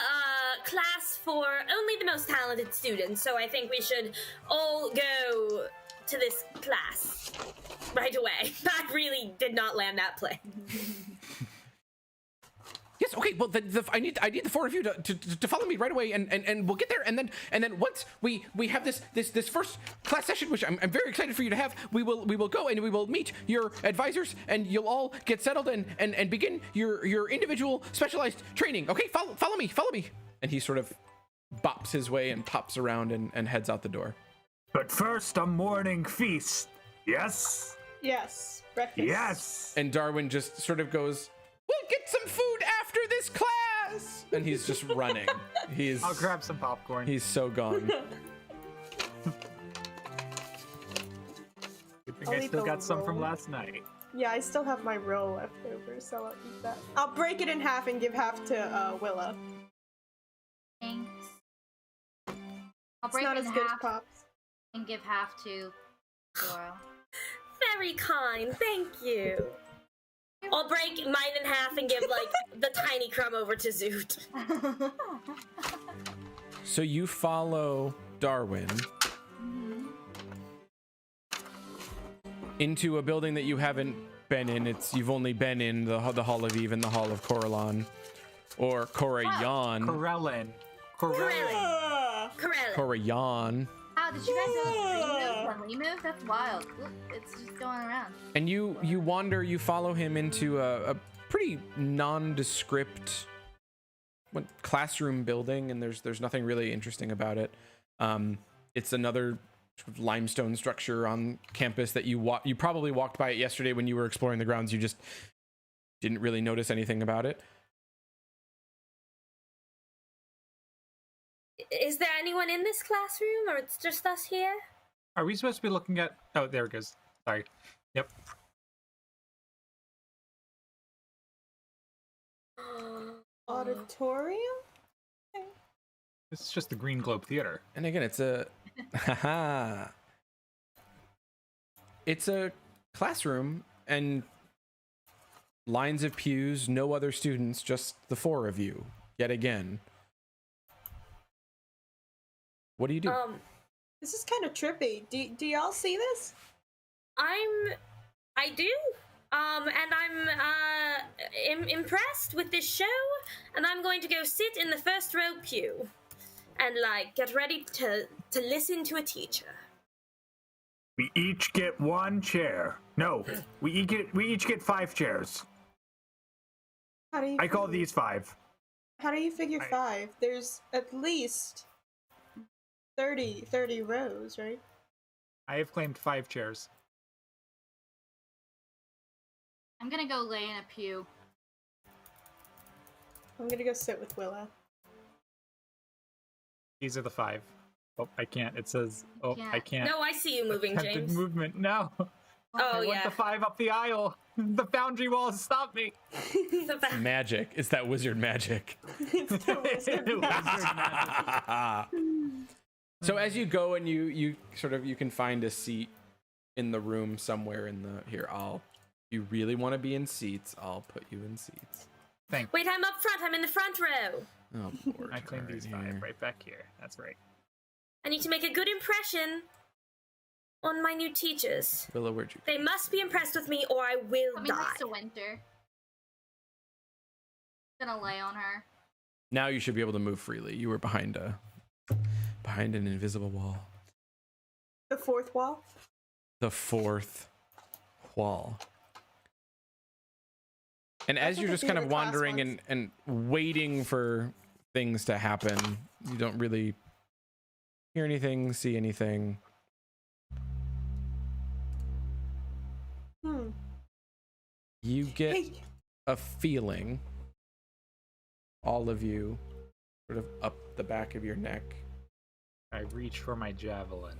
class for only the most talented students, so I think we should all go to this class right away. I really did not land that plane. Yes. Okay. Well, I need the four of you to follow me right away, and we'll get there. And then once we have this first class session, which I'm very excited for you to have, we will go and we will meet your advisors, and you'll all get settled and begin your individual specialized training. Okay. Follow me. And he sort of bops his way and pops around and heads out the door. But first, a morning feast. Yes? Yes, breakfast. Yes! And Darwin just sort of goes, "We'll get some food after this class," and he's just running. I'll grab some popcorn. He's so gone. Good thing I'll I eat still the got some from roll. last night. Yeah, I still have my roll left over, so I'll eat that. I'll break it in half and give half to Willa. Thanks. I'll It's break not it as in good as half Pops. and give half to Dora. Very kind, thank you. I'll break mine in half and give, like, the tiny crumb over to Zoot. So you follow Darwin into a building that you haven't been in. You've only been in the Hall of Eve and the Hall of Corellon, or Corayon. Corellin. Correct. Corayon. Wow, did you guys know it's when we moved? That's wild. Look, it's just going around. And you wander, you follow him into a pretty nondescript classroom building, and there's nothing really interesting about it. It's another sort of limestone structure on campus that you probably walked by it yesterday when you were exploring the grounds. You just didn't really notice anything about it. Is there anyone in this classroom, or it's just us here? Are we supposed to be looking at... Oh, there it goes. Sorry. Yep. Auditorium? This is just the Green Globe Theater. And again, it's a it's a classroom and lines of pews, no other students, just the four of you yet again. What do you do? This is kind of trippy. Do y'all see this? I do. And I'm impressed with this show, and I'm going to go sit in the first row pew and, like, get ready to listen to a teacher. We each get one chair. No, we each get 5 chairs. How do you I call figure- these 5. How do you figure 5? There's at least 30 rows, right? I have claimed 5 chairs. I'm gonna go lay in a pew. I'm gonna go sit with Willa. These are the 5. Oh, I can't. It says... Oh, Yeah. I can't. No, I see you moving, Attempted James. movement. No. Oh, I want yeah. the 5 up the aisle. The boundary wall has stopped me. Magic. It's that wizard magic. So as you go and you can find a seat in the room somewhere in the here. If you really want to be in seats, I'll put you in seats. Thank you. Wait, I'm up front. I'm in the front row. Oh, Lord. I claimed these 5 right back here. That's right. I need to make a good impression on my new teachers. Willa, where'd you? They must be impressed with me, or I will Put me die. next to Winter. Gonna lay on her. Now you should be able to move freely. You were behind an invisible wall. The fourth wall? The fourth wall. And as you're just kind of wandering and waiting for things to happen, you don't really hear anything, see anything. You get a feeling, all of you, sort of up the back of your neck. I reach for my javelin.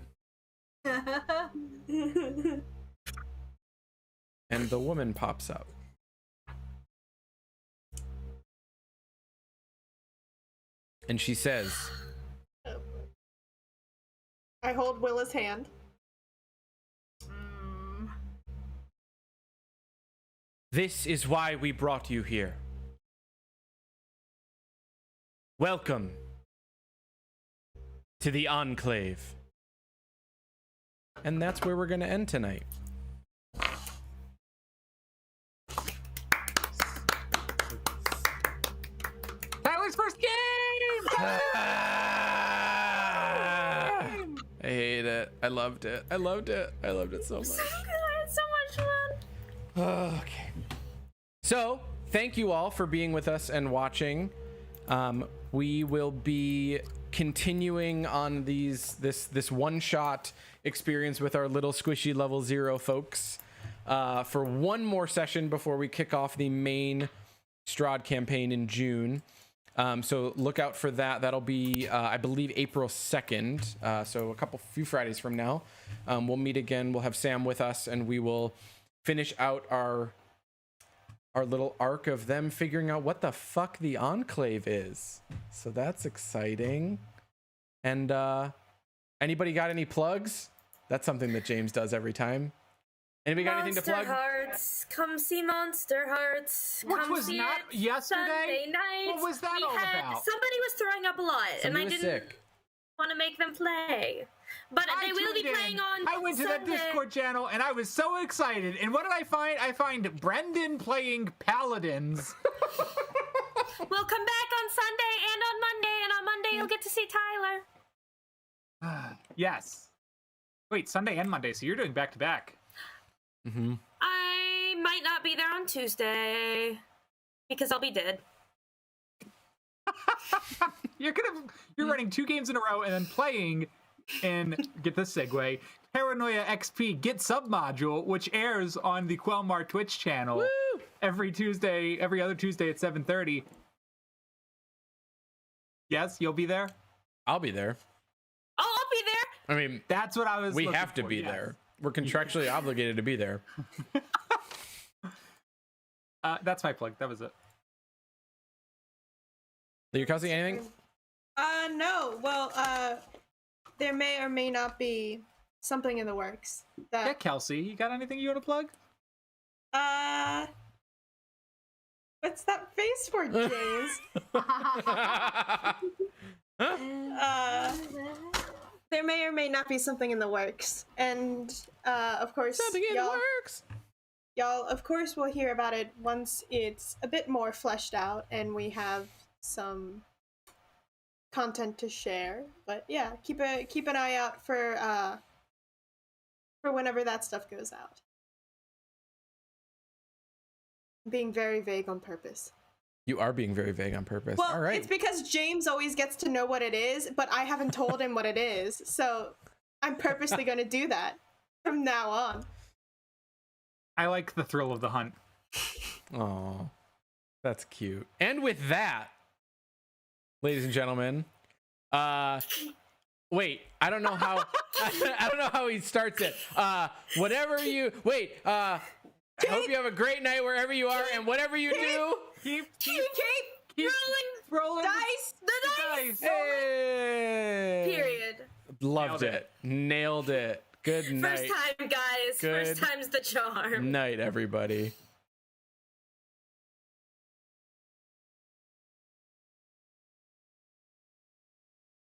And the woman pops up. and she says, I hold Willa's hand. "This is why we brought you here. Welcome to the Enclave." And that's where we're going to end tonight. Tyler's first game! I hate it. I loved it. I loved it. I loved it so much. So good. So much fun. Okay. So, thank you all for being with us and watching. We will be continuing on this one-shot experience with our little squishy level 0 folks for one more session before we kick off the main Strahd campaign in June. So look out for that. That'll be, I believe, April 2nd. So a few Fridays from now. We'll meet again. We'll have Sam with us, and we will finish out our little arc of them figuring out what the fuck the Enclave is. So that's exciting. And anybody got any plugs? That's something that James does every time. Anybody got anything to plug? Monster Hearts. Come see Monster Hearts. Which Come was see not it yesterday? Sunday night. What was that all about? Somebody was throwing up a lot, Somebody and I was didn't sick. want to make them play. But I they will be tuned in. playing on I went to Sunday. that Discord channel and I was so excited. And what did I find? I find Brendan playing Paladins. We'll come back on Sunday and on Monday, and on Monday you'll get to see Tyler. Yes. Wait, Sunday and Monday, so you're doing back to back. Mm-hmm. I might not be there on Tuesday because I'll be dead. You're running 2 games in a row and then playing in, get this segue, Paranoia XP Get Sub Module, which airs on the Quelmar Twitch channel. Woo! Every other Tuesday at 7:30. Yes, you'll be there? I'll be there. Oh, I'll be there. I mean, That's what I was we looking have to for, be yes. there. We're contractually obligated to be there. That's my plug. That was it. Your cousin, anything? No. Well, there may or may not be something in the works. Yeah, That Kelsey, you got anything you want to plug? what's that face for, James? There may or may not be something in the works, and of course, Something in the works. y'all of course will hear about it once it's a bit more fleshed out and we have some content to share. But yeah, keep an eye out for whenever that stuff goes out. I'm being very vague on purpose. You are being very vague on purpose. Well, All right. it's because James always gets to know what it is, but I haven't told him what it is, so I'm purposely going to do that from now on. I like the thrill of the hunt. Oh, that's cute. And with that, ladies and gentlemen, wait, I don't know how I don't know how he starts it. Whatever you I hope you have a great night wherever you are, and whatever you do, Keep Rolling rolling Dice! the dice. hey! Period. Loved Nailed it. Nailed it. Good night. First time, guys. Good First time's the charm. Night, everybody.